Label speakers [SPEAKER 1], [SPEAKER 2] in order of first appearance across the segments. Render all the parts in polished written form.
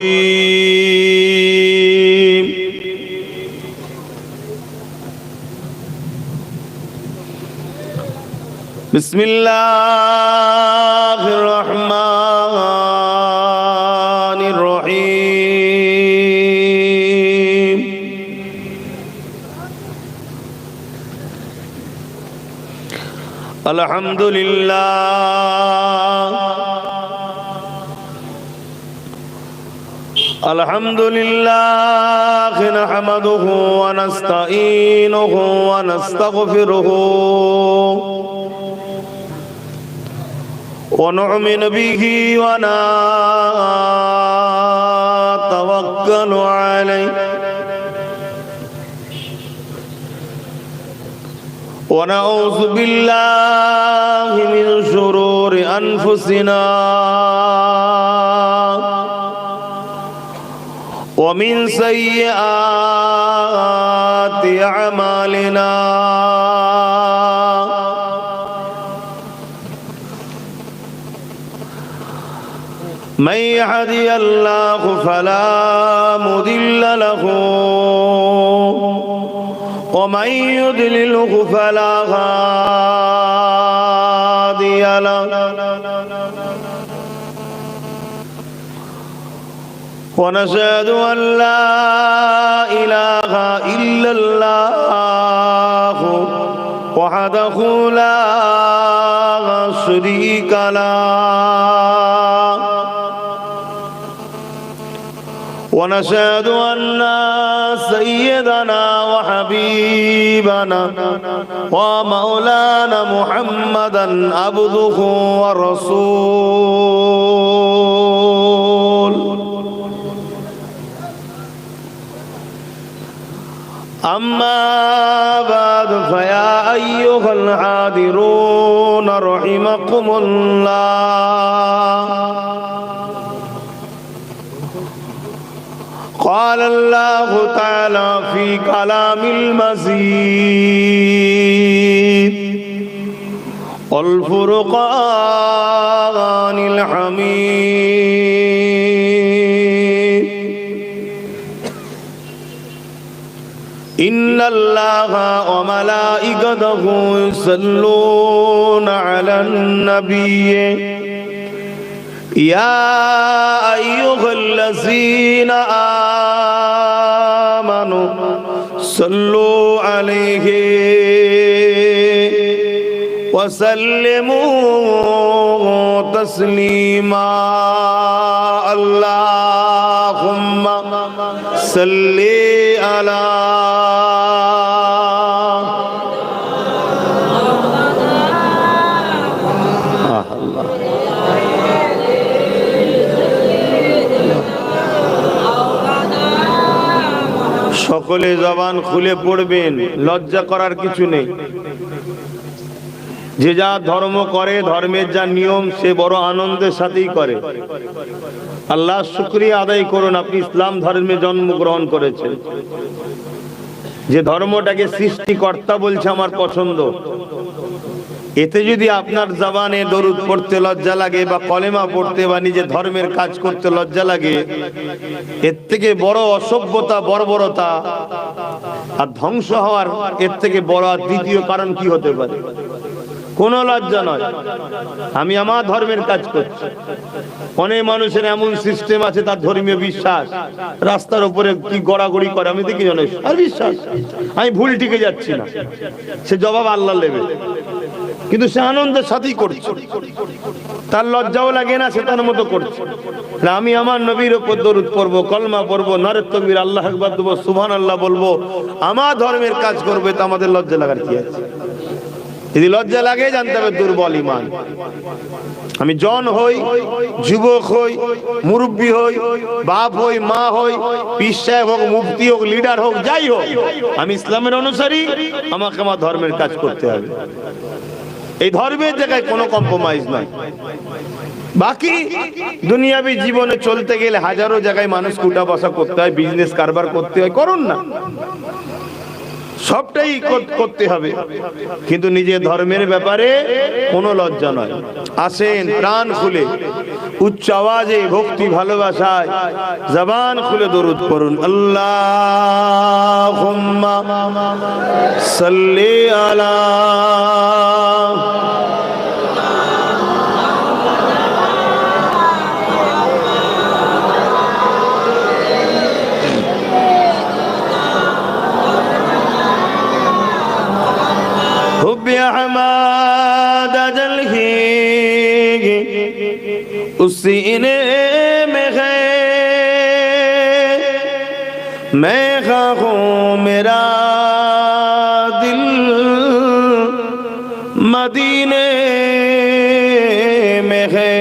[SPEAKER 1] بسم الله الرحمن الرحيم الحمد لله الحمد لله نحمده ونستعينه ونستغفره ونؤمن به ونتوكل عليه ونعوذ بالله من شرور أنفسنا ومن سيئات أعمالنا من يهدي الله فلا مضل له ومن يضلله فلا هادي له ونشهد أن لا إله إلا الله وحده لا شريك له ونشهد أن سيدنا وحبيبنا ومولانا محمدا عبده ورسوله أما بعد فيا أيها الحاضرون رحمكم الله قال الله تعالى في كلام المزيد والفرقان الحميد إن الله وملائكته يصلون على النبي يا أيها الذين آمنوا صلوا عليه وسلموا تسليما اللهم صل على সকলে জবান খুলে পড়বেন, লজ্জা করার কিছু নেই। যে যা ধর্ম করে, ধর্মের যা নিয়ম সে বড় আনন্দের সাথেই করে। আল্লাহ শুকরিয়া আদায় করুন, আপনি ইসলাম ধর্মে জন্মগ্রহণ করেছেন। যে ধর্মটাকে সৃষ্টিকর্তা বলছে আমার পছন্দ, এতে যদি আপনার জবানে দরুদ পড়তে লজ্জা লাগে বা কলেমা পড়তে বা নিজের ধর্মের কাজ করতে লজ্জা লাগে, এর থেকে বড় অসভ্যতা, বর্বরতা আর ধ্বংস হওয়ার এর থেকে বড় আর দ্বিতীয় কারণ কি হতে পারে? কোনো লজ্জা নয়। আমি আমার ধর্মের কাজ করছি। অনেক মানুষের এমন সিস্টেম আছে, তার ধর্মীয় বিশ্বাস রাস্তার উপরে কি গড়াগড়ি করে আমি দেখি জানো, আর বিশ্বাস আমি ভুল টিকে যাচ্ছি না, সে জবাব আল্লাহ নেবে, কিন্তু সে আনন্দের সাথেই করছে, তার লজ্জাও লাগে না, সে তার মতো করছে। আমি আমার নবীর উপর দরুদ পড়বো, কলমা পড়বো, নারে তাকবীর, আল্লাহু আকবার দেবো, সুবহানাল্লাহ বলবো, আমার ধর্মের কাজ করবে, তা আমাদের লজ্জা লাগার কি আছে? যদি লজ্জা লাগে জানতে হবে দুর্বল ঈমান। আমি জন হই, যুবক হই, মুরব্বী হই, বাপ হই, মা হই, পীর সাহেব হোক, মুফতি হোক, লিডার হোক, যাই হোক, আমি ইসলামের অনুসারী, আমাকে আমার ধর্মের কাজ করতে হবে। এই ধর্মের জায়গায় কোনো কম্প্রোমাইজ নাই। বাকি দুনিয়াবী জীবনে চলতে গেলে হাজারো জায়গায় মানুষ উঠা বসা করতে হয়, বিজনেস কারবার করতে হয়, করুন না। সবটাই করতে হবে, কিন্তু নিজের ধর্মের ব্যাপারে কোনো লজ্জা নয়। আসেন প্রাণ খুলে উচ্চ আওয়াজে ভক্তি ভালোবাসায় জবান খুলে দরুদ পড়ুন। আল্লাহুম্মা সাল্লি আলা अहमद अजल ही उस सीने में है, मैं खाऊं मेरा दिल मदीने में है।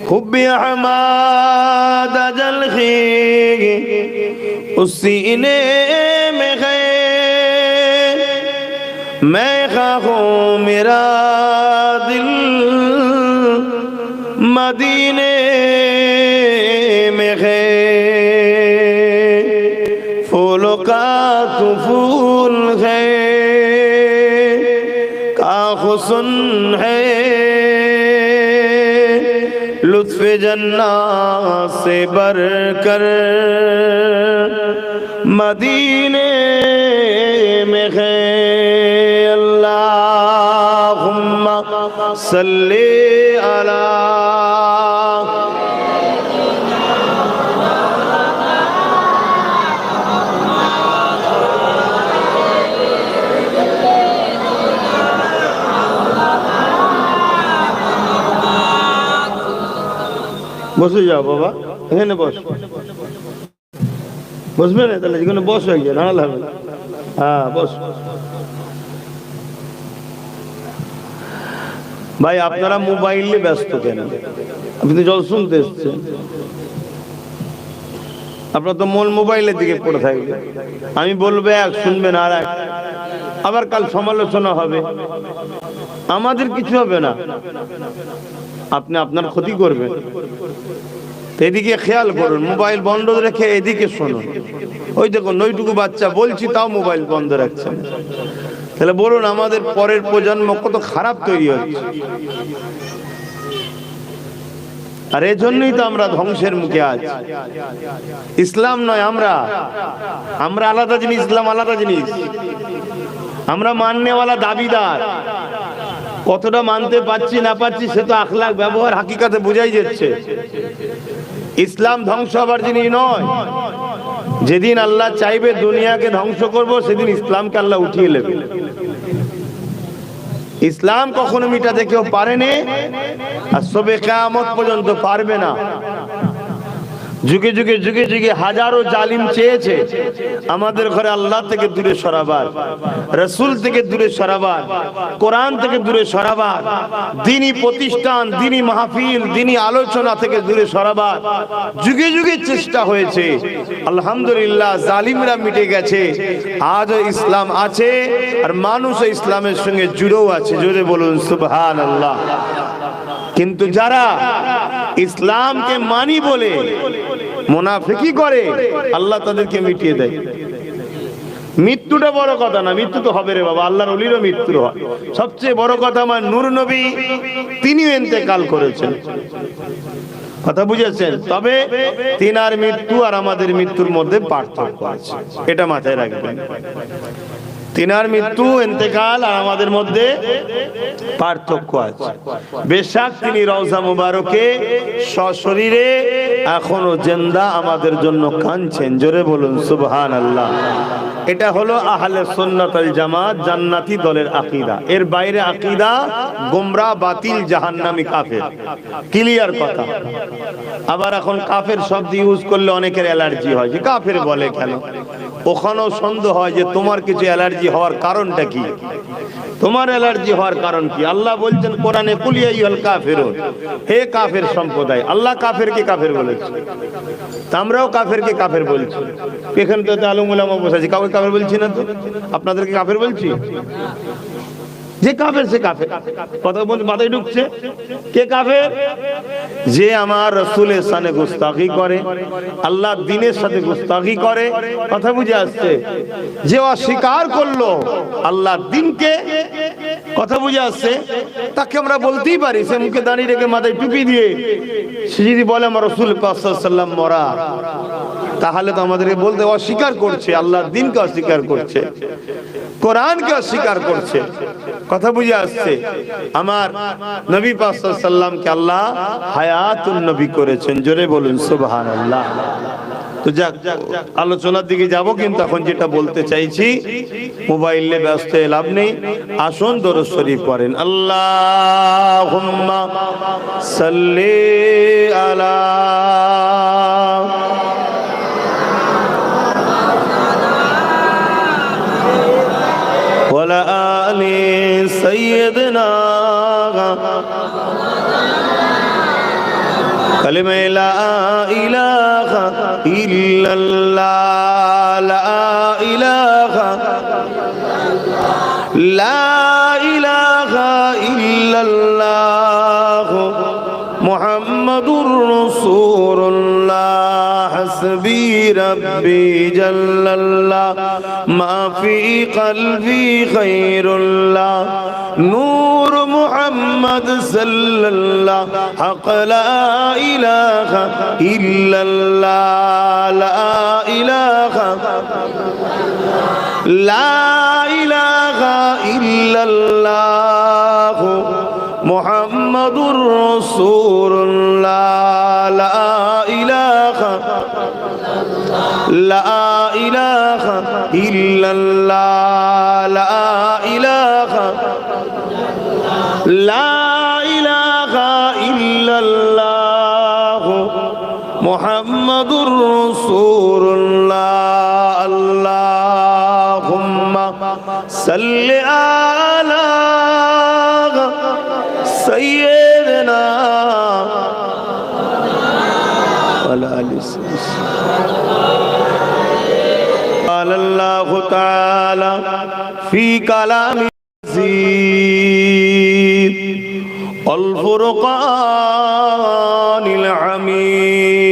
[SPEAKER 1] हुब्ब अहमद अजल ही उस सीने में है, मैं खाऊं मेरा दिल मदीने में है। फूलों का तू फूल है, का हुस्न है, लुत्फ जन्नत से बढ़कर मदीने में है। अल्लाहुम्मा सल्ली अला বসে যাও বাবা, এখানে বস। বসবে না তাহলে যেখানে বস হয়ে গিয়ে দাঁড়ালে হবে। হ্যাঁ বস। ভাই আপনারা মোবাইলে ব্যস্ত কেন? আপনি তো জল শুনতে এসছেন, আপনার তো মন মোবাইলের দিকে পড়ে থাকবে। আমি বলবো এক, শুনবেন আর এক, আবার কাল সমালোচনা হবে, আমাদের কিছু হবে না, আপনি আপনার ক্ষতি করবেন। এদিকে খেয়াল করুন, মোবাইল বন্ধ রেখে এদিকে শুনুন। ওই দেখুন ওইটুকু বাচ্চা বলছি তাও মোবাইল বন্ধ রাখছেন। তাহলে বলুন আমাদের পরের প্রজন্ম কত খারাপ তৈরি হচ্ছে। আর এই জন্যই তো আমরা ধ্বংসের মুখে আছি। ইসলাম নয়, আমরা আলাদা জিনিস, ইসলাম আলাদা জিনিস। আমরা মাননেওয়ালা দাবিদার, কতটা মানতে পারছি না পারছি সে তো আখলাক ব্যবহার হাকিকাতে বোঝাই যাচ্ছে। ইসলাম ধ্বংস হবার জিনিস নয়। যেদিন আল্লাহ চাইবে দুনিয়াকে ধ্বংস করব, সেদিন ইসলামকে আল্লাহ উঠিয়ে নেবে। ইসলাম কখনো মিটাতে কেউ পারেনি, আর সবে কিয়ামত পর্যন্ত পারবে না। যুগে যুগে যুগে যুগে হাজারো জালিম চেয়েছে আমাদের ঘরে আল্লাহ থেকে দূরে সরাবার, রাসূল থেকে দূরে সরাবার, কোরআন থেকে দূরে সরাবার, দ্বীনি প্রতিষ্ঠান, দ্বীনি মাহফিল, দ্বীনি আলোচনা থেকে দূরে সরাবার যুগে যুগে চেষ্টা হয়েছে। আলহামদুলিল্লাহ জালিমরা মিটে গেছে, আজও ইসলাম আছে আর মানুষ ইসলামের সঙ্গে জুড়েও আছে। জোরে বলুন সুবহানাল্লাহ। কিন্তু যারা ইসলামকে মানি বলে মুনাফিকি করে, আল্লাহ তাদেরকে মিটিয়ে দেয়। মৃত্যুটা বড় কথা না, মৃত্যু তো হবে রে বাবা, আল্লাহর ওলিরও মৃত্যু হয়। সবচেয়ে বড় কথা আমার নূর নবী, তিনিও ইন্তেকাল করেছেন, কথা বুঝেছেন? তবে তিনার মৃত্যু আর আমাদের মৃত্যুর মধ্যে পার্থক্য আছে, এটা মাথায় রাখবেন। তিনার মৃত্যু ইন্তেকাল আর আমাদের মধ্যে পার্থক্য আছে। বেশক তিনি রওজা মুবারকে সশরীরে এখনো জিন্দা আমাদের জন্য কাঁদছেন। জোরে বলুন সুবহানাল্লাহ। এটা হলো আহলে সুন্নাত ওয়াল জামাত জান্নাতি দলের আকীদা। এর বাইরে আকীদা গোমরাহ, বাতিল, জাহান্নামী, কাফের। ক্লিয়ার কথা। আবার এখন কাফের শব্দ ইউজ করলে অনেকের অ্যালার্জি হয়, যে কাফের বলে কেন? ওখানেও সন্দেহ হয় যে তোমার কিছু অ্যালার্জি হওয়ার কারণটা কি, তোমার অ্যালার্জি হওয়ার কারণ কি? আল্লাহ বলছেন কোরআনে, কুল ইয়া আইয়ুহাল কাফিরুন, হে কাফের সম্প্রদায়। আল্লাহ কাফেরকে কাফের বলেছে, আমরাও কাফেরকে কাফের বলছি। এখানে তো আলেম ওলামা বসে আছে, কাউকে কাফের বলছি না তো? আপনাদেরকে কাফের বলছি? যে কাফের সে কাফের। কথা বলতে মাথায় ঢুকছে? কে কাফের? যে আমার রাসূলের শানে গুস্তাখি করে, আল্লাহ দ্বীনের সাথে গুস্তাখি করে। কথা বুঝে আসছে? যে অস্বীকার করলো আল্লাহর দ্বীনকে, কথা বুঝে আসছে, তাকে আমরা বলতেই পারি সে মুখে দাঁড়িয়ে রেখে মাথায় টুপি দিয়ে সে যদি বলে আমার রাসূল পাক সাল্লাল্লাহু আলাইহি ওয়াসাল্লাম মরা, তাহলে তো আমাদেরকে বলতে অস্বীকার করছে, আল্লাহর দ্বীনকে অস্বীকার করছে, কোরআনকে অস্বীকার করছে। কথা বুঝে আসছে? আমার নবী পাক সাল্লাল্লাহু আলাইহি ওয়াসাল্লামকে আল্লাহ হায়াতুন নবী করেছেন, জোরে বলুন সুবহানাল্লাহ। তো যাক, আলোচনার দিকে যাব, কিন্তু এখন যেটা বলতে চাইছি, মোবাইলে ব্যস্ত লাভ নেই, আসুন দরুদ শরীফ পড়েন। আল্লাহুম্মা সাল্লি আলা ওয়ালা আলি সাইয়্যিদিনা কালিমা লা ইলাহা ইল্লাল্লাহ, লা ইলাহা ইল্লাল্লাহ মুহাম্মাদুর রাসূলুল্লাহ, হাসবি রাব্বি জাল্লাল্লাহ, মা ফি কলবি খায়রুল্লাহ, নূর মুহাম্মদ সাল্লাল্লাহ, হক লা ইলাহা ইল্লাল্লাহ, লা ইলাহা ইল্লাল্লাহ মুহাম্মাদুর রাসূলুল্লাহ, লা ইলাহা ইল্লাল্লাহ, লা ইলাহা ইল্লাল্লাহ মুহাম্মাদুর রাসূলুল্লাহ। আল্লাহুম্মা সাল্লি আলা সাইয়্যিদিনা ওয়ালা আলি قال الله تعالى في كلامه الفرقان الحميد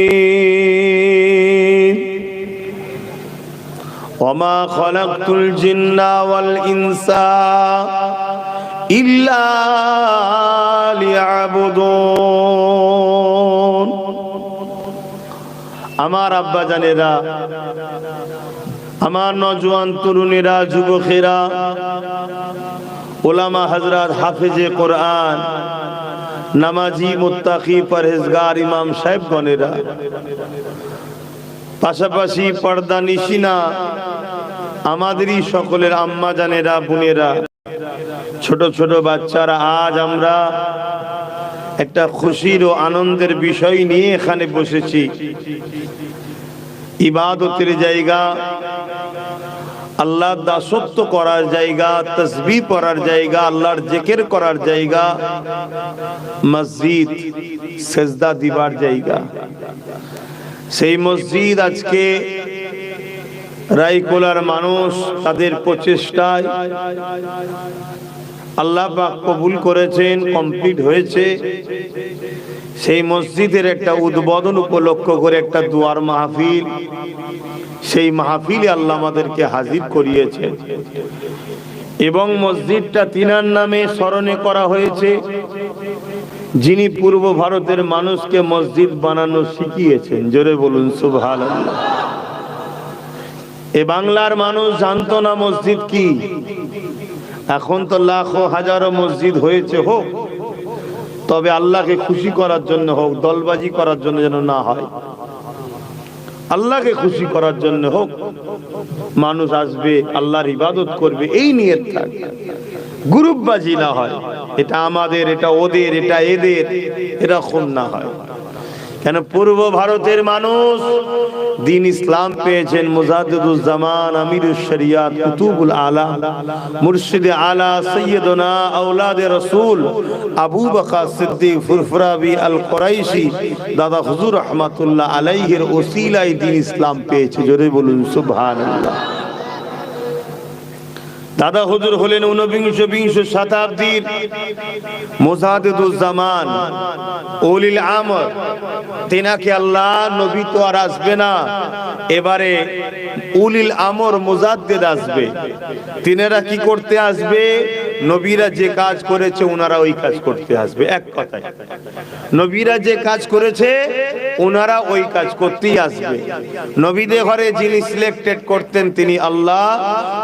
[SPEAKER 1] وما خلقت الجن والإنس إلا ليعبدون। আমার আব্বা জানেরা, আমার নওজোয়ান তরুণীরা, যুবকেরা, উলামা হযরত, হাফেজে কোরআন, নামাজি, মুত্তাকি, পরহেজগার ইমাম সাহেবগণেরা, পাশাপাশি পর্দা নিশিনা আমাদেরই সকলের আম্মা জানেরা, বোনেরা, ছোট ছোট বাচ্চারা, আজ আমরা একটা খুশির ও আনন্দের বিষয় নিয়ে এখানে বসেছি। ইবাদতের জায়গা, আল্লাহর দাসত্ব করার জায়গা, তাসবিহ পড়ার জায়গা, আল্লাহর জিকির করার জায়গা, মসজিদ, সিজদা দিবার জায়গা। সেই মসজিদ আজকে রায়কোলার মানুষ তাদের প্রচেষ্টায় আল্লাহ পাক কবুল করেছেন, কমপ্লিট হয়েছে। সেই মসজিদের একটা উদ্বোধন উপলক্ষ করে একটা দুয়ার মাহফিল, সেই মাহফিলে আল্লাহ আমাদেরকে হাজির করিয়েছেন এবং মসজিদটা তিনার নামে স্মরণে করা হয়েছে, যিনি পূর্ব ভারতের মানুষকে মসজিদ বানানো শিখিয়েছেন। জোরে বলুন সুবহানাল্লাহ। এ বাংলার মানুষ জানতো না মসজিদ কি। এখন তো লাখো হাজারো মসজিদ হয়েছে, হোক, তবে আল্লাহকে খুশি করার জন্য হোক, দলবাজি করার জন্য যেন না হয়। আল্লাহকে খুশি করার জন্য হোক, মানুষ আসবে, আল্লাহর ইবাদত করবে, এই নিয়ত থাকে, গ্রুপবাজি না হয়, এটা আমাদের, এটা ওদের, এটা এদের, এরকম না হয়। কেন পূর্ব ভারতের মানুষ দিন ইসলাম পেয়েছেন মুজাদ্দিদুজ্জামান, আমিরুশ শরিয়াত, কুতুবুল আলা, মুর্শিদে আলা, সৈয়দনা আওলাদে রাসূল আবু বকর সিদ্দিক ফুরফুরাবি আল কুরাইশি দাদা হুজুর রহমাতুল্লাহ আলাইহির ওসিলায় দিন ইসলাম পেয়েছে। জোরে বলুন সুবহানাল্লাহ। দাদা হুজুর হলেন ঊনবিংশ শতাব্দীর মুজাদ্দিদুজ্জামান উলিল আমর। তিনাকে আল্লাহ, নবী তো আর আসবে না, এবারে উলিল আমর মুজাদ্দিদ আসবে। তিনারা কি করতে আসবে? নবীরা যে কাজ করেছে ওনারা ওই কাজ করতে আসবে। এক কথায় নবীরা যে কাজ করেছে ওনারা ওই কাজ করতেই আসবে। নবীদের ঘরে যিনি সিলেক্টেড করতেন তিনি আল্লাহ,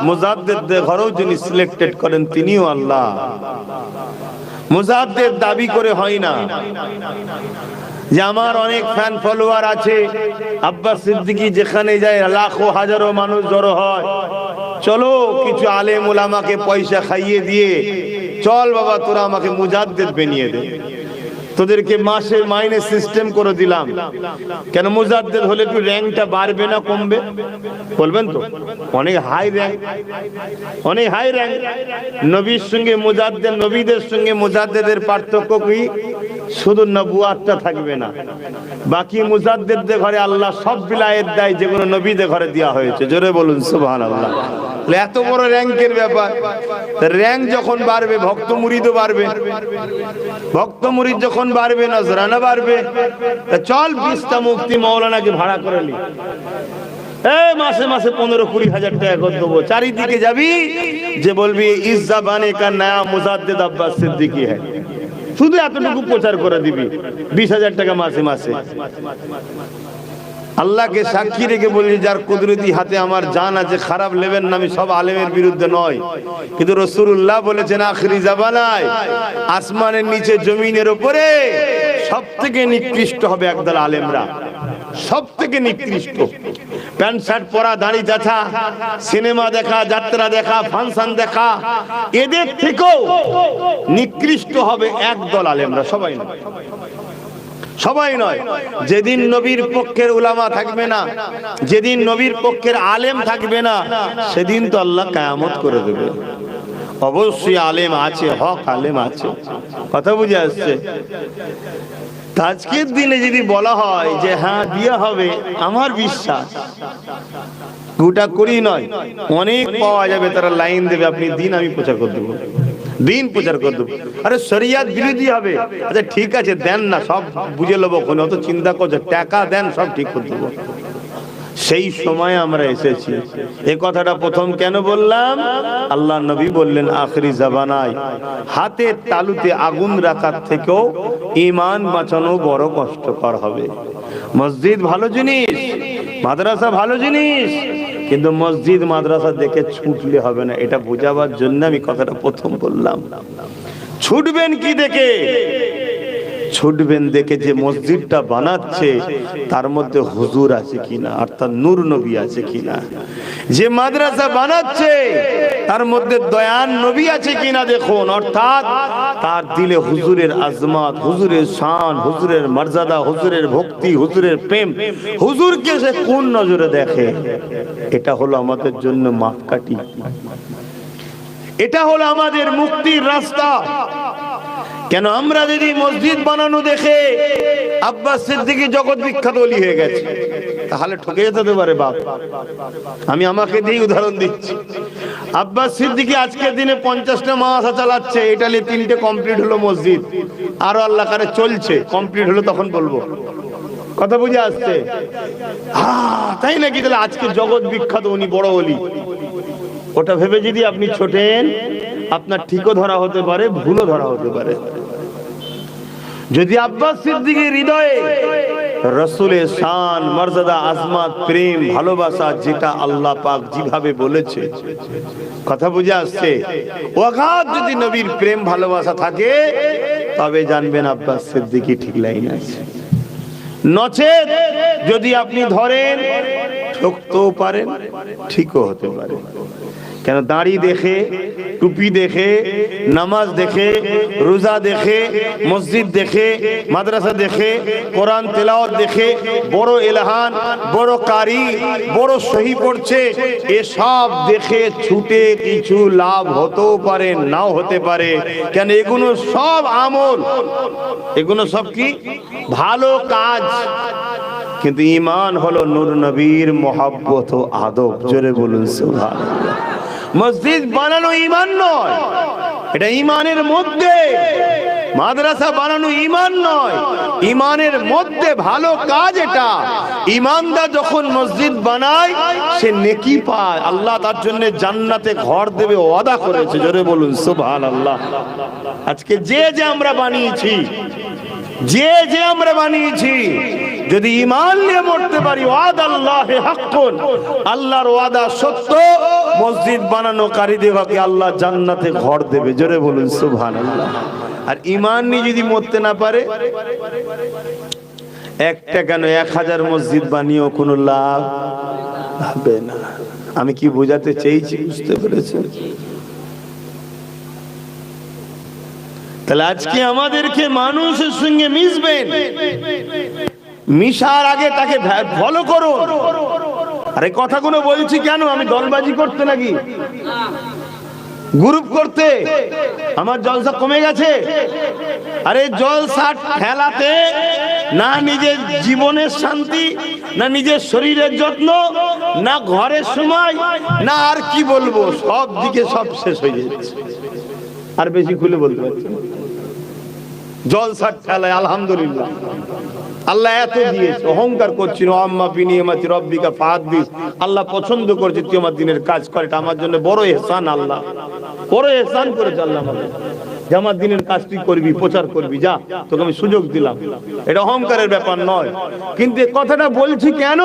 [SPEAKER 1] মুজাদ্দিদদের ঘরেও যিনি সিলেক্টেড করেন তিনিও আল্লাহ। মুজাদ্দিদ দাবি করে হয় না যে আমার অনেক ফ্যান ফলোয়ার আছে, আব্বাস সিদ্দিকী যেখানে যায় লাখো হাজারো মানুষ জড়ো হয়, চলো কিছু আলেম ওলামাকে পয়সা খাইয়ে দিয়ে চল বাবা তোরা আমাকে মুজাদ্দিদ বানিয়ে দে, তোদেরকে মাসে মাইনে সিস্টেম করে দিলাম। কেন? মুজাদ্দিদ হলে একটু র্যাঙ্কটা বাড়বে না কমবে? বলবেন তো অনেক হাই র্যাঙ্ক, অনেক হাই র্যাঙ্ক। নবীর সঙ্গে মুজাদ্দিদ, নবীদের সঙ্গে মুজাদ্দিদের পার্থক্য কি? শুধু নবুয়াতটা থাকবে না, বাকি মুজাদ্দিদদের ঘরে আল্লাহ সব বিলায়েত দেয় যেগুলো নবীদের ঘরে দেওয়া হয়েছে। জোরে বলুন সুবহানাল্লাহ। এত বড় র্যাঙ্কের ব্যাপার। র্যাঙ্ক যখন বাড়বে ভক্ত মুরিদও বাড়বে, ভক্ত মুরিদ যখন বাড়বে নজরানা বাড়বে। চল 20টা মুফতি মাওলানাকে ভাড়া করে নি, মাসে মাসে 15-20 হাজার টাকা করে দেবো। চারিদিকে যাবি যে বলবি ইস জাবানে কা নয়া মুজাদ্দিদ আব্বাস সিদ্দিকী হ্যায়, শুধু এতটুকু প্রচার করে দিবি, 20,000 টাকা মাসে মাসে। আল্লাহকে সাক্ষী রেখে বলি যার কুদরতি হাতে আমার জান আছে, খারাপ নেবেন না, আমি সব আলেমের বিরুদ্ধে নয়, কিন্তু রাসূলুল্লাহ বলেছেন আখিরি জামানায় আসমানের নিচে জমিনের উপরে সবথেকে নিকৃষ্ট হবে একদল আলেমরা, সবথেকে নিকৃষ্ট। প্যান্ট শার্ট পরা, দাড়ি চাচা, সিনেমা দেখা, যাত্রা দেখা, ফাংশন দেখা, এদের থেকেও নিকৃষ্ট হবে একদল আলেমরা। সবাই নয়, সবাই নয়। যেদিন নবীর পক্ষের উলামা থাকবে না, যেদিন নবীর পক্ষের আলেম থাকবে না, সেদিন তো আল্লাহ কিয়ামত করে দেবে। অবশ্যই আলেম আছে, হক আলেম আছে, কথা বুঝে আসছে। আজকের দিনে যদি বলা হয় যে হ্যাঁ দিয়া হবে, আমার বিশ্বাস গোটা করি নয়, অনেক পাওয়া যাবে, তারা লাইন দেবে, আপনি দিন, আমি প্রচার করে দেবো, দিন প্রচার করে দেবো। আরে শরিয়াত বিরোধী হবে, আচ্ছা ঠিক আছে দেন না, সব বুঝে নেবো, কোনো অত চিন্তা করছে, টাকা দেন, সব ঠিক করে দেবো। সেই সময় আমরা এসেছি। এই কথাটা প্রথম কেন বললাম? আল্লাহ নবী বললেন আখিরি জামানায় হাতের তালুতে আগুন রাখার থেকেও ঈমান বাঁচানো বড় কষ্টকর হবে। মসজিদ ভালো জিনিস, মাদ্রাসা ভালো জিনিস, কিন্তু মসজিদ মাদ্রাসা দেখে ছুটলে হবে না, এটা বোঝাবার জন্য আমি কথাটা প্রথম বললাম। ছুটবেন কি দেখে? ছুটবেন দেখে যে মসজিদটা বানাচ্ছে তার মধ্যে হুজুর আছে কিনা, অর্থাৎ নূর নবী আছে কিনা। যে মাদ্রাসা বানাচ্ছে তার মধ্যে দয়ান নবী আছে কিনা দেখুন, অর্থাৎ তার দিলে হুজুরের আজমাত, হুজুরের শান, হুজুরের মর্যাদা, হুজুরের ভক্তি, হুজুরের প্রেম, হুজুরকে সে কোন নজরে দেখে। এটা হলো আমাদের জন্য মাপকাঠি, এটা হলো আমাদের মুক্তির রাস্তা। কেন? আমরা যদি মসজিদ বানানো দেখে আব্বাস সিদ্দিকী জগৎ বিখ্যাত ওলি হয়ে গেছে, তাহলে ঠকে যেতে পারে বাপ। আমি আমাকে দিয়ে উদাহরণ দিচ্ছি। আব্বাস সিদ্দিকী আজকের দিনে 50টা মাদ্রাসা চালাচ্ছে, এটা নিয়ে 3টে কমপ্লিট হলো মসজিদ, আরো আল্লাহ কারে চলছে, কমপ্লিট হলো তখন বলবো, কথা বুঝে আসছে? তাই নাকি? তাহলে আজকে জগৎ বিখ্যাত উনি বড় ওলি, ওটা ভেবে যদি আপনি ছোটেন, আপনার ঠিকও ধরা হতে পারে, ভুলও ধরা হতে পারে। যদি আব্বাস সিদ্দিকীর হৃদয়ে রাসূলের শান, মর্যাদা, আজমত, প্রেম, ভালোবাসা, যেটা আল্লাহ পাক যেভাবে বলেছে, কথা বুঝে আসছে, অগাধ যদি নবীর প্রেম ভালোবাসা থাকে, তবে জানবেন আব্বাস সিদ্দিকী ঠিক লাইনে আছে। নচেত যদি আপনি ধরেন, ঠকতেও পারেন, ঠিকও হতে পারে। কেন? দাড়ি দেখে, টুপি দেখে, নামাজ দেখে, রোজা দেখে, মসজিদ দেখে, মাদ্রাসা দেখে, কোরআন তেলাওয়াত দেখে, বড় এলাহান, বড় কারি, বড় সহি পড়ছে, এসব দেখে ছুটে কিছু লাভ হতেও পারে, নাও হতে পারে। কেন? এগুলো সব আমল, এগুলো সব কি? ভালো কাজ। কিন্তু ঈমান হলো নূর নবীর মহব্বত ও আদব। জোরে বলুন সুবহানাল্লাহ। মসজিদ বানানো ঈমান নয়, এটা ঈমানের মধ্যে। মাদ্রাসা বানানো ঈমান নয়, ঈমানের মধ্যে ভালো কাজ এটা। ঈমানদার যখন মসজিদ বানায় সে নেকি পায়, আল্লাহ তার জন্য জান্নাতে ঘর দেবে ওয়াদা করেছে। জোরে বলুন সুবহানাল্লাহ। আজকে যে আমরা বানিয়েছি, যে আমরা বানিয়েছি, যদি ঈমান নিয়ে মরতে পারি, ওয়াদাল্লাহি হাক্কুন, আল্লাহর ওয়াদা সত্য, মসজিদ বানানোকারীদেরকে আল্লাহ জান্নাতে ঘর দেবে। জোরে বলুন সুবহানাল্লাহ। আর ঈমান নিয়ে যদি মরতে না পারে, একটা কেন 1000 মসজিদ বানিয়েও কোনো লাভ হবে না। আমি কি বোঝাতে চেয়েছি বুঝতে পেরেছেন? তাহলে আজকে আমাদেরকে মানুষের সঙ্গে মিশবেন, মিশার আগে তাকে ফলো করুন। আরে কথাগুলো বলছি কেন? আমি দলবাজি করতে নাকি গ্রুপ করতে? আমার জলসা কমে গেছে? আরে জলসা ঠেলাতে না নিজের জীবনের শান্তি, না নিজের শরীরের যত্ন, না ঘরের সময়, না আর কি বলবো, সব দিকে সব শেষ হয়ে যাচ্ছে। আর বেশি খুলে বলতে পারছি না। জলসা ঠেলায় আলহামদুলিল্লাহ আল্লাহ এত দিয়েছে, অহংকার করছি না। আম্মা বিনিয়ামাতি রাব্বিকা ফাহাদ্দিস, আল্লাহ পছন্দ করেছে তুই আমার দিনের কাজ কর, এটা আমার জন্য বড় ইহসান। আল্লাহ বড় ইহসান করেছে আল্লাহ আমাদের, যে আমার দিনের কাজ তুই করবি, প্রচার করবি, যা তোকে আমি সুযোগ দিলাম। এটা অহংকারের ব্যাপার নয়। কিন্তু এই কথাটা বলছি কেন?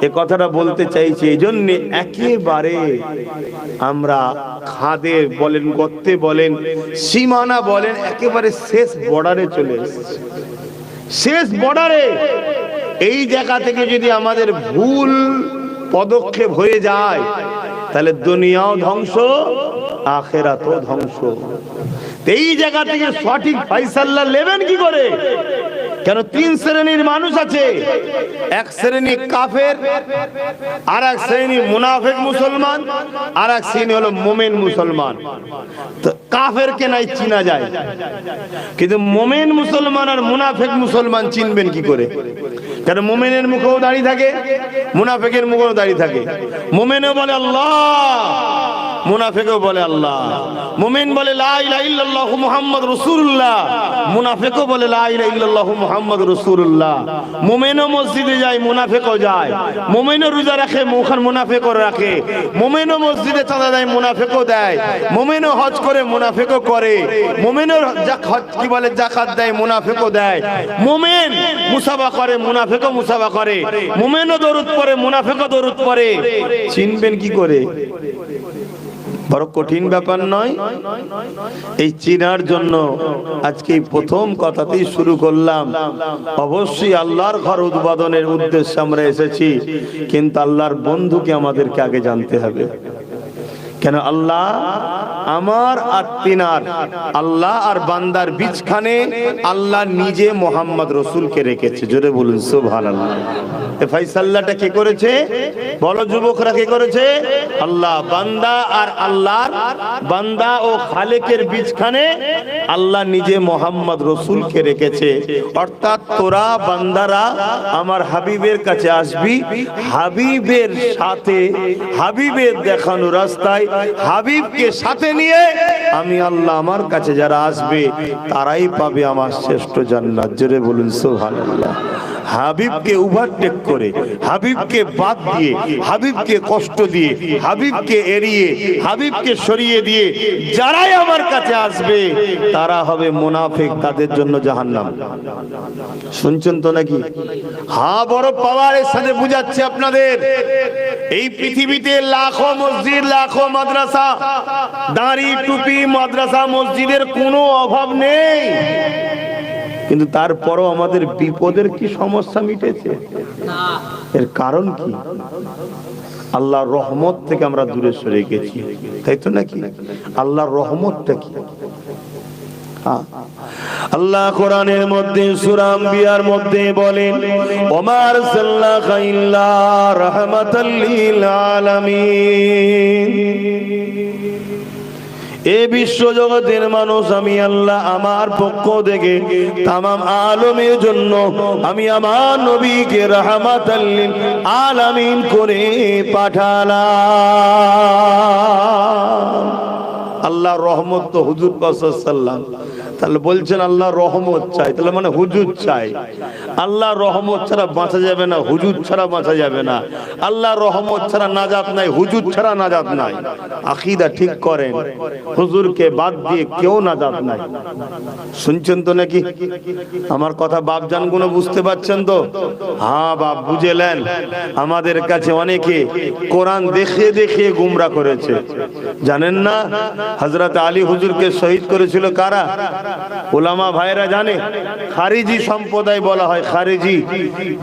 [SPEAKER 1] এই কথাটা বলতে চাইছি এই জন্য, একেবারে আমরা খাদে বলেন, গর্তে বলেন, সীমানা বলেন, একেবারে শেষ বর্ডারে চলে এসেছি। শেষ বর্ডারে। এই জায়গা থেকে যদি আমাদের ভুল পদক্ষেপ হয়ে যায়, তাহলে দুনিয়াও ধ্বংস, আখিরাতও ধ্বংস। এই জায়গা থেকে সঠিক ফায়সালা নেবেন কি করে? কেন 3 শ্রেণীর মানুষ আছে। এক শ্রেণী কাফের, আর এক শ্রেণী মুনাফিক মুসলমান, আর এক শ্রেণী হলো মুমিন মুসলমান। তো কাফেরকে নাই চিনা যায়, কিন্তু মুমিন মুসলমান আর মুনাফিক মুসলমান চিনবেন কি করে? কেন মুমিনের মুখেও দাড়ি থাকে, মুনাফিকের মুখেও দাড়ি থাকে। মুমিনও বলে আল্লাহ, মুনাফিকও বলে আল্লাহ। মুমিন বলে লা ইলাহা ইল্লাল্লাহু মুহাম্মাদুর রাসূলুল্লাহ, মুনাফিকও বলে লা ইলাহা ইল্লাল্লাহু মুহাম্মাদুর রাসূলুল্লাহ। মুমিনও মসজিদে যায়, মুনাফিকও যায়। মুমিনও রোজা রাখে, মুনাফিকও রাখে। মুমিনও মসজিদে চাঁদা দেয়, মুনাফিকও দেয়। মুমিনও হজ করে, মুনাফিকও করে। মুমিনও কি বলে যাকাত দেয়, মুনাফিকও দেয়। মুমিন মুসাফা করে, মুনাফিকও মুসাফা করে। মুমিনও দরুদ পড়ে, মুনাফিকও দরুদ পড়ে। চিনবেন কি করে? বড় কঠিন ব্যাপার নয়। এই চিনার জন্য আজকে প্রথম কথাতেই শুরু করলাম। অবশ্যই আল্লাহর ঘর উদ্বোধনের উদ্দেশ্যে আমরা এসেছি, কিন্তু আল্লাহর বন্ধুকে আমাদেরকে আগে জানতে হবে। কেন? আল্লাহ আমার আর তিনার, আল্লাহ আর বান্দার বিচখানে আল্লাহ নিজে মোহাম্মদ রসুলকে রেখেছে। জোরে বলুন সুবহানাল্লাহ। এই ফায়সালাটা কে করেছে? বলো যুবকরা, কে করেছে? আল্লাহ। বান্দা আর আল্লাহর, বান্দা ও খালেকের বিচখানে আল্লাহ নিজে মোহাম্মদ রসুলকে রেখেছে। অর্থাৎ তোরা বান্দারা আমার হাবিবের কাছে আসবি, হাবিবের সাথে, হাবিবের দেখানো রাস্তায় হাবিবকে সাথে নিয়ে আমি আল্লাহ আমার কাছে যারা আসবে তারাই পাবে আমার শ্রেষ্ঠ জান্নাত। জোরে বলুন সুবহানাল্লাহ। হাবিবকে ওভারটেক করে, হাবিবকে বাদ দিয়ে, হাবিবকে কষ্ট দিয়ে, হাবিবকে এড়িয়ে, হাবিবকে সরিয়ে দিয়ে যারাই আমার কাছে আসবে তারা হবে মুনাফিক, তাদের জন্য জাহান্নাম। শুনছেন তো নাকি? হ্যাঁ, বড় পাওয়ারের সাথে বুঝাচ্ছে আপনাদের। এই পৃথিবীতে লাখো মসজিদ, লাখো মাদ্রাসা, দাড়ি টুপি মাদ্রাসা মসজিদের কোনো অভাব নেই, কিন্তু তারপরও আমাদের বিপদের কি সমস্যা মিটেছে? এর কারণ কি? আল্লাহর রহমত থেকে আমরা দূরে সরে গেছি, তাই তো নাকি? আল্লাহর রহমতটা কি? আল্লাহ কোরআনের মধ্যে সূরা আম্বিয়ার মধ্যে বলেন, ওমা আরসালনাকা ইল্লা রাহমাতাল লিল আলামিন। এ বিশ্ব জগতের মানুষ আমি আল্লাহ আমার পক্ষ থেকে তামাম আলমের জন্য আমি আমার নবীকে রাহমাতাল লিল আলামিন করে পাঠালাম। আল্লাহর রহমত তো হুজুর পাক সাল্লাল্লাহু আলাইহি ওয়াসাল্লাম, তাহলে বলছেন আল্লাহ রহমত চাই, তাহলে মানে হুজুর চাই। আল্লাহ রহমত ছাড়া বাঁচা যাবে না, হুজুর ছাড়া বাঁচা যাবে না। আল্লাহ রহমত ছাড়া নাজাত নাই, হুজুর ছাড়া নাজাত নাই। আকীদা ঠিক করেন, হুজুরকে বাদ দিয়ে কেউ নাজাত নাই। শুনছেন তো নাকি আমার কথা? বাপজান গুলো বুঝতে পারছেন তো? হ্যাঁ বাপ, বুঝেলেন। আমাদের কাছে অনেকে কোরআন দেখে দেখে গুমরা করেছে, জানেন না? হযরত আলী হুজুরকে শহীদ করেছিল কারা? উলামা ভাইরা জানে? খারিজি সম্প্রদায় বলা হয়, খারিজি,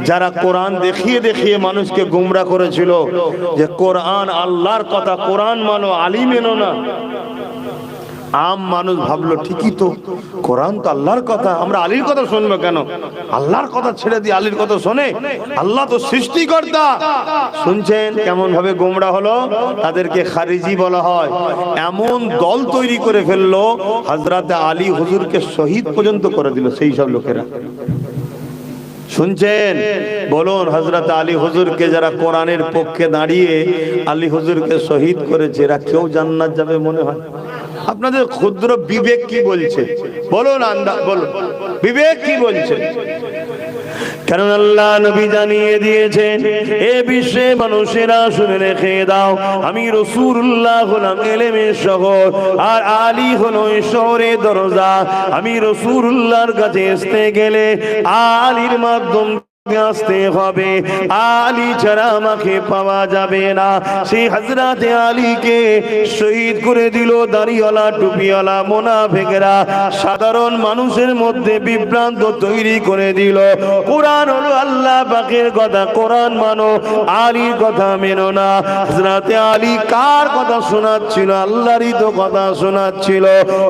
[SPEAKER 1] যারা কোরআন দেখিয়ে দেখিয়ে মানুষকে গুমরা করেছিল যে কোরআন আল্লাহর কথা, কোরআন মানো, আলী মেনো না। আম মানুষ ভাবলো ঠিকই তো, কোরআন তো আল্লাহর কথা, আমরা আলীর কথা শুনবো কেন? আল্লাহর কথা ছেড়ে দিয়ে আলীর কথা শোনে? আল্লাহ তো সৃষ্টিকর্তা। শুনছেন কেমন ভাবে গোমরা হলো? তাদেরকে খারিজি বলা হয়। এমন দল তৈরি করে ফেললো, হযরত আলী হুজুরকে শহীদ পর্যন্ত করে দিল সেই সব লোকেরা। শুনছেন? বলুন, হযরত আলী হুজুরকে যারা কোরআনের পক্ষে দাঁড়িয়ে আলী হুজুরকে শহীদ করেছে, এরা কেউ জান্নাত যাবে মনে হয়? আপনাদের ক্ষুদ্র বিবেক কি বলছে? বলুন, বলুন, বিবেক কি বলছে? কারণ আল্লাহ নবী জানিয়ে দিয়েছেন, এ বিশ্বে মানুষেরা শুনে রেখে দাও, আমি রাসূলুল্লাহ হলাম ইলমের শহর, আর আলী হলো শহরের দরজা। আমি রাসূলুল্লাহর কাছে আসতে গেলে আলীর মাধ্যম আসতে হবে, আলী ছাড়া আমাকে পাওয়া যাবে না। সেই হযরত আলীকে শহীদ করে দিল দাড়িওয়ালা, টুপিওয়ালা মুনাফিকরা, সাধারণ মানুষের মধ্যে বিভ্রান্ত তৈরি করে দিল। কোরআন হলো আল্লাহ পাকের কথা, কোরআন মানো, আলীর কথা মেনো না। হযরত আলী কার কথা শোনাচ্ছিল? আল্লাহরই তো কথা শোনাচ্ছিল।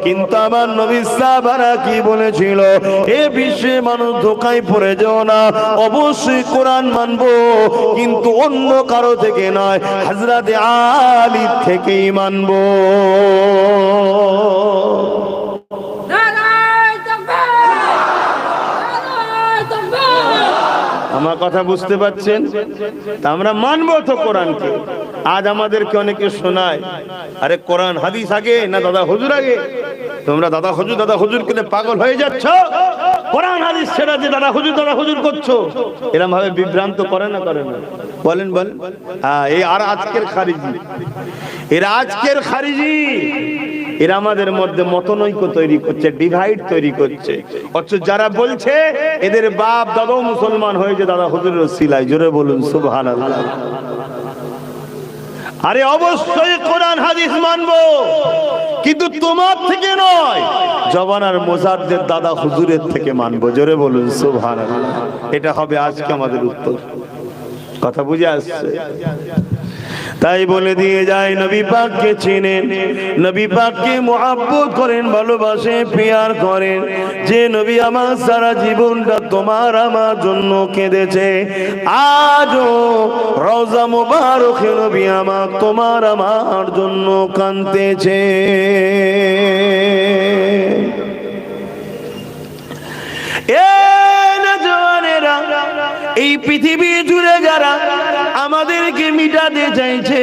[SPEAKER 1] কিন্তু আমার নবী সাহাবারা কি বলেছিল? এ বিশ্বে মানুষ ধোঁকায় পড়ে যাও না, অবশ্যই কোরআন মানবো, কিন্তু অন্য কারো থেকে নয়, হযরত আলী থেকেই মানবো। আমার কথা বুঝতে পারছেন? তা আমরা মানবো তো কোরআনকে। আজ আমাদেরকে অনেকে শোনায়, আরে কোরআন হাদিস আগে না দাদা হুজুর আগে? তোমরা দাদা হুজুর কে পাগল হয়ে যাচ্ছ, কোরআন হাদিস ছেড়ে যে দাদা হুজুর করছো। এরকম ভাবে বিভ্রান্ত করে না? বলেন বলেন। হ্যাঁ, এই আর আজকের খারিজি, এরা আজকের খারিজি, এরা আমাদের মধ্যে মতনৈক্য তৈরি করছে, ডিভাইড তৈরি করছে। অথচ যারা বলছে এদের বাপ দাদাও মুসলমান হয়েছে দাদা হুজুরের ওসিলায়, জোরে বলুন সুবহানাল্লাহ। আরে অবশ্যই কোরআন হাদিস মানবো, কিন্তু তোমার থেকে নয়, জবানার মোজাদ্দেদ দাদা হুজুরের থেকে মানবো, জোরে বলুন সুবহানাল্লাহ। এটা হবে আজকে আমাদের উত্তর। কথা বুঝে আসছে? তাই বলে দিয়ে যায়, নবী পাককে চিনেন, নবী পাককে মুহাব্বত করেন, ভালোবাসে, পিয়ার করেন। যে নবী আমার সারা জীবনটা তোমার আমার জন্য কেঁদেছে, আজও রওজা মুবারকে নবী আমার তোমার আমার জন্য কাঁদতেছে। এই পৃথিবী জুড়ে যারা আমাদেরকে মিটাতে চাইছে,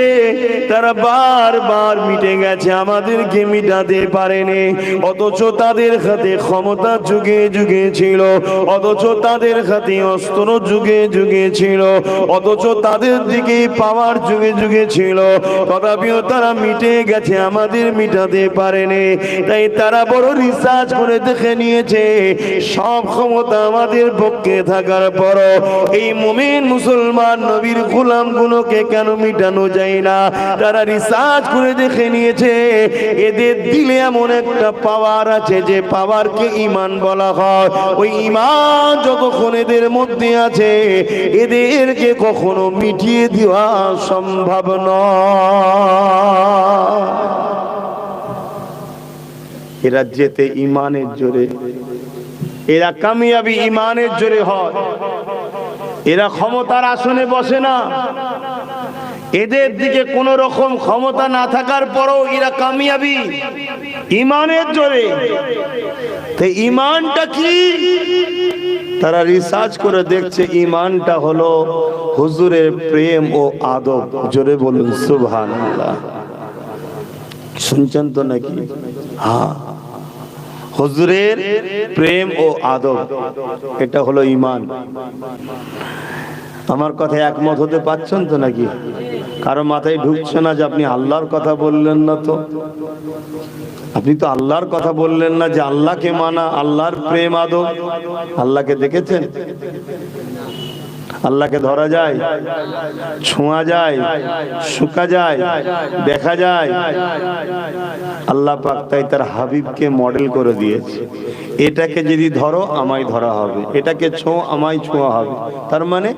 [SPEAKER 1] তারা বারবার মিটে গেছে, আমাদেরকে মিটাতে পারেনি। অথচ তাদের হাতে ক্ষমতা যুগে যুগে ছিল, অথচ তাদের হাতে অস্ত্র যুগে যুগে ছিল, অথচ তাদের দিকে পাওয়ার যুগে যুগে ছিল, তথাপিও তারা মিটে গেছে, আমাদের মিটাতে পারেনি। তাই তারা বড় রিসার্চ করে দেখে নিয়েছে, সব ক্ষমতা আমাদের পক্ষে থাকার পর এই মুমিন মুসলমান নবীর গোলাম গুলোকে কেন মিটানো যায় না? তারা রিসার্চ করে দেখে নিয়েছে, এদের দিলে এমন একটা পাওয়ার আছে, যে পাওয়ারকে ঈমান বলা হয়। ওই ঈমান যতক্ষণ এদের মধ্যে আছে, এদেরকে কখনো মিটিয়ে দেওয়া সম্ভব নয়। এরা যেতে ঈমানের জোরে, এরা কামিয়াবি ঈমানের জোরে হয়। এরা ক্ষমতার আসনে বসে না, এদের দিকে কোন রকম ক্ষমতা না থাকার পরও এরা কামিয়াবি ইমানের জোরে। তো ইমানটা কি? তারা রিসার্চ করে দেখছে ইমানটা হলো হুজুরের প্রেম ও আদব। জোরে বলুন সুবহানাল্লাহ। শুনছেন তো নাকি? হ্যাঁ, হুজুরের প্রেম ও আদব, এটা হলো ইমান। আমার কথা একমত হতে পারছেন তো নাকি? কারো মাথায় ঢুকছে না যে আপনি আল্লাহর কথা বললেন না? তো আপনি তো আল্লাহর কথা বললেন না, যে আল্লাহকে মানা, আল্লাহর প্রেম আদব। আল্লাহকে দেখেছেন? আল্লাহকে ধরা যায়, ছোঁয়া যায়, শুকা যায়, দেখা যায়? আল্লাহ পাক তাই তার হাবিবকে মডেল করে দিয়েছে। এটাকে যদি ধরো আমায় ধরা হবে, এটাকে ছোঁয়া আমায় ছোঁয়া হবে। তার মানে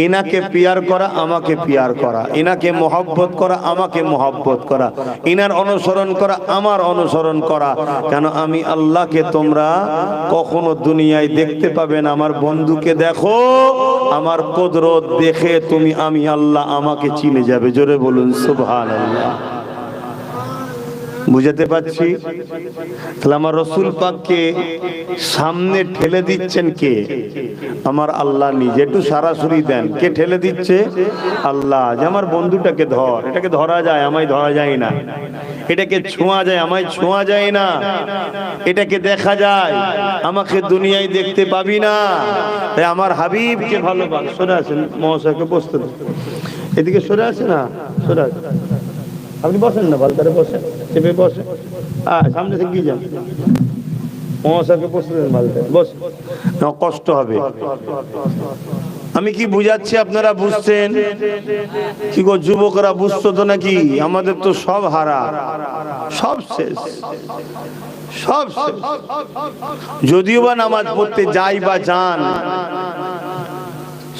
[SPEAKER 1] এনাকে পিয়ার করা আমাকে পিয়ার করা, এনাকে মহব্বত করা আমাকে মহব্বত করা, এনার অনুসরণ করা আমার অনুসরণ করা। কেন? আমি আল্লাহকে তোমরা কখনো দুনিয়ায় দেখতে পাবে না। আমার বন্ধুকে দেখো, আমার কুদরত দেখে তুমি আমি আল্লাহ আমাকে চিনে যাবে। জোরে বলুন সুবহানাল্লাহ। বুঝাতে পারছি? তাহলে আমার রসুল পাককে সামনে ঠেলে দিচ্ছেন কে? আমার আল্লাহ নিজে। একটু সরাসরি দেন, কে ঠেলে দিচ্ছে? আল্লাহ। যে আমার বন্ধুটাকে ধর, এটাকে ধরা যায় আমায় ধরা যায় না, এটাকে ছোঁয়া যায় আমায় ছোঁয়া যায় না, এটাকে দেখা যায় আমাকে দুনিয়ায় দেখতে পাবি না। তাই আমার হাবিবকে ভালোবাস। সরে আসেন মহাশয়কে বসতে দেন, এদিকে সরে আসে না, সরে আসেন। আপনি বসেন না, ভালতারে বসেন, চেপে বসেন, সামনে থেকে গিয়ে যান। মহাশয়কে বসতে দেন, ভালতারে বস, কষ্ট হবে। আমি কি বুঝাচ্ছি আপনারা বুঝছেন? কি গো যুবকরা, বুঝতো তো নাকি? আমাদের তো সব হারা, সব শেষ, সব শেষ। যদিও বা নামাজ পড়তে যাই বা যান,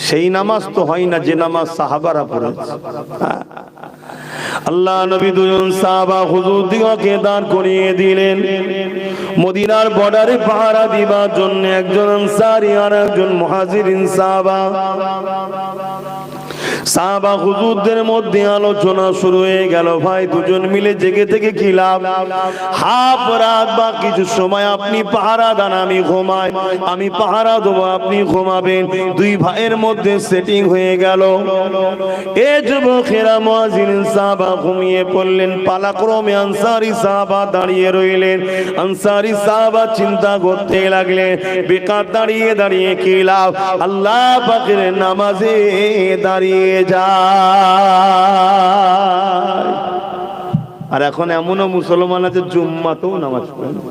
[SPEAKER 1] সেই নামাজ তো হয় না যে নামাজ সাহাবারা পড়েছে। আল্লাহ নবী দুজন সাহাবা হুজুর দিগকে দাঁড় করিয়ে দিলেন মদিনার বর্ডারে পাহারা দিবার জন্য। একজন আনসারী আর একজন মুহাজিরিন সাহাবা। সাহাবা হুজুরদের মধ্যে আলোচনা শুরু হয়ে গেল, ভাই দুজন মিলে জেগে থেকে কি লাভ? হাফ রাত বা কিছু সময় আপনি পাহারা দেন, আমি ঘুমাই, আমি পাহারা দেবো, আপনি ঘুমাবেন। দুই ভাইয়ের মধ্যে সেটিং হয়ে গেল। এ যুবকেরা মুয়াজ্জিন সাহাবা ঘুমিয়ে পড়লেন, পালাক্রমে আনসারী সাহাবা দাঁড়িয়ে রইলেন। আনসারী সাহাবা চিন্তা করতে লাগলেন, বেকার দাঁড়িয়ে দাঁড়িয়ে কি লাভ? আল্লাহ পাকের নামাজে দাঁড়িয়ে যায়। আর এখন এমনও মুসলমান আছে জুম্মাতেও নামাজ পড়ে না।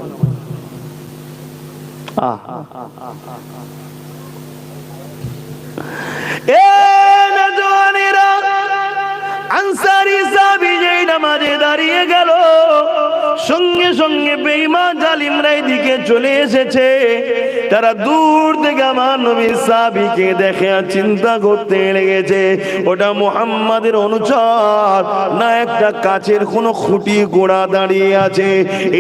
[SPEAKER 1] আনসারী সাহাবী যেই নামাজে দাঁড়িয়ে গেল, সঙ্গে সঙ্গে বেঈমান জালিমরা এদিকে চলে এসেছে। তারা দূর থেকে আমার নবী সাহাবীকে দেখে আর চিন্তা করতে লেগেছে, ওটা মুহাম্মাদের অনুচর না একটা কাচের কোনো খুঁটি গোড়া দাঁড়িয়ে আছে।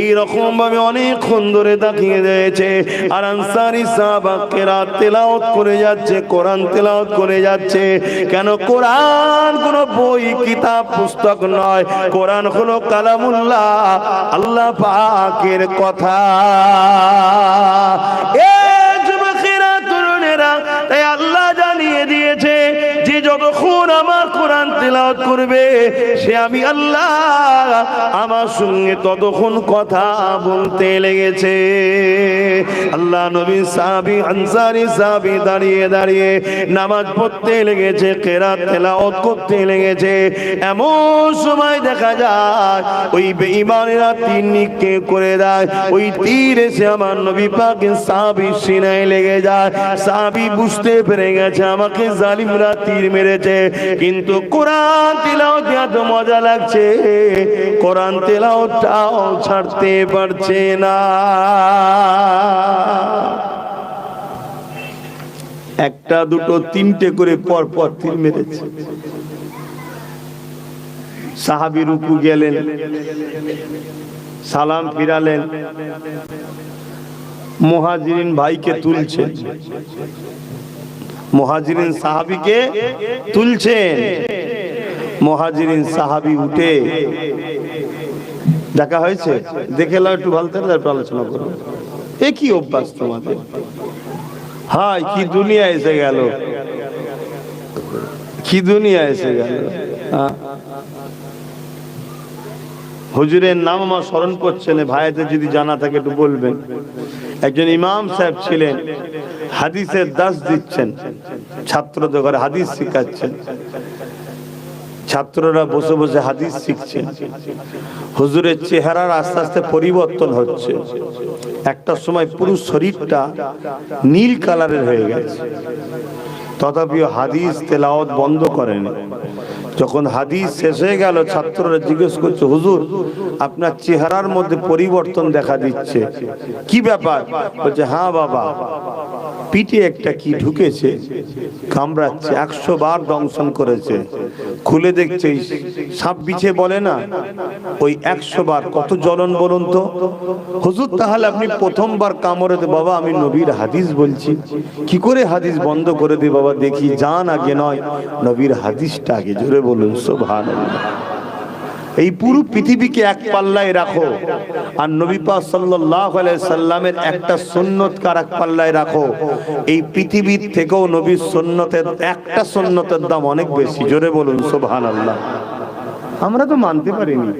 [SPEAKER 1] এই রকম ভাবে অনেকক্ষণ ধরে তাকিয়ে রয়েছে। আর আনসারী সাহাবা কেরাত তেলাওয়াত করে যাচ্ছে, কোরআন তেলাওয়াত করে যাচ্ছে। কেন? কোরআন কোনো বই কিতাব পুস্তক নয়, কোরআন হলো কালামুল্লাহ, আল্লাহ পাকের কথা। যুবকেরা, তরুণেরা, তাই আল্লাহ জানিয়ে দিয়েছে যে যতক্ষণ আমার কোরআন তেলাওয়াত করবে সে আমি আল্লাহ আমার সঙ্গে ততক্ষণ কথা বলতে লেগেছে। আল্লাহ নবী সাহাবী আনসারী সাহাবী দাঁড়িয়ে দাঁড়িয়ে নামাজ পড়তে লেগেছে, কেরাত তেলাওয়াত করতে লেগেছে। এমন সময় দেখা যায় ওই বেঈমানেরা তীর নিক্ষেপ করে দেয়। ওই তীর এসে আমার নবী পাকের সাহাবীর সিনায় লেগে যায়। সাহাবী বুঝতে পেরে গেছে আমাকে জালিমরা তীর মেরেছে, কিন্তু কোরআন তেলাওয়াতে এত মজা লাগছে, কোরআন তেলাওয়াতটাও ছাড়তে পারছে না। একটা দুটো তিনটে করে পর পর তীর মেরেছে। সাহাবী রুকু গেলেন, সালাম ফিরালেন, মুহাজিরিন ভাইকে তুলছেন, মুহাজিরিন সাহাবীকে তুলছেন। মুহাজিরিন সাহাবী উঠে দেখা হয়েছে, দেখে নাও একটু ভালো করে তারপর আলোচনা করো। এ কি অভ্যাস তোমাদের? হায় কি দুনিয়া এসে গেল, কি দুনিয়া এসে গেল। হুজুরের নাম আমার স্মরণ করছেন, ভাইদের যদি জানা থাকে একটু বলবেন। একজন ইমাম সাহেব ছিলেন, হাদিসের দাস দিচ্ছেন, ছাত্রদের ঘরে হাদিস শিখাচ্ছেন, ছাত্ররা বসে বসে হাদিস শিখছেন। হুজুরের চেহারার আস্তে আস্তে পরিবর্তন হচ্ছে, একটা সময় পুরো শরীরটা নীল কালারের হয়ে গেছে, তথাপিও হাদিস তেলাওয়াত বন্ধ করেনি। যখন হাদিস শেষ হয়ে গেল, ছাত্ররা জিজ্ঞেস করছে, হুজুর আপনার চেহারার মধ্যে পরিবর্তন দেখা দিচ্ছে, কি ব্যাপার? বলছে, হ্যাঁ বাবা, পিঠে একটা কি ঢুকেছে, কামড়াচ্ছে, 100 বার দংশন করেছে। খুলে দেখছে সাপ বিছে বলে না, ওই 100 বার কত জ্বলন বলুন তো। হুজুর তাহলে আপনি প্রথমবার কামড়ে দে। বাবা আমি নবীর হাদিস বলছি, কি করে হাদিস বন্ধ করে দে বাবা, দেখি জান আগে নয় নবীর হাদিসটা আগে। জোরে বলুন সুবহানাল্লাহ। এই পুরো পৃথিবীকে এক পাল্লায় রাখো, আর নবী পাক সাল্লাল্লাহু আলাইহি সাল্লামের একটা সুন্নতকে এক পাল্লায় রাখো। এই পৃথিবীর থেকেও নবীর সুন্নতের একটা সুন্নতের দাম অনেক বেশি। জোরে বলুন সুবহানাল্লাহ। আমরা তো মানতে পারিনি,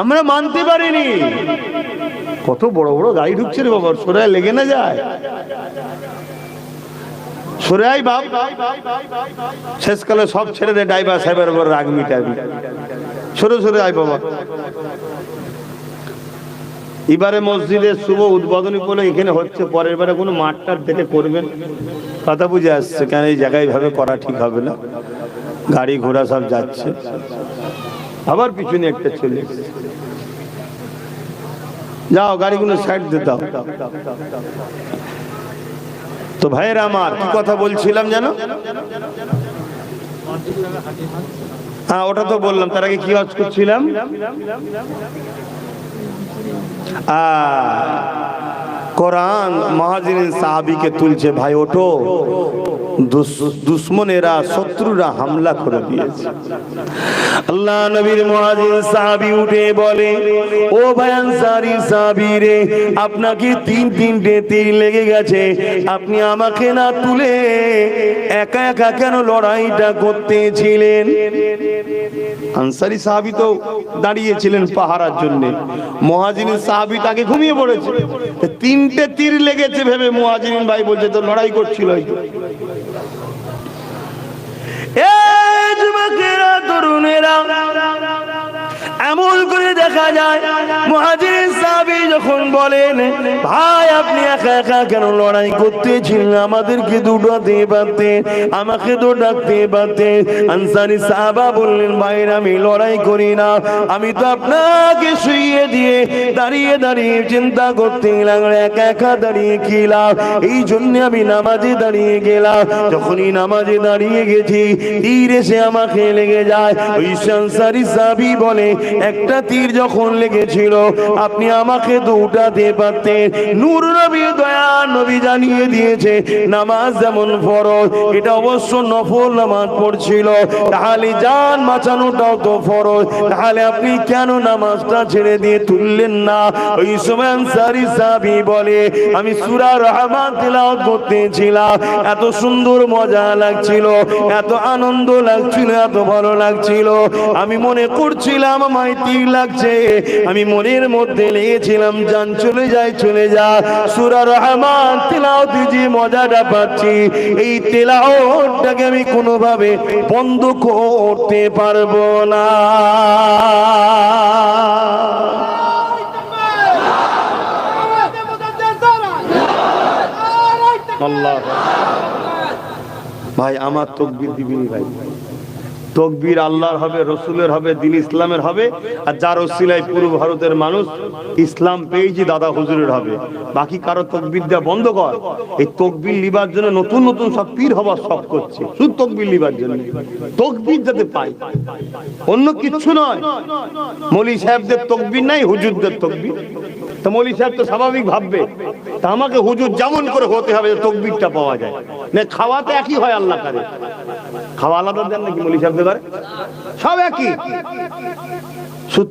[SPEAKER 1] আমরা মানতে পারিনি। কত বড় বড় গাড়ি ঢুকছে রে বাবা, সরে লেগে না যায়, সরে আই বাপ। শেষকালে সব ছেড়ে দে, ড্রাইভার সাহেবের উপর রাগ মিটাবি, সরে সরে আই বাবা। এবারে মসজিদের শুভ উদ্বোধনী বলে এখানে হচ্ছে, পরের বারে কোনো মাঠটার দেখে করবেন, কথা বুঝে আসছে। কেন এই জায়গায় ভাবে করা ঠিক হবে না, গাড়ি ঘোড়া সব যাচ্ছে। আবার পিছনে একটা ছেলে, যাও গাড়িগুলো সাইড দিয়ে দাও। তো ভাইয়েরা আমার, কি কথা বলছিলাম জানো? হ্যাঁ ওটা তো বললাম। তার আগে কি ওয়াজ করছিলাম? কোরআন মুহাজিরিন সাহাবীকে তুলছে, ভাই ওঠো, দুশ্মনেরা শত্রুরা হামলা করে দিয়েছে। আল্লাহ নবীর মুহাজির সাহাবী উঠে বলে, ও ভাই আনসারী সাহাবী রে, আপনাকে তিনটে তীর লেগে গেছে, আপনি আমাকে না তুলে একা একা কেন লড়াইটা করতেছিলেন? আনসারী সাহাবী তো দাঁড়িয়েছিলেন পাহারার জন্য, মুহাজিরিন সাহাবী তাকে ঘুমিয়ে পড়েছে। তিনটে তীর লেগেছে ভেবে মুহাজিরিন ভাই বলছে তো লড়াই করছিল। যুবকেরা তরুণেরা, এমন করে দেখা যায় মুহাজিরিন সাহাবী যখন বলেন, ভাই আপনি একা একা কেন লড়াই করতেছিলেন, আমাদেরকে দুটাতে পারতেন, আমাকে তো ডাকতে পারতেন। আনসারী সাহাবা বললেন, ভাইরা আমি লড়াই করি না, আমি তো আপনাকে শুইয়ে দিয়ে দাঁড়িয়ে দাঁড়িয়ে চিন্তা করতে লাগলাম, একা একা দাঁড়িয়ে কি লাভ, এই জন্য আমি নামাজে দাঁড়িয়ে গেলাম। যখনই নামাজে দাঁড়িয়ে গেছি, তীর এসে আমাকে লেগে যায়। ওই আনসারী সাহাবী বলে, একটা তীর যখন লেগেছিল আপনি আমাকে তো উঠাতে পারতেন। নূর নবী দয়া নবী জানিয়ে দিয়েছে, নামাজ যেমন ফরজ, এটা অবশ্য নফল নামাজ পড়ছিল, তাহলে জান বাঁচানোটাও তো ফরজ, তাহলে আপনি কেন নামাজটা ছেড়ে দিয়ে তুললেন না? ওই সময় আনসারী সাহাবী বলে, আমি সূরা রহমান তিলাওয়াত করতেছিলাম, এত সুন্দর মজা লাগছিল, এত আনন্দ লাগছিল, এত ভালো লাগছিল, আমি মনে করছিলাম আমায় তীর লাগছে, আমি মনের মধ্যে লেগেছিলাম জান চলে যায় চলে যা। সূরা রহমান তিলাওয়াতে যে মজাটা পাচ্ছি, এই তিলাওয়াতটাকে আমি কোনোভাবে বন্ধ করতে পারবো না। আল্লাহ ভাই আমার তাকবীর দিবিনি ভাই, তাকবীর আল্লাহর হবে, রসুলের হবে, দ্বীন ইসলামের হবে, আর যার ওসিলায় পুরো ভারতের মানুষ ইসলাম পেয়েছি দাদা হুজুরের হবে। বাকি কারো তাকবীর দেওয়া বন্ধ কর। এই তাকবীর লিবার জন্য নতুন নতুন সব পীর হবার সব করছে, শুধু তাকবীর লিবার জন্য, তাকবীর যাতে পাই, অন্য কিচ্ছু নয়। মৌলী সাহেবদের তাকবীর নাই, হুজুরদের তাকবীর। তো মৌলী সাহেব তো স্বাভাবিক ভাববে তা আমাকে হুজুর যেমন করে হতে হবে তাকবীরটা পাওয়া যায়। না খাওয়াতে একই হয় আল্লাহ করে, খাওয়া আলাদা দেন নাকি মৌলী সাহেব করে, সব একই।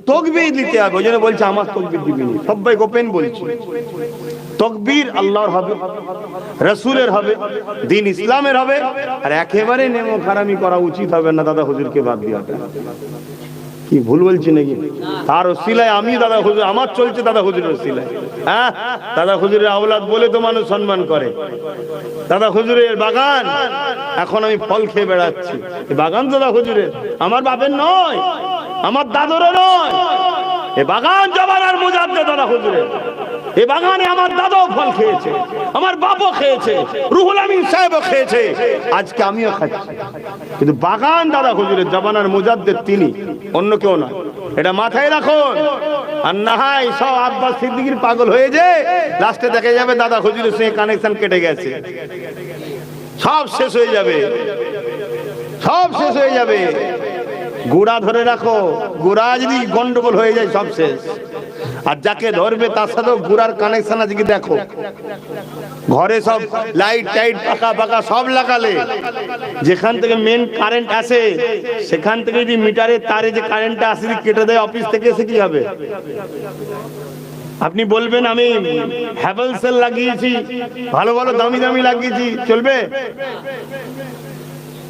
[SPEAKER 1] তকবীর দিতে হবে, ওই জন্য বলছে আমার তকবীর দিবি না, সবাই গোপেন বলছি। তকবীর আল্লাহর হবে, রাসূলের হবে, দ্বীন ইসলামের হবে, আর একেবারে নেমো খারামি করা উচিত হবে না দাদা হুজুরকে বাদ দিয়ে। কি ভুল বলছি নাকি? তার ওসিলায় আমি দাদা হুজুর, আমার চলছে দাদা হুজুরের ওসিলায়। হ্যাঁ, দাদা হুজুরের আওলাদ বলে তো মানুষ সম্মান করে। দাদা হুজুরের বাগান, এখন আমি ফল খেয়ে বেড়াচ্ছি। এই বাগান দাদা হুজুরের, আমার বাপের নয়, আমার দাদুরও নয়। এই বাগান জবানার মুজাদ্দেদ দাদা হুজুরের। এই বাগানে আমার দাদাও ফল খেয়েছে, আমার বাপও খেয়েছে, রুহুল আমিন সাহেবও খেয়েছে, আজকে আমিও খাচ্ছি। কিন্তু বাগান দাদা হুজুরের, জবানার মুজাদ্দেদ তিনি, অন্য কেউ নয়। এটা মাথায় রাখুন। আর না হয় সব আব্বাস সিদ্দিকীর পাগল হয়ে যে লাস্টে দেখা যাবে দাদা হুজুরের সঙ্গে কানেকশন কেটে গেছে, সব শেষ হয়ে যাবে, সব শেষ হয়ে যাবে। গোড়া ধরে রাখো, গোড়া যদি গন্ডগোল হয়ে যায় সব শেষ। আর যাকে ধরবে তার সাথেও গোড়ার কানেকশন আছে কি দেখো। ঘরে সব লাইট টাইট পাকা পাকা সব লাগালে, যেখান থেকে মেন কারেন্ট আসে সেখান থেকে যদি মিটারের তারে যে কারেন্টটা আসে কেটে দেয় অফিস থেকে, এসে কি হবে? আপনি বলবেন আমি হ্যাভেলসেল লাগিয়েছি, ভালো ভালো দামি দামি লাগিয়েছি, চলবে?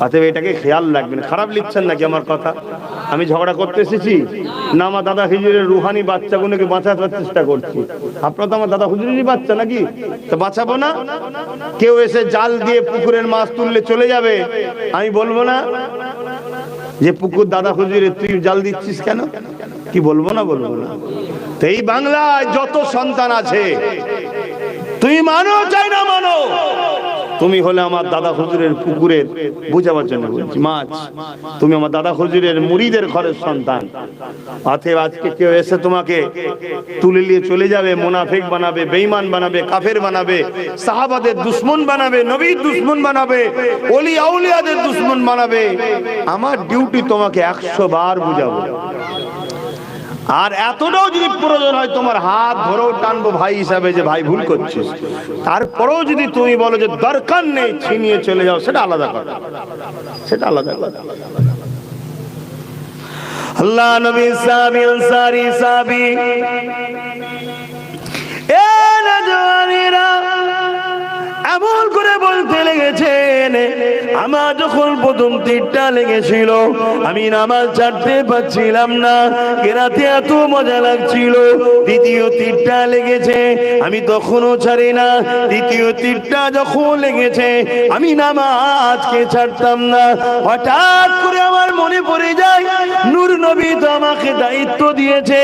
[SPEAKER 1] অতএব এটাকে খেয়াল রাখবেন। খারাপ লিখছেন নাকি আমার কথা? আমি ঝগড়া করতে এসেছি না, আমার দাদা হুজুরের রুহানি বাচ্চাগুলোকে বাঁচাবার চেষ্টা করছি। আপনারা তো আমার দাদা হুজুরেরই বাচ্চা নাকি, তো বাঁচাবো না? কেউ এসে জাল দিয়ে পুকুরের মাছ তুললে চলে যাবে, আমি বলবো না যে পুকুর দাদা হুজুরের, তুই জাল দিচ্ছিস কেন? কি বলবো না? বলবো না। তো এই বাংলায় যত সন্তান আছে, তুমি মানো চাই না মানো, তুমি হলে আমার দাদা হুজুরের পুকুরের, বুঝাবার জন্য বলছি, মাছ। তুমি আমার দাদা হুজুরের মুরিদের ঘরের সন্তান। অতএব আজকে কেউ এসে তোমাকে তুলে নিয়ে চলে যাবে, মুনাফিক বানাবে, বেঈমান বানাবে, কাফের বানাবে, সাহাবাদের দুশমন বানাবে, নবীর দুশমন বানাবে, ওলি আউলিয়াদের দুশমন বানাবে, আমার ডিউটি তোমাকে 100 বার বুঝাবো। আর এতটাও যদি প্রয়োজন হয় তোমার হাত ধরেও টানবো ভাই হিসাবে, যে ভাই ভুল করছিস, তারপরেও যদি তুমি বলো যে দরকার নেই, ছিনিয়ে চলে যাও, সেটা আলাদা কথা, সেটা আলাদা কথা। আল্লাহ নবী সাহাবী আনসারী সাহাবী এ নওজওয়ানেরা এমন করে বলতে লেগেছেন, আমার যখন প্রথম তীরটা লেগেছিল আমি নামাজ ছাড়তে পারছিলাম না, কেরাতে এত মজা লাগছিল। দ্বিতীয় তীরটা লেগেছে আমি তখনও ছাড়ি না, দ্বিতীয় তীরটা যখন লেগেছে আমি নামাজকে ছাড়তাম না। হঠাৎ করে আমার মনে পড়ে যায়, নূর নবী তো আমাকে দায়িত্ব দিয়েছে,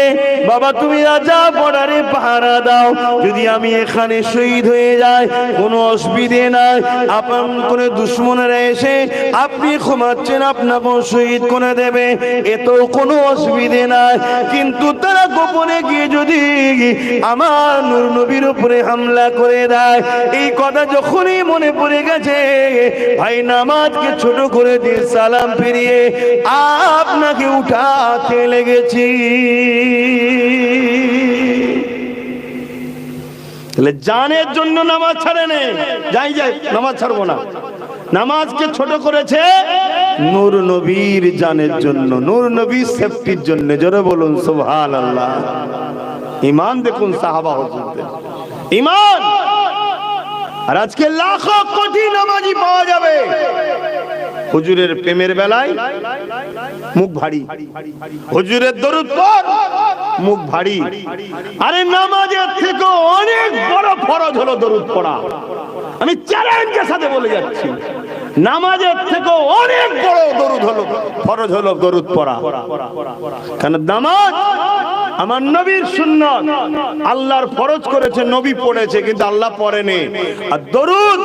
[SPEAKER 1] বাবা তুমি রাজা বর্ডারে পাহারা দাও, যদি আমি এখানে শহীদ হয়ে যাই কোনো অসুবিধে নাই, আপন করে দুশমনেরা এসে আপনি ক্ষমাচ্ছেন, আপনাকে শহীদ করে দেবে, এত কোনো অসুবিধে নাই। কিন্তু তারা গোপনে গিয়ে যদি আমার নূর নবীর উপরে হামলা করে দেয়, এই কথা যখনই মনে পড়ে গেছে, ভাই নামাজকে ছোট করে দিয়ে সালাম ফিরিয়ে আপনাকে উঠাতে লেগেছি। জানের জন্য নামাজ ছাড়ে নে, যাই যাই নামাজ ছাড়বো না। নামাজকে ছোট করেছে নূর নবীর জানের জন্য, নূর নবীর সেফটির জন্য। জোরে বলুন সুবহানাল্লাহ। ঈমান দেখুন সাহাবা হুজুরদের ঈমান। আর আজকে লাখো কোটি নামাজি পাওয়া যাবে, হুজুরের প্রেমের বেলায় মুখ ভারী, হুজুরের দরুদ পড় মুখ ভারী। আরে নামাজের থেকে অনেক বড় ফরজ হলো দরুদ পড়া। আমি চ্যালেঞ্জের সাথে বলে যাচ্ছি, নামাজের থেকে অনেক বড় দরুদ হলো, ফরজ হলো দরুদ পড়া। কারণ নামাজ আমার নবীর সুন্নাত, আল্লাহর ফরজ করেছে, নবী পড়েছে কিন্তু আল্লাহ পড়েনি। আর দরুদ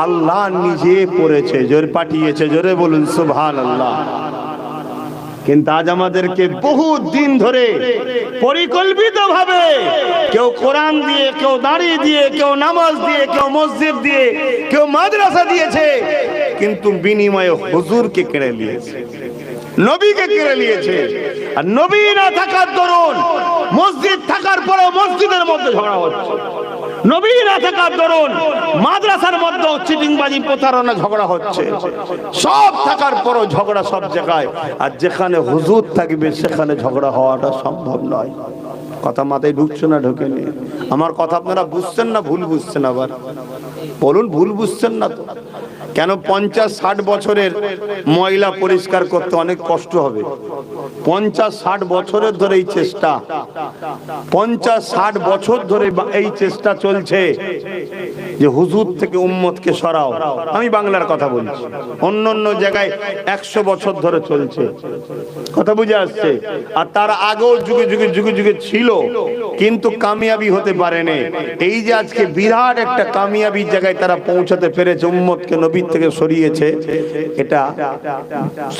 [SPEAKER 1] আল্লাহ নিজে পড়েছে, জোরে পাঠিয়েছে। জোরে বলুন সুবহানাল্লাহ। কিন্তু আজ আমাদেরকে বহু দিন ধরে পরিকল্পিত ভাবে কেউ কোরআন দিয়ে, কেউ দাঁড়িয়ে দিয়ে, কেউ নামাজ দিয়ে, কেউ মসজিদ দিয়ে, কেউ মাদ্রাসা দিয়েছে, কিন্তু বিনিময়ে হুজুরকে কেড়ে নিয়েছে, নবীকে কেড়ে নিয়েছে। আর নবী না থাকার দরুন মসজিদ থাকার পরে মসজিদের মধ্যে ঝগড়া হচ্ছে, নবী না থাকার দরুন মাদ্রাসার মধ্যে চিটিংবাজি প্রতারণা ঝগড়া হচ্ছে, সব থাকার পরও ঝগড়া সব জায়গায়, আর যেখানে হুজুর থাকবে সেখানে ঝগড়া হওয়াটা সম্ভব নয়। কথা মাথায় ঢুকছে না ঢোকেনি? আমার কথা আপনারা বুঝছেন না ভুল বুঝছেন? আবার বলুন, ভুল বুঝছেন না তো? কেন 50-60 বছরের ময়লা পরিষ্কার করতে অনেক কষ্ট হবে? 50-60 বছরের ধরে এই চেষ্টা, 50-60 বছর ধরে এই চেষ্টা চলছে যে হুজুর থেকে উম্মতকে সরাও। আমি বাংলার কথা বলছি, অন্য অন্য জায়গায় 100 বছর ধরে চলছে। কথা বুঝে আসছে? আর তার আগেও যুগে যুগে যুগে যুগে ছিল, কিন্তু কামিয়াবি হতে পারেনি। এই যে আজকে বিরাট একটা কামিয়াবির জায়গায় তারা পৌঁছাতে পেরেছে, উম্মতকে নবী থেকে সরিয়েছে, এটা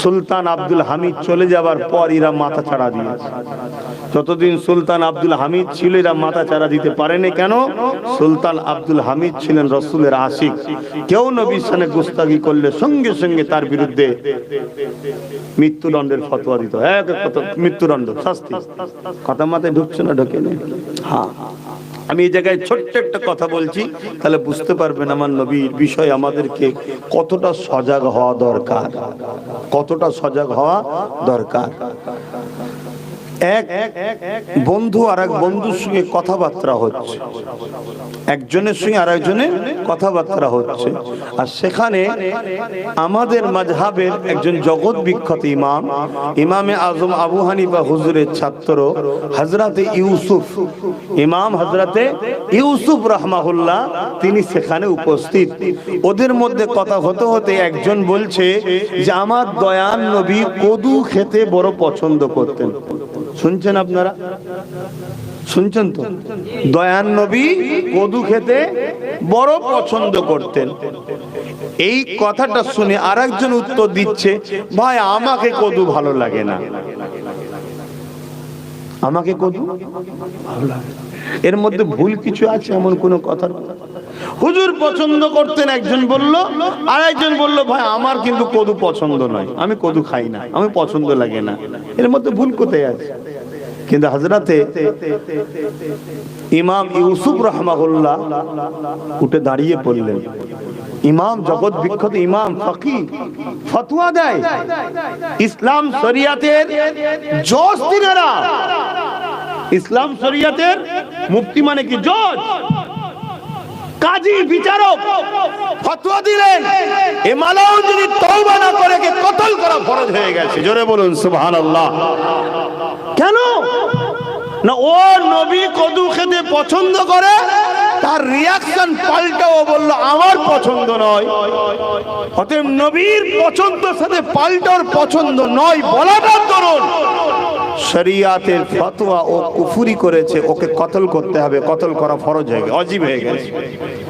[SPEAKER 1] সুলতান আব্দুল হামিদ চলে যাবার পর এরা মাথা ছাড়া দিয়েছে। যতদিন সুলতান আব্দুল হামিদ ছিল এরা মাথা ছাড়া দিতে পারেনি। কেন? সুলতান আব্দুল হামিদ ছিলেন রাসূলের আশিক। কেউ নবীর সামনে গুস্তাখি করলে সঙ্গে সঙ্গে তার বিরুদ্ধে মৃত্যুদণ্ডের ফতোয়া দিত, মৃত্যুদণ্ড, শাস্তি। কথা মাথায় ঢুকছে না ঢোকেনি? হ্যাঁ, আমি এই জায়গায় ছোট্ট একটা কথা বলছি, তাহলে বুঝতে পারবেন আমার নবীর বিষয়ে আমাদেরকে কতটা সজাগ হওয়া দরকার, কতটা সজাগ হওয়া দরকার। এক বন্ধু আর এক বন্ধুর সঙ্গে কথাবার্তা হচ্ছে, একজনের সঙ্গে আর একজনের কথাবার্তা হচ্ছে, আর সেখানে আমাদের মাযহাবের একজন জগৎ বিখ্যাত ইমাম, ইমামে আজম আবু হানিফা হুজুরের ছাত্র হযরতে ইউসুফ, ইমাম হযরতে ইউসুফ রাহমাহুল্লাহ, তিনি সেখানে উপস্থিত। ওদের মধ্যে কথা হতে হতে একজন বলছে যে আমার দয়াল নবী কদু খেতে বড় পছন্দ করতেন। শুনছেন আপনারা? শুনছেন তো? দয়ান নবী কদু খেতে বড় পছন্দ করতেন। এই কথাটা শুনে আরেকজন উত্তর দিচ্ছে, ভাই আমাকে কদু ভালো লাগে না, আমাকে কদু ভালো লাগে। এর মধ্যে ভুল কিছু আছে এমন কোন কথা? হুজুর পছন্দ করতেন একজন বলল, আর একজন বলল ভাই আমার কিন্তু কদু পছন্দ নয়, আমি কদু খাই না, আমি পছন্দ লাগে না। এর মধ্যে ভুল কোথায় আছে? কিন্তু হযরতে ইমাম ইউসুফ রাহমাহুল্লাহ উঠে দাঁড়িয়ে পড়লেন। ইমাম, জগৎ বিখ্যাত ইমাম, ফকিহ, ফতোয়া দেয়। ইসলাম শরিয়াতের জজ তিনারা, ইসলাম শরিয়াতের মুফতি মানে কি? জজ, কাজী, বিচারক। ফতোয়া দিলেন এ মালাও যদি তওবা না করে কে কতল করা ফরজ হয়ে গেছে। জোরে বলুন সুবহানাল্লাহ। কেন না? ও নবী কদু খেতে পছন্দ করে, তার রিয়াকশন পাল্টাও বলল আমার পছন্দ নয়। অতএব নবীর পছন্দের সাথে পাল্টার পছন্দ নয় বলাটার দরুন শরিয়াতের ফতোয়া ও কুফরি করেছে, ওকে কতল করতে হবে, কতল করা ফরজ হয়ে গেছে, ওয়াজিব হয়ে গেছে।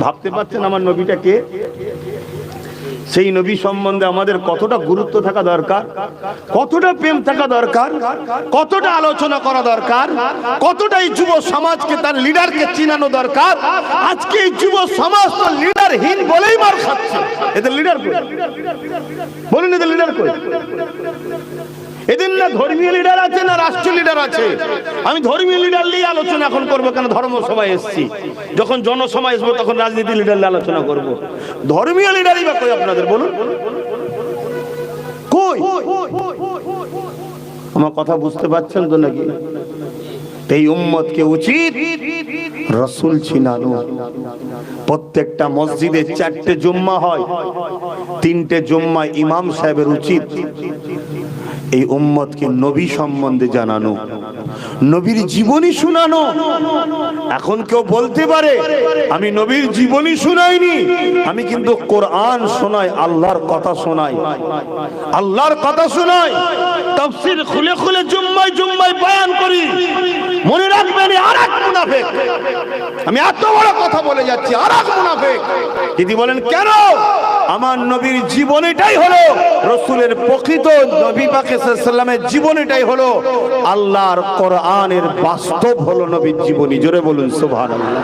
[SPEAKER 1] ভাবতে পারছেন আমার নবীটা কে? সেই নবী সম্বন্ধে আমাদের কতটা গুরুত্ব থাকা দরকার, কতটা প্রেম থাকা দরকার, কতটা আলোচনা করা দরকার, কতটা এই যুব সমাজকে তার লিডারকে চিনানো দরকার। আজকে এই যুব সমাজ তো লিডারহীন বলেই মার খাচ্ছে। এদের লিডার কই? বলুন, এদের লিডার কই? এদের না ধর্মীয় লিডার আছে না রাষ্ট্রীয় লিডার আছে। আমি ধর্মীয় লিডার নিয়ে আলোচনা এখন করবো, কেন ধর্ম সভায় এসেছি। যখন জনসমায় আসবো তখন রাজনীতি লিডার নিয়ে আলোচনা করব। ধর্মীয় লিডারই বা কই আপনাদের? বলুন কই? আমার কথা বুঝতে পারছেন তো নাকি? এই উম্মতকে উচিত রাসূল চিনানো। প্রত্যেকটা মসজিদে 4টে জুম্মা হয়, 3টে জুম্মা ইমাম সাহেবের উচিত এই উম্মতকে নবী সম্বন্ধে জানানো, নবীর জীবনী শোনানো। এখন কেউ বলতে পারে আমি নবীর জীবনী শোনাইনি, আমি কিন্তু কোরআন শোনাই, আল্লাহর কথা শোনাই, আল্লাহর কথা শোনাই, তাফসীর খুলে খুলে জুম্মায় জুম্মায় বয়ান করি। মনে রাখবেন আরেক মুনাফিক, আমি এত বড় কথা বলে যাচ্ছি, আরেক মুনাফিক যদি বলেন কেন? আমার নবীর জীবনীটাই হলো রাসূলের প্রকৃত, নবী পাক সাল্লাল্লাহু আলাইহি ওয়াসাল্লামের জীবনীটাই হলো আল্লাহর কোরআনের বাস্তব হলো নবীর জীবনী। জোরে বলুন সুবহানাল্লাহ,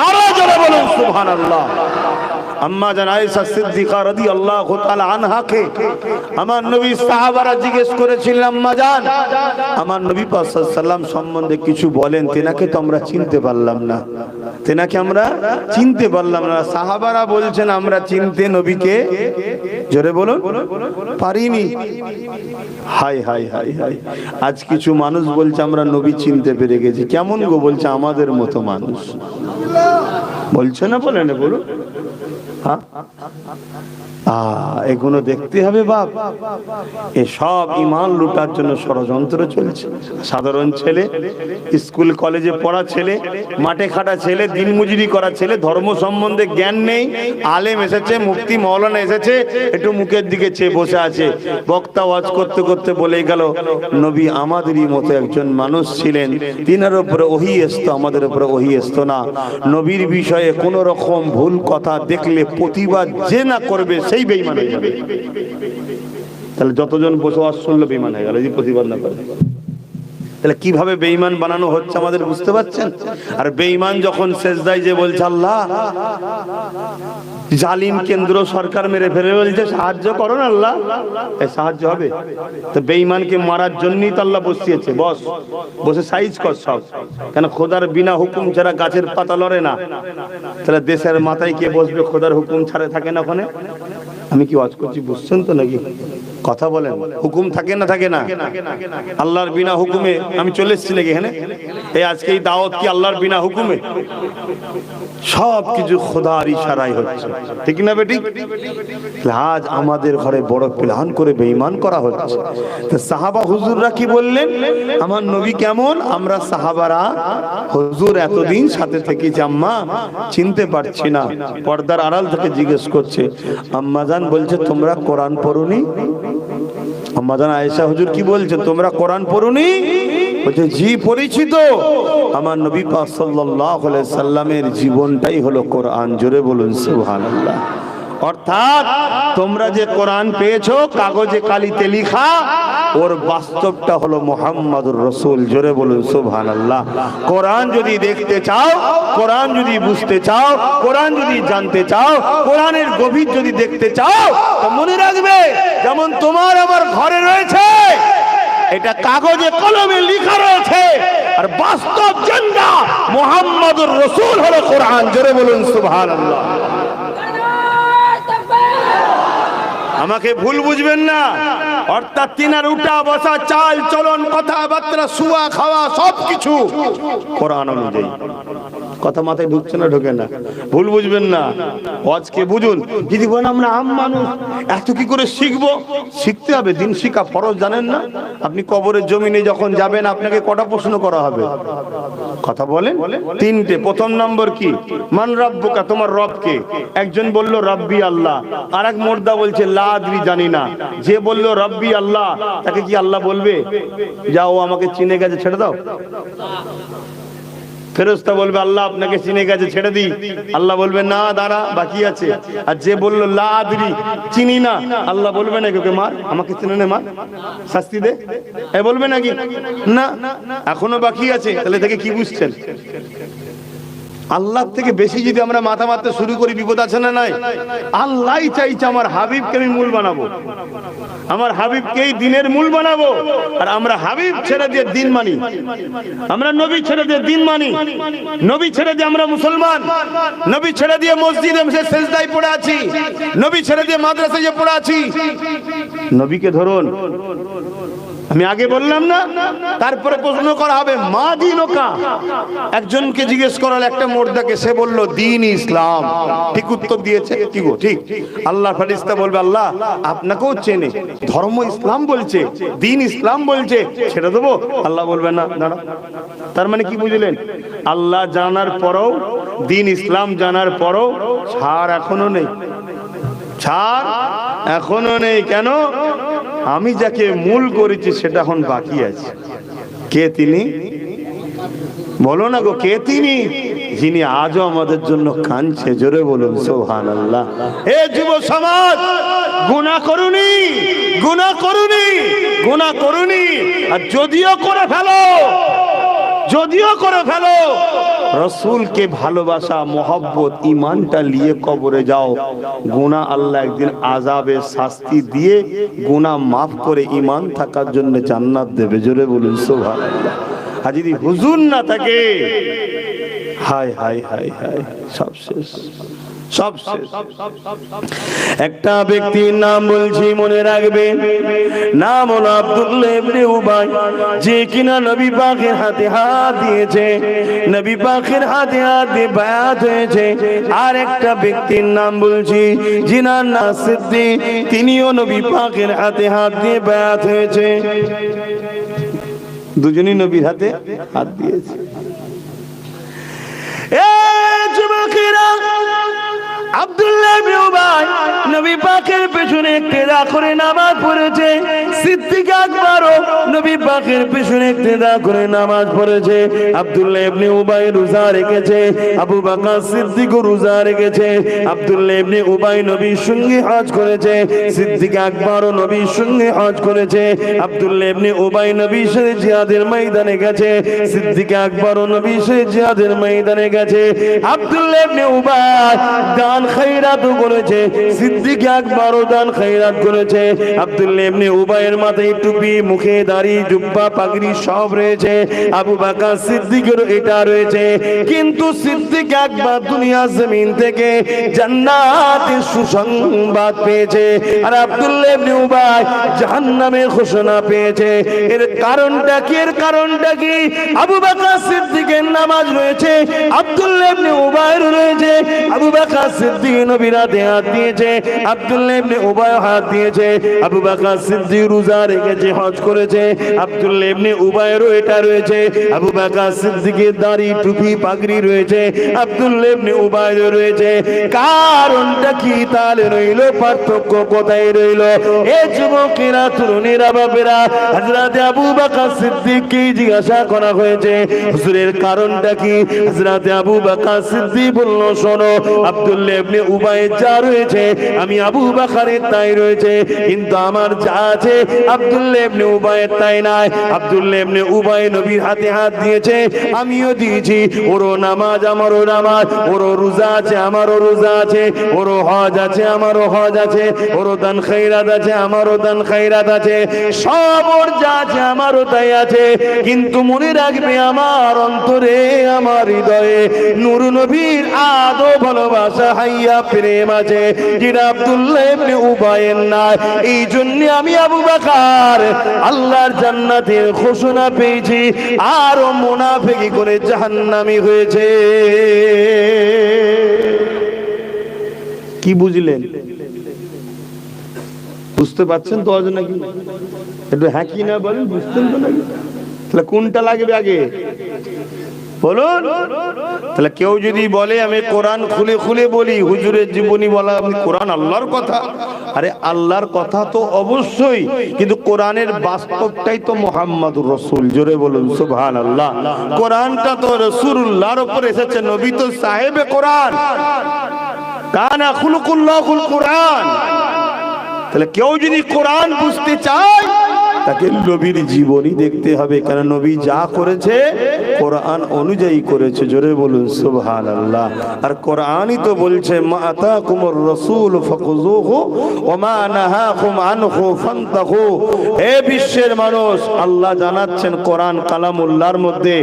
[SPEAKER 1] আরো জোরে বলুন সুবহানাল্লাহ। আম্মা জান আয়েশা সিদ্দিকা রাদিয়াল্লাহু তাআলা আনহাকে আমার নবী সাহাবারা জিজ্ঞেস করেছিলেন, আম্মা জান আমার নবী পাক সাল্লাল্লাহু আলাইহি ওয়াসাল্লাম সম্বন্ধে কিছু বলেন, তেনাকে তো আমরা চিনতে পারলাম না, তেনাকে আমরা চিনতে পারলাম না। সাহাবারা বলছেন আমরা চিনতে নবীকে, জোরে বলুন, পারিনি। হাই হাই হাই হাই, আজ কিছু মানুষ বলছে আমরা নবী চিনতে পেরে গেছি। কেমন গো? বলছে আমাদের মতো মানুষ। বলছে না, বলে না, বলুন। এগুলো দেখতে হবে বাপ। এসব ঈমান লুটার জন্য ষড়যন্ত্র চলছে। সাধারণ ছেলে, স্কুল কলেজে পড়া ছেলে, মাঠে খাটা ছেলে, দিনমজুরি করা ছেলে, ধর্ম সম্বন্ধে জ্ঞান নেই। আলেম এসেছে, মুফতি মৌলানা এসেছে, একটু মুখের দিকে চেয়ে বসে আছে। বক্তা ওয়াজ করতে করতে বলে গেল নবী আমাদেরই মতো একজন মানুষ ছিলেন, তিনার উপরে ওহী আসতো, আমাদের উপরে ওহী আসতো না। নবীর বিষয়ে কোন রকম ভুল কথা দেখলে প্রতিবাদ যে না করবে সেই বেঈমান হয়ে যাবে। তাহলে যতজন বসে ওয়াজ শুনলো বেঈমান হয়ে গেল, যদি প্রতিবাদ না করে। তাহলে কিভাবে বেঈমান বানানো হচ্ছে আমাদের বুঝতে পারছেন? আর বেঈমান যখন সেজদায় যে বলছে আল্লাহ জালিম কেন্দ্র সরকার মেরে ফেলে, বলছে সাহায্য করো না আল্লাহ, এই সাহায্য হবে? তো বেঈমানকে মারার জন্যই তো আল্লাহ বসিয়েছে, বস বসে সাইজ কর সব। কেন? খোদার বিনা হুকুম ছাড়া গাছের পাতা লড়ে না। তাহলে দেশের মাথায় কে বসবে? খোদার হুকুম ছাড়া থাকে না ওখানে। আমি কি ওয়াজ করছি বুঝছেন তো নাকি? কথা বলেন, হুকুম থাকে না থাকে না? আল্লাহর বিনা হুকুমে আমি চলে এসেছি নাকি এখানে? এই আজকে এই দাওয়াত কি আল্লাহর বিনা হুকুমে? সব কিছু খোদার ইশারায় হচ্ছে, ঠিক না বেটি? আজ আমাদের ঘরে বড় প্ল্যান করে বেঈমান করা হচ্ছে। তো সাহাবা হুজুররা কি বললেন, আমার নবী কেমন? আমরা সাহাবারা হুজুর এতদিন সাথে থেকে আম্মা চিনতে পারছি না। পর্দার আড়াল থেকে জিজ্ঞেস করছে, আম্মা জান বলছে তোমরা কোরআন পড়োনি? আম্মা জান আয়েশা হুজুর কি বলছে, তোমরা কোরআন পড়োনি? বলছে জি পড়েছি তো। আমার নবী পাক সাল্লাল্লাহু আলাইহি সাল্লামের জীবনটাই হলো কোরআন। জোরে বলুন সুবহানাল্লাহ। অর্থাৎ তোমরা যে কোরআন পেয়েছো কাগজে কালিতে লেখা, ওর বাস্তবটা হলো মুহাম্মাদুর রাসূল। জোরে বলুন সুবহানাল্লাহ। কোরআন যদি দেখতে চাও, কোরআন যদি বুঝতে চাও, কোরআন যদি জানতে চাও, কোরআনের গভীর যদি দেখতে চাও, তো মনে রাখবে যেমন তোমার আমার ঘরে রয়েছে, এটা কাগজে কলমে লেখা রয়েছে, আর বাস্তব জান্না মুহাম্মাদুর রাসূল হলো কোরআন। জোরে বলুন সুবহানাল্লাহ। আমাকে ভুল বুঝবেন না। অর্থাৎ তিনার উঠা বসা, চাল চলন, কথাবার্তা, শুয়া খাওয়া সবকিছু কোরআন অনুযায়ী। কথা মাথায় ঢুকছে না? ঢোকে না? ভুল বুঝবেন না, আজকে বুঝুন। যদি বলেন আমরা আম মানুষ, এত কি করে শিখবো? শিখতে হবে, দিন শিখা ফরজ, জানেন না? আপনি কবরের জমিনে যখন যাবেন আপনাকে কটা প্রশ্ন করা হবে? কথা বলেন, তিনটে। প্রথম নম্বর কি? মান রাব্বুকা, তোমার রব কে? একজন বলল রব্বি আল্লাহ, আর এক মুর্দা বলছে লা আদরি, জানি না। যে বলল রব্বি আল্লাহ, তাকে কি আল্লাহ বলবে যাও আমাকে চিনে গেছে ছেড়ে দাও? ফেরেশতা বলবে আল্লাহ আপনাকে চিনে গেছে ছেড়ে দিই, আল্লাহ বলবে না দাঁড়া বাকি আছে। আর যে বলল লা আদরি, চিনি না, আল্লাহ বলবে নাকি ওকে মার, আমাকে চিনে নে, মার, শাস্তি দে, এ বলবে নাকি? না, এখনো বাকি আছে। তাহলে থেকে কি বুঝছেন? আল্লাহ থেকে বেশি যদি আমরা মাথা মারতে শুরু করি বিপদ আছে না নাই? আল্লাহই চাইছে আমার হাবিবকে আমি মূল বানাবো, আমার হাবিবকেই দিনের মূল বানাবো। আর আমরা হাবিব ছেড়ে দিয়ে দিন মানি, আমরা নবী ছেড়ে দিয়ে দিন মানি, নবী ছেড়ে দিয়ে আমরা মুসলমান, নবী ছেড়ে দিয়ে মসজিদে সেজদায় পড়ে আছি, নবী ছেড়ে দিয়ে মাদ্রাসায় পড়ে আছি। নবীকে ধরুন, আমি আগে বললাম না? তারপরে প্রশ্ন করা হবে মা দিনকা। একজনকে জিজ্ঞেস করাল একটা মুর্দাকে, সে বলল দিন ইসলাম। ঠিক উত্তর দিয়েছে, কি গো ঠিক? আল্লাহ ফেরেশতা বলবে আল্লাহ আপনাকেও চেনে, ধর্ম ইসলাম বলছে, দিন ইসলাম বলছে, ছেড়ে দেবো? আল্লাহ বলবে না, দাঁড়া। তার মানে কি বুঝলেন? আল্লাহ জানার পরও, দিন ইসলাম জানার পরও ছাড় এখনো নেই, ছাড় এখনো নেই। কেন? আমি যাকে মূল করেছি সেটা এখন বাকি আছে। কে তিনি? বলো না গো, কে তিনি? যিনি আজও আমাদের জন্য কাঁদছে। জোরে বলুন সুবহানাল্লাহ। এ যুব সমাজ, গুনাহ করুনি, গুনাহ করুনি, গুনাহ করুনি। আর যদিও করে ফেলো, যদিও করে ফেলো, রসুলকে ভালোবাসা মোহব্বত ইমানটা নিয়ে কবরে যাও, গুনাহ আল্লাহ একদিন আযাবের শাস্তি দিয়ে গুনাহ মাফ করে ইমান থাকার জন্য জান্নাত দেবে। জোরে বলুন সুবহানাল্লাহ। আর যদি হুজুর না থাকে, হায় হায় হায় হায়, সব শেষ, সব শেষ। একটা ব্যক্তির নাম বলছি, মনে রাখবেন, নাম হলো আব্দুল্লাহ ইবনে উবাই, যে কিনা নবী পাকের হাতে হাত দিয়েছে, নবী পাকের হাতে হাত দিয়ে বায়াত হয়েছে। আর একটা ব্যক্তির নাম বলছি, যিনার নাম সিদ্দিক, তিনিও নবী পাকের হাতে হাত দিয়ে বায়াত হয়েছে। দুজনই নবীর হাতে হাত দিয়েছে। যুবকেরা, আব্দুল্লাহ ইবনে উবাই নবী পাকের পেছনে ইক্তেদা করে নামাজ পড়েছে। সিদ্দিক আকবরও নবী পাকের পেছনে ইক্তেদা করে নামাজ পড়েছে। আব্দুল্লাহ ইবনে উবাই রোজা রেখেছে, আবু বকর সিদ্দিকও রোজা রেখেছে। আব্দুল্লাহ ইবনে উবাই নবীর সঙ্গে হজ করেছে, সিদ্দিক আকবরও নবীর সঙ্গে হজ করেছে। আব্দুল্লাহ ইবনে উবাই নবীর সাথে জিহাদের ময়দানে গেছে, সিদ্দিক আকবরও নবীর সাথে জিহাদের ময়দানে গেছে। আব্দুল্লাহ ইবনে উবাই দান খায়রাত করেছে, সিদ্দিক আকবরও দান খায়রাত করেছে। আব্দুল্লাহ ইবনে উবাইয়ের মাথায় টুপি, মুখে দাড়ি, জুব্বা, পাগড়ি সব রয়েছে। আবু বকর সিদ্দিকেরও এটা রয়েছে। কিন্তু সিদ্দিক আকবর দুনিয়া জমিন থেকে জান্নাতের সুসংবাদ পেয়েছে, আর আব্দুল্লাহ ইবনে উবাই জাহান্নামের ঘোষণা পেয়েছে। এর কারণটা কি? এর কারণটা কি? আবু বকর সিদ্দিকের নামাজ রয়েছে, আব্দুল্লাহ ইবনে উবাইয়ের রয়েছে। আবু বকর সিদ্দিক নবীর হাতে হাত দিয়েছে, আব্দুল্লাহ ইবনে উবাই হাত দিয়েছে। আবু বকর সিদ্দিক রোজা রেখেছে, হজ করেছে, আব্দুল্লাহ ইবনে উবাইয়েরও এটা রয়েছে। আবু বকর সিদ্দিকের দাড়ি, টুপি, পাগড়ি রয়েছে, আব্দুল্লাহ ইবনে উবাইয়েরও রয়েছে। কারণটা কি তাহলে রইল? পার্থক্য কোথায় রইল? এ যুবকেরা, তরুণেরা, বাবেরা, হযরত আবু বকর সিদ্দিককে জিজ্ঞাসা করা হয়েছে, হুজুরের কারণটা কি? হযরত আবু বকর সিদ্দিক বলল, শোনো, আব্দুল্লাহ ইবনে উবাইয়ের যা রয়েছে আমি আবু বকরের তাই রয়েছে, কিন্তু আমার যা আছে আব্দুল্লাহ ইবনে উবাইয়ের তাই নাই। আব্দুল্লাহ ইবনে উবাই নবীর হাতে হাত দিয়েছে, আমিও দিয়েছি। ওরও নামাজ আমারও নামাজ, ওরও রোজা আছে আমারও রোজা আছে, ওরও হজ আছে আমারও হজ আছে, ওরও দান খায়রাত আছে আমারও দান খায়রাত আছে, সব ওর যা আছে আমারও তাই আছে। কিন্তু মনে রাখবে, আমার অন্তরে, আমার হৃদয়ে নূর নবীর আদো ভালোবাসা, হাইয়া প্রেম আছে, যেটা আব্দুল্লাহ ইবনে উবাইয়ের নাই। এই জন্য আমি আবু বকর আল্লাহর জান্নাতের ঘোষণা পেয়েছি, আর ও মুনাফিকি করে জাহান্নামী হয়েছে। কি বুঝলেন? বুঝতে পারছেন তো নাকি? একটু হ্যাঁ কি না বলেন, বুঝতেন তো নাকি? তাহলে কোনটা লাগবে আগে বলুন? তাহলে কেউ যদি বলে আমি কোরআন খুলে খুলে বলি, হুজুরের জীবনী বলা, আমি কোরআন আল্লাহর কথা। আরে আল্লাহর কথা তো অবশ্যই, কিন্তু কোরআনের বাস্তবটাই তো মুহাম্মাদুর রাসূল। জোরে বলুন সুবহানাল্লাহ। কোরআনটা তো রাসূলুল্লাহর উপর এসেছে, নবী তো সাহেবে কোরআন, কানা খুলুকুল্লাহুল কোরআন। তাহলে কেউ যদি কোরআন বুঝতে চায়, তাকে নবীর জীবনী দেখতে হবে, কারণ নবী যা করেছে কোরআন অনুযায়ী করেছে। জোরে বলুন সুবহানাল্লাহ। আর কোরআনই তো বলছে, মা আতাকুমুর রাসূল ফাখুযুহু ওয়া মা নাহাকুম আনহু ফান্তাহু। হে বিশ্বের মানুষ, আল্লাহ জানাচ্ছেন কোরআন কালামুল্লাহর মধ্যে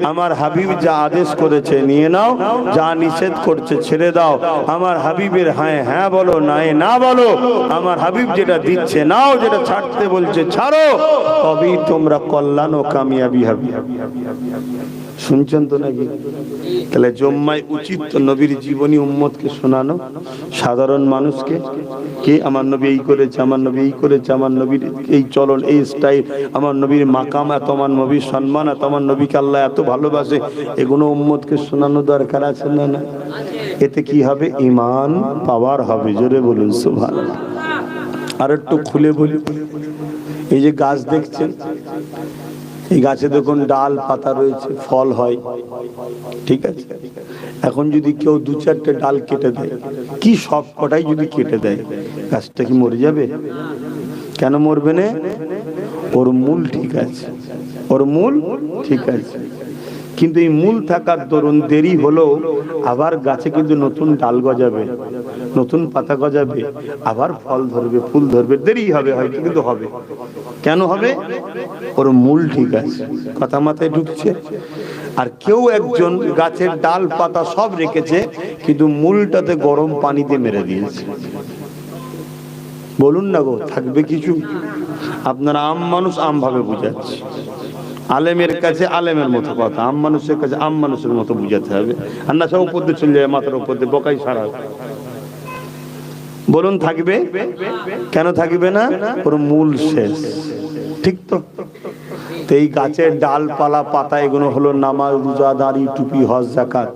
[SPEAKER 1] আমার হাবিব যা আদেশ করেছে নিয়ে নাও, যা নিষেধ করছে ছেড়ে দাও। আমার হাবিবের হ্যাঁ হ্যাঁ বলো, নাই না বলো। আমার হাবিব যেটা দিচ্ছে নাও, যেটা ছাড়তে বলছে ছাড়ো, তবেই তোমরা কল্যাণ ও কামিয়াবি হবে। শুনছেন তো নাকি? তাহলে জম্মায় উচিত তো নবীর জীবনী উম্মতকে শোনানো, সাধারণ মানুষকে, কে আমার নবী এই করেছে, আমার নবী এই করেছে, আমার নবীর এই চলন, এই স্টাইল, আমার নবীর মাকাম এত, আমার নবীর সম্মান এত, আমার নবীকে আল্লাহ এত ভালোবাসে, এগুলো উম্মতকে শোনানো দরকার আছে না? না, এতে কি হবে? ঈমান পাওয়ার হবে। জোরে বলুন সুবহানাল্লাহ। আর একটু খুলে বলি, এই যে গাছ দেখছেন, এই গাছে দেখুন ডাল পাতা রয়েছে, ফল হয়, ঠিক আছে। এখন যদি কেউ দু চারটে ডাল কেটে দেয়, কি সব কটাই যদি কেটে দেয়, গাছটা কি মরে যাবে? কেন মরবে না? ওর মূল ঠিক আছে, ওর মূল ঠিক আছে। কিন্তু এই মূল থাকার দরুন দেরি হলো, আবার গাছে কিন্তু নতুন ডাল গজাবে, নতুন পাতা গজাবে, আবার ফল ধরবে, ফুল ধরবে, দেরি হবে হয়তো কিন্তু হবে। কেন হবে? ওর মূল ঠিক আছে। কথা মাথায় ঢুকছে? আর কেউ একজন গাছের ডাল পাতা সব রেখেছে, কিন্তু মূলটাতে গরম পানিতে মেরে দিয়েছে। বলুন না গো, থাকবে কিছু? আপনারা আম মানুষ, আম ভাবে বুঝাচ্ছে, আলেমের কাছে আলেমের মতো কথা, আম মানুষের কাছে আম মানুষের মতো বুঝাতে হবে। আর না সব উপর দিয়ে চলে যায়, মাথার উপর দিয়ে বকাই সারা। বলুন থাকবে? কেন থাকবে না? ওর মূল শেষ। ঠিক তো? এই গাছের ডালপালা পাতা এগুলো হলো নামাজ, রোজা, দাড়ি, টুপি, হজ, যাকাত।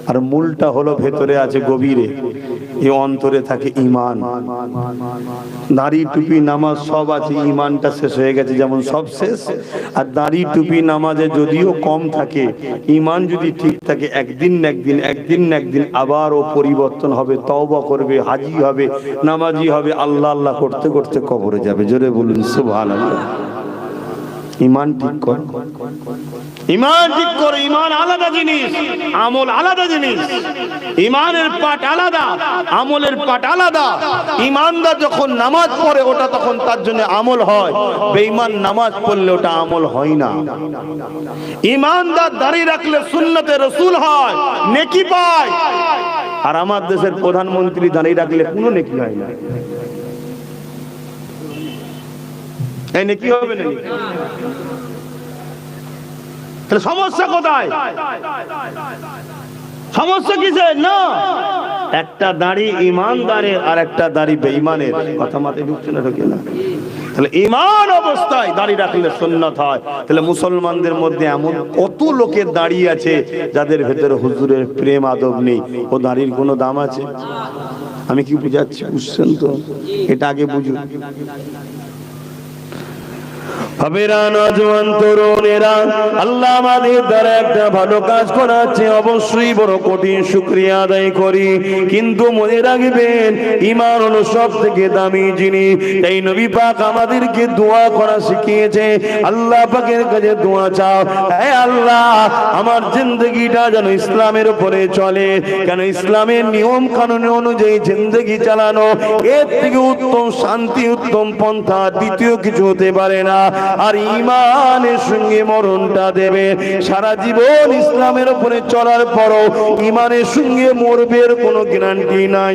[SPEAKER 1] আর মূলটা হলো ভেতরে আছে গভীরে, এই অন্তরে থাকে ঈমান। দাড়ি, টুপি, নামাজ সব আছে, ঈমানটা শেষ হয়ে গেছে যেমন সব শেষ। আর দাড়ি, টুপি, নামাজে যদিও কম থাকে, ঈমান যদি ঠিক থাকে, একদিন না একদিন আবার ও পরিবর্তন হবে, তওবা করবে, হাজি হবে, নামাজি হবে, আল্লাহ আল্লাহ করতে করতে কবরে যাবে। জোরে বলুন সুবহানাল্লাহ। ঈমান ঠিক কর, ঈমান ঠিক কর। ঈমান আলাদা জিনিস, আমল আলাদা জিনিস। ঈমানের পাঠ আলাদা, আমলের পাঠ আলাদা। ঈমানদার যখন নামাজ পড়ে ওটা তখন তার জন্য আমল হয়, বেঈমান নামাজ পড়লে ওটা আমল হয় না। ঈমানদার দাড়ি রাখলে সুন্নতে রাসূল হয়, নেকি পায়। আর আমার দেশের প্রধানমন্ত্রী দাড়ি রাখলে কোনো নেকি হয় না। এই নেকি হবে না? তাহলে সমস্যা কোথায়? সমস্যা কিসে? না, একটা দাড়ি ঈমানদারের আর একটা দাড়ি বেঈমানের। কথা মাথায় ঢুকছে না? ঢোকে না? তাহলে ঈমান অবস্থায় দাড়ি রাখলে সুন্নাত হয়। তাহলে মুসলমানদের মধ্যে এমন কত লোকের দাড়ি আছে যাদের ভেতরে হুজুরের প্রেম আদব নেই। ও দাড়ির কোনো দাম আছে? আমি কি বুঝাচ্ছি? বুঝছেন তো? এটা আগে বুঝুন। তরুণেরা, আল্লাহ আমাদের দ্বারা একটা ভালো কাজ করাচ্ছে, অবশ্যই বড় কঠিন শুকরিয়া আদায় করি। কিন্তু মনে রাখবেন, ঈমান হলো সব থেকে দামি জিনিস। তাই নবী পাক আমাদেরকে দোয়া করা শিখিয়েছে। আল্লাহ পাকের কাছে দোয়া চাও, হে আল্লাহ আমার জিন্দগিটা যেন ইসলামের উপরে চলে। কেন? ইসলামের নিয়ম কানুন অনুযায়ী জিন্দগি চালানো, এর থেকে উত্তম শান্তি, উত্তম পন্থা দ্বিতীয় কিছু হতে পারে না। আর ঈমানের সঙ্গে মরণটা দেবে। সারা জীবন ইসলামের উপরে চলার পরও ঈমানের সঙ্গে মরবে, এর কোনো গ্যারান্টি নাই।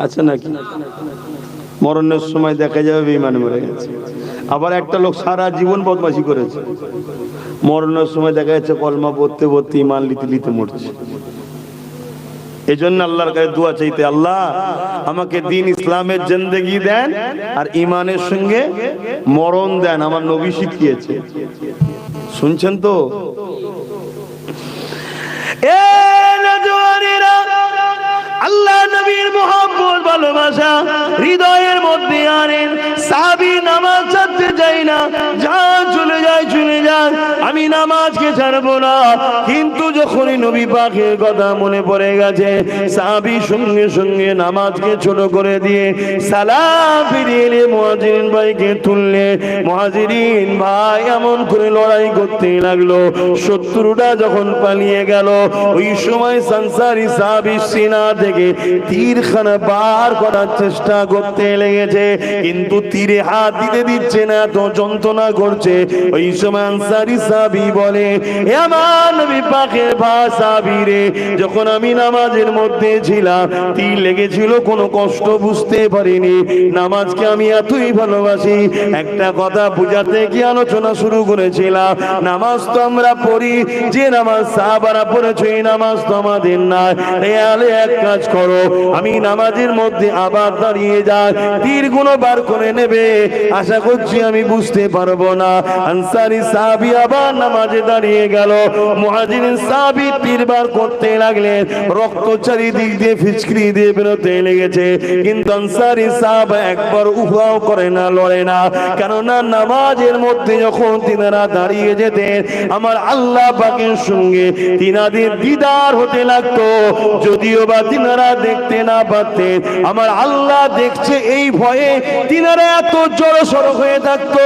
[SPEAKER 1] আছে নাকি? মরণের সময় দেখা যাবে বেঈমান মরে গেছে। আবার একটা লোক সারা জীবন বদমাশি করেছে, মরণের সময় দেখা যাচ্ছে কলমা পড়তে পড়তে ঈমান লিতে লিতে মরছে। এই জন্য আল্লাহর কাছে দোয়া চাইতে, আল্লাহ আমাকে দ্বীন ইসলামের জিন্দেগি দেন আর ঈমানের সঙ্গে মরণ দেন। আমার নবী শিখিয়েছে। শুনছেন তো? আল্লাহ নবীর মুহাব্বত ভালোবাসা হৃদয়ের মধ্যে আনেন। সাহাবী নামাজ ছাড়তে যায় না, যা চলে যায় চলে যায়, আমি নামাজকে ছাড়বো না। কিন্তু যখনই নবী পাকের কথা মনে পড়ে গেছে, সাহাবী সঙ্গে সঙ্গে নামাজকে ছোট করে দিয়ে সালাম ফিরিয়ে এলে মুহাজিরিন ভাইকে তুললে। মুহাজিরিন ভাই এমন করে লড়াই করতে লাগলো, শত্রুরা যখন পালিয়ে গেল, ওই সময় আনসারী সাহাবী সিনা থেকে তীরখানা বার করার চেষ্টা করতে লেগেছে, কিন্তু তীরে হাত দিতে দিচ্ছে না, তো যন্ত্রণা করছে। ওই সময় আনসারী সাহাবী বলে, হে আমার নবী পাকের ভাই সাহাবী রে, যখন আমি নামাজের মধ্যে ছিলাম তীর লেগেছিল, কোনো কষ্ট বুঝতে পারিনি। নামাজকে আমি এতই ভালোবাসি। একটা কথা বুঝাতে কি আলোচনা শুরু করেছিলাম, নামাজ তো আমরা পড়ি, যে নামাজ সাহাবারা পড়েছে এই নামাজ তো আমাদের না। এক কাজ করো, আমি নামাজের মধ্যে আবার দাঁড়িয়ে যাই, তীর গুলো বার করে নেবে, আশা করছি আমি বুঝতে পারবো না। আনসারী সাহাবী আবার নামাজে দাঁড়িয়ে
[SPEAKER 2] দাঁড়িয়ে গেল। মুহাজিরিন সাহাবী তীরবার করতে লাগলেন, রক্ত চারিদিক দিয়ে ফিচকিরি দিয়ে বেরোতে লেগেছে, কিন্তু আনসারী সাহাবা একবার উহাও করে না, লড়ে না। কেননা নামাজের মধ্যে যখন তিনারা দাঁড়িয়ে যেতেন, আমার আল্লাহ পাকের সঙ্গে তিনাদের দিদার হতে লাগতো। যদিও বা তিনারা দেখতে না পারতেন, আমার আল্লাহ দেখছে এই ভয়ে তিনারা এত জড়সড় হয়ে থাকতো,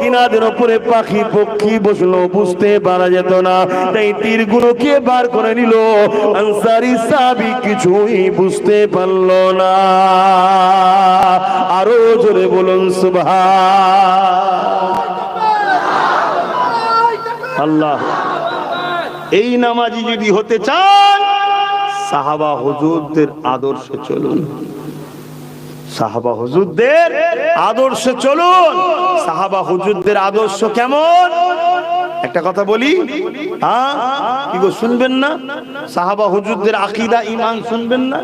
[SPEAKER 2] তিনাদের উপরে পাখি পক্ষী বসলো বুঝতে পারা যেত না। তাই তীরগুলোকে বার করে নিল, আনসারী সাহাবী কিছুই বুঝতে পারলো না। আরো জোরে বলুন
[SPEAKER 1] আল্লাহ। এই নামাজি যদি হতে চান, সাহাবা হুজুরদের আদর্শে চলুন, সাহাবা হুজুরদের আদর্শে চলুন। সাহাবা হুজুরদের আদর্শ কেমন? একটা কথা বলি, হ্যাঁ কি গো শুনবেন না? সাহাবা হুজুরদের আকীদা ঈমান শুনবেন না?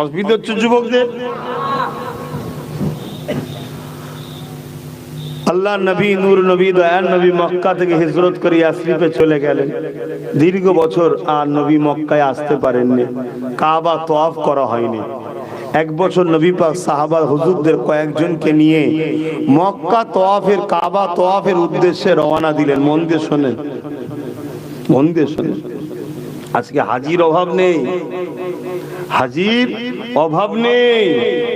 [SPEAKER 1] অসুবিধা হচ্ছে যুবকদের? আল্লাহ নবী, নূর নবী, দয়ার নবী মক্কা থেকে হিজরত করে ইয়াসরিবে চলে গেলেন। দীর্ঘ বছর আর নবী মক্কায় আসতে পারেননি, কাবা তওয়াফ করা হয়নি। এক বছর নবী পাক সাহাবা হুজুরদের কয়েকজনকে নিয়ে মক্কা তওয়াফের, কাবা তওয়াফের উদ্দেশ্যে রওনা দিলেন। মন দিয়ে শোনেন, মন দিয়ে শোনেন। আজকে হাজির অভাব নেই, হাজির অভাব নেই,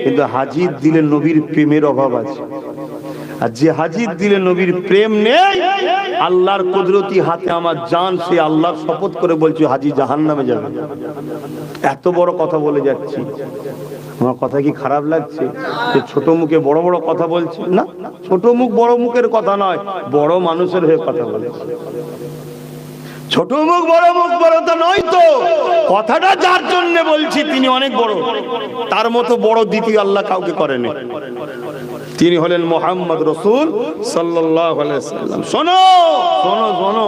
[SPEAKER 1] কিন্তু হাজির দিলে নবীর প্রেমের অভাব আছে। আর যে হাজির দিলে নবীর প্রেম নেই, আল্লাহর কুদরতি হাতে আমার জান, সে আল্লাহর শপথ করে বলছি হাজি জাহান্নামে যাবে। এত বড় কথা বলে যাচ্ছি, আমার কথা কি খারাপ লাগছে যে ছোট মুখে বড় বড় কথা বলছি? না, ছোট মুখ বড় মুখের কথা নয়, বড় মানুষের হয়ে কথা বলছি। ছোট মুখ বড় মুখ বড় তো নয়, তো কথাটা যার জন্য বলছি তিনি অনেক বড়, তার মতো বড় দ্বিতীয় আল্লাহ কাউকে করেনি। তিনি হলেন মুহাম্মদ রাসূল সাল্লাল্লাহু আলাইহি ওয়াসাল্লাম। শোনো শোনো শোনো,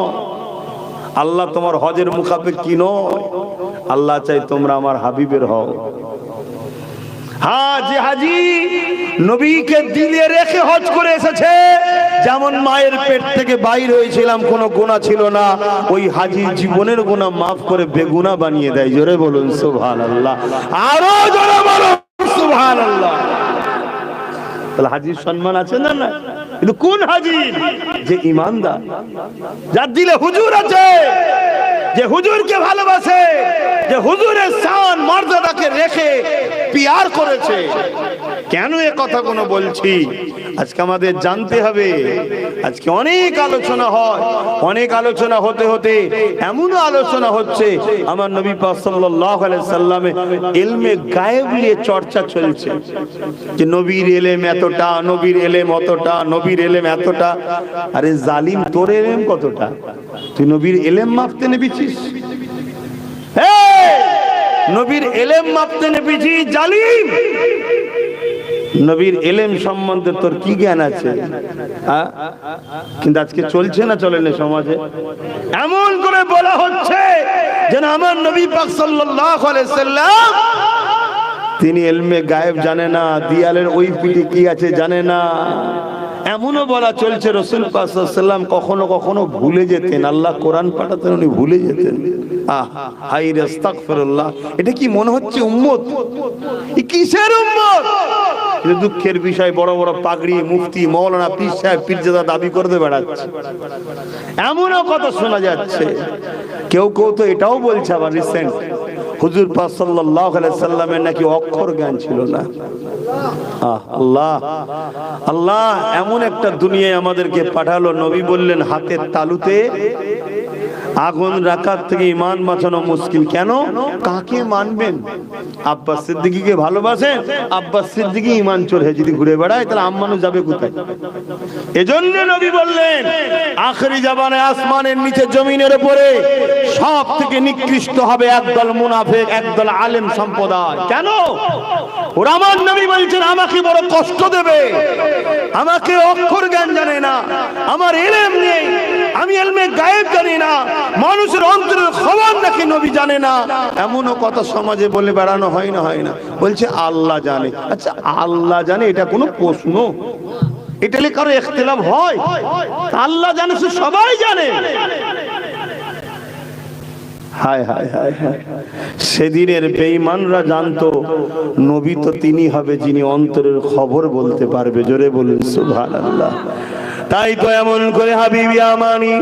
[SPEAKER 1] আল্লাহ তোমার হজের মুখাপেক্ষী নয়, আল্লাহ চাই তোমরা আমার হাবিবের হও। হ্যাঁ, যে হাজি নবীকে দিলে রেখে হজ করে এসেছে, যেমন মায়ের পেট থেকে বাইর হয়েছিলাম কোনো গুনাহ ছিল না, ওই হাজি জীবনের গুনাহ মাফ করে বেগুনাহ বানিয়ে দেয়। জোরে বলুন সুবহানাল্লাহ, আরো জোরে বলুন সুবহানাল্লাহ। তাহলে হাজির সম্মান আছে না? না, কিন্তু কোন হাজি? যে ইমানদার, যার দিলে হুজুর আছে, যে হুজুরকে ভালোবাসে, যে হুজুরের শান মর্যাদাকে রেখে পিয়ার করেছে। কেন এ কথা কোনো বলছি? আজকে আমাদের জানতে হবে। আজকে অনেক আলোচনা হয়, অনেক আলোচনা হতে হতে এমনও আলোচনা হচ্ছে, আমার নবী পাক সাল্লাল্লাহু আলাইহি সাল্লামে ইলমে গায়েব নিয়ে চর্চা চলছে, যে নবীর ইলম এতটা, নবীর ইলম অতটা, নবীর ইলম এতটা। আরে জালিম, তোর ইলম কতটা? তুই নবীর ইলম মাপতে নেবিছিস? নবীর ইলম মাপতে নেবিছিস জালিম? নবীর ইলম সম্বন্ধে তোর কি জ্ঞান আছে? কিন্তু আজকে চলছে না, চলে না সমাজে? এমন করে বলা হচ্ছে যেন আমার নবী পাক সাল্লাল্লাহু আলাইহি সাল্লাম তিনি ইলমে গায়েব জানে না, দিয়ালের ওই পিঠে কি আছে জানে না। এমনও বলা চলছে রাসূল পাক সাল্লাল্লাহু আলাইহি সাল্লাম কখনো কখনো ভুলে যেতেন, আল্লাহ কোরআন পাঠাতেন উনি ভুলে যেতেন। হায় রে আস্তাগফিরুল্লাহ, এটা কি মনে হচ্ছে উম্মত? এই কিসের উম্মত? এটা দুঃখের বিষয়। বড় বড় পাগড়ি মুফতি মাওলানা পীর সাহেব পীরজাদা দাবি করতে বেড়াচ্ছে, এমনও কথা শোনা যাচ্ছে। কেউ কেউ তো এটাও বলছে আবার রিসেন্ট, হুজুর পাক সাল্লাল্লাহু আলাইহি সাল্লামের নাকি অক্ষর জ্ঞান ছিল না। আল্লাহ আল্লাহ, এমন একটা দুনিয়ায় আমাদেরকে পাঠালো, নবী বললেন হাতের তালুতে আগুন রাখার থেকে ঈমান বাঁচানো মুশকিল। কেন? কাকে মানবেন? আব্বাস সিদ্দিকীকে ভালোবাসেন, আব্বাস সিদ্দিকী ঈমান চোর হয়ে যদি ঘুরে বেড়ায়, তাহলে আম্মানু যাবে কোথায়? এজন্য নবী বললেন আখেরি জামানে আসমানের নিচে জমিনের উপরে সব থেকে নিকৃষ্ট হবে একদল মুনাফিক, একদল আলেম সম্প্রদায়। কেন? ওরা আমার নবী বলছেন আমাকে বড় কষ্ট দেবে, আমাকে অক্ষর জ্ঞান জানে না, আমার ইলম নেই, আমি ইলমে গায়েব জানি না, মানুষের অন্তরের খবর নাকি নবী জানে না। এমনও কথা সমাজে বলে বেড়ানো হয় না? হয় না? বলছে আল্লাহ জানে। আচ্ছা, আল্লাহ জানে এটা কোনো প্রশ্ন? এটা নিয়ে কারো ইখতিলাফ হয়? আল্লাহ জানে, সবাই জানে। হায় হায় হায় হায়, সেদিনের বেঈমানরা জানতো নবী তো তিনি হবে যিনি অন্তরের খবর বলতে পারবে। জোরে বলুন সুবহানাল্লাহ। তাই তো এমন করে হাবিব ইয়ামানি,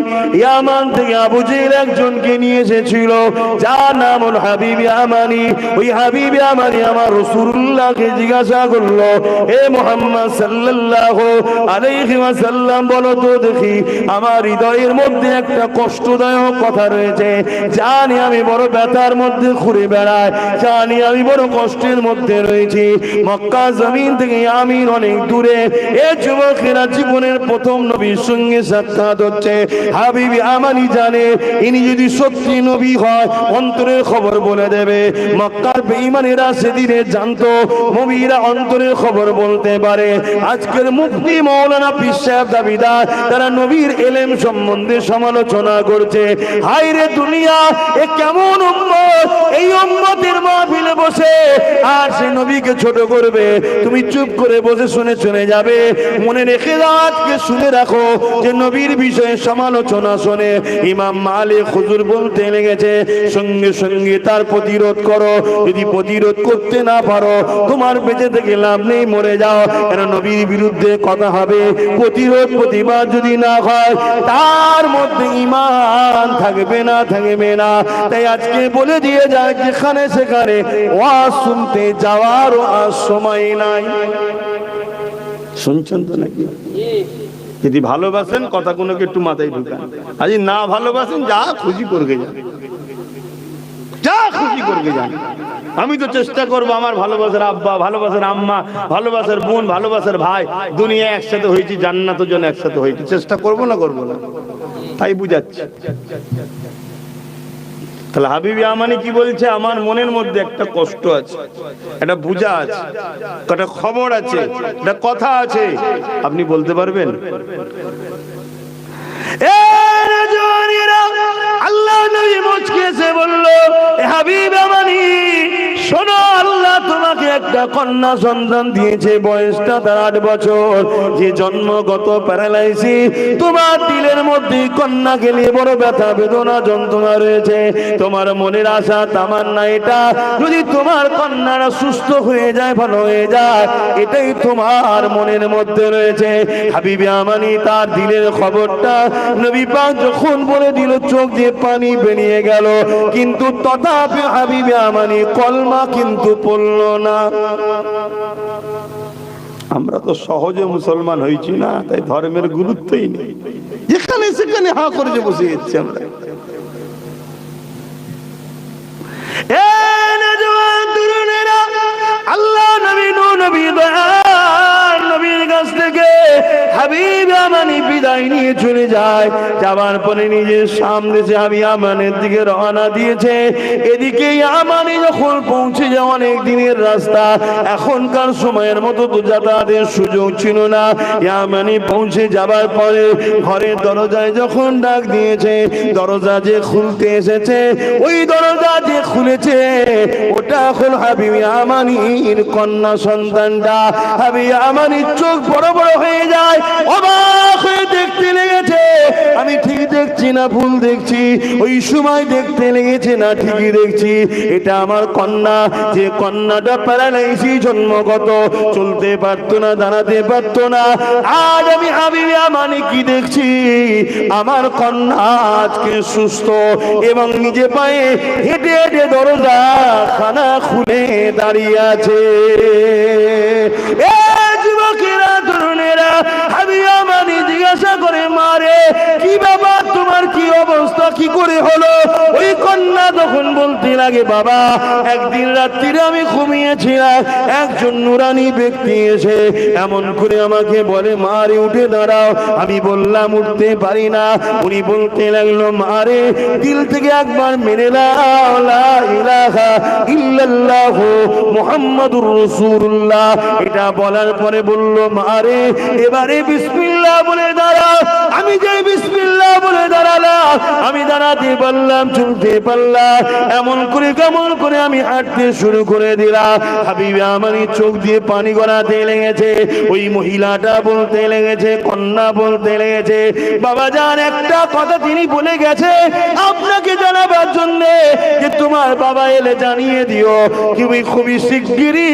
[SPEAKER 1] ইয়ামান থেকে আবু জেহেল একজনকে নিয়ে এসেছিল, যার নাম হল হাবিব ইয়ামানি। ওই হাবিব ইয়ামানি আমার রাসূলুল্লাহকে জিজ্ঞাসা করলো, হে মুহাম্মদ সাল্লাল্লাহু আলাইহি ওয়াসাল্লাম, বলো তো দেখি, আমার হৃদয়ের মধ্যে একটা কষ্টদায়ক কথা রয়েছে, জানি আমি বড় ব্যথার মধ্যে ঘুরে বেড়াই, জানি আমি বড় কষ্টের মধ্যে রয়েছি। মক্কা জমিন থেকে ইয়ামিন অনেক দূরে। এই যুবকেরা জীবনের প্রথম নবীর সঙ্গে সাক্ষাৎ হচ্ছে। হাবিব ইয়ামানি জানে ইনি যদি সত্যি নবী হয় অন্তরের খবর বলে দেবে। মক্কার বেঈমানেরা সেদিনে জানতো নবীরা অন্তরের খবর বলতে পারে। আজকের মুফতি মাওলানা পীর সাহেব দাবিদার, তারা নবীর ইলম সম্বন্ধে সমালোচনা করছে। হায় রে দুনিয়া, এ কেমন উম্মত, এই উম্মতের মাহফিলে বসে আর সে নবীকে ছোট করবে। তুমি চুপ করে বসে শুনে চলে যাবে। মনে রেখে দাও, আজকে শুনে রাখো যে নবীর বিষয়ে সমালোচনা শুনে ইমাম মালিক হুজুর বলতে লেগেছে, সঙ্গে সঙ্গে তার প্রতিরোধ করো। যদি প্রতিরোধ করতে না পারো, তোমার বেঁচে থেকে লাভ নেই, মরে যাও। কেন নবীর বিরুদ্ধে কথা হবে, প্রতিরোধ প্রতিবাদ যদি না হয়, তার মধ্যে ঈমান থাকবে না, থাকবে না। তাই আজকে বলে দিয়ে যায়, যেখানে সেখানে ওয়াজ শুনতে যাওয়ার আর সময় নাই। শুনছেন তো নাকি? যদি ভালোবাসেন কথাগুলোকে একটু মাথায় ঢুকান, আজ না ভালোবাসেন যা খুশি করবে যান, যা খুশি করবে যান। আমি তো চেষ্টা করবো আমার ভালোবাসার আব্বা, ভালোবাসার আম্মা, ভালোবাসার বোন, ভালোবাসার ভাই, দুনিয়া একসাথে হয়েছি, জান্নাতের জন্য একসাথে হয়েছি। চেষ্টা করবো না, করবো না? তাই বুঝাচ্ছি। তাহলে হাবিব ইয়ামানি কি বলছে? আমার মনের মধ্যে একটা কষ্ট আছে, একটা বুঝা আছে, একটা খবর আছে, একটা কথা আছে। আপনি বলতে পারবেন? আল্লাহ নবী মুচকি এসে বলল, হাবিব ইয়ামানি শোনো, আল্লাহ তোমাকে একটা কন্যা সন্তান দিয়েছে, বয়সটা তার 8 বছর, যে জন্মগত প্যারালাইসিস। তোমার দিলের মধ্যে কন্যাকে নিয়ে বড় ব্যথা বেদনা যন্ত্রণা রয়েছে। তোমার মনের আশা তামান্না এটা, যদি তোমার কন্যারা সুস্থ হয়ে যায়, ভালো হয়ে যায়, এটাই তোমার মনের মধ্যে রয়েছে। হাবিব ইয়ামানি তার দিলের খবরটা নবী পাক যখন বলে দিল, চোখ দিয়ে পানি বেরিয়ে গেল, কিন্তু তথাপি হাবিব ইয়ামানি কলমা কিন্তু পড়ল না। আমরা তো সহজে মুসলমান হয়েছি না, তাই ধর্মের গুরুত্বই নেই, যেখানে সেখানে হা করে যে বসে যাচ্ছি আমরা। আল্লাহ নবী নবী নবীর কাছ থেকে হাবিব ইয়ামানি বিদায় নিয়ে চলে যায়। যাবার পরে নিজের সামনে যে হাবিব ইয়ামানের দিকে রওনা দিয়েছে। এদিকে ইয়ামানি যখন পৌঁছে যায়, অনেক দিনের রাস্তা, এখনকার সময়ের মতো তো যাতায়াতের সুযোগ ছিল না। ইয়ামানি পৌঁছে যাবার পরে ঘরের দরজায় যখন ডাক দিয়েছে, দরজা যে খুলতে এসেছে, ওই দরজা যে খুলেছে ওটা হল হাবিব ইয়ামানির কন্যা সন্তানটা। হাবিব ইয়ামানির চোখ বড় বড় হয়ে যায়, অবাক হয়ে দেখতে লেগেছে, আমি ঠিক দেখছি না ভুল দেখছি। ওই সময় দেখতে লেগেছে না ঠিকই দেখছি, এটা আমার কন্যা, যে কন্যাটা প্যারালাইসিস জন্মগত, চলতে পারতো না, দাঁড়াতে পারতো না। আজ আমি হাবিব ইয়ামানি কি দেখছি, আমার কন্যা আজকে সুস্থ এবং নিজে পায়ে হেঁটে হেঁটে দরজা খানা খুলে দাঁড়িয়ে আছে। যুবকেরা, তরুণেরা, হাবিব ইয়ামানি জিজ্ঞাসা করে, মারে কি বাবা, তোমার কি অবস্থা, কি করে হলো? ওই কন্যা তখন বলতে লাগে, বাবা একদিন রাত্রিরে আমি ঘুমিয়েছিলাম, একজন নুরানি ব্যক্তি এসে এমন করে আমাকে বলে, মারে উঠে দাঁড়াও। আমি বললাম উঠতে পারি না। উনি বলতে লাগলো, মারে দিল থেকে একবার মেনে নাও লা ইলাহা ইল্লাল্লাহ মুহাম্মাদুর রাসূলুল্লাহ। এটা বলার পরে বলল, মারে এবারে বিসমিল্লাহ বলে দাঁড়াও।
[SPEAKER 2] আমি যে বিসমিল্লাহ বলে দাঁড়ালাম, আমি দাঁড়াতে পারলাম, চলতে পারলাম, এমন করে কেমন করে আমি হাঁটতে শুরু করে দিলাম। হাবিবে আমারই চোখ দিয়ে পানি গড়াতে লেগেছে। ওই মহিলাটা বলতে লেগেছে, কন্যা বলতে লেগেছে, বাবা জান একটা কথা তিনি বলে গেছে আপনাকে জানাবার জন্য, যে তোমার বাবা এলে জানিয়ে দিও তুমি খুবই শিগগিরই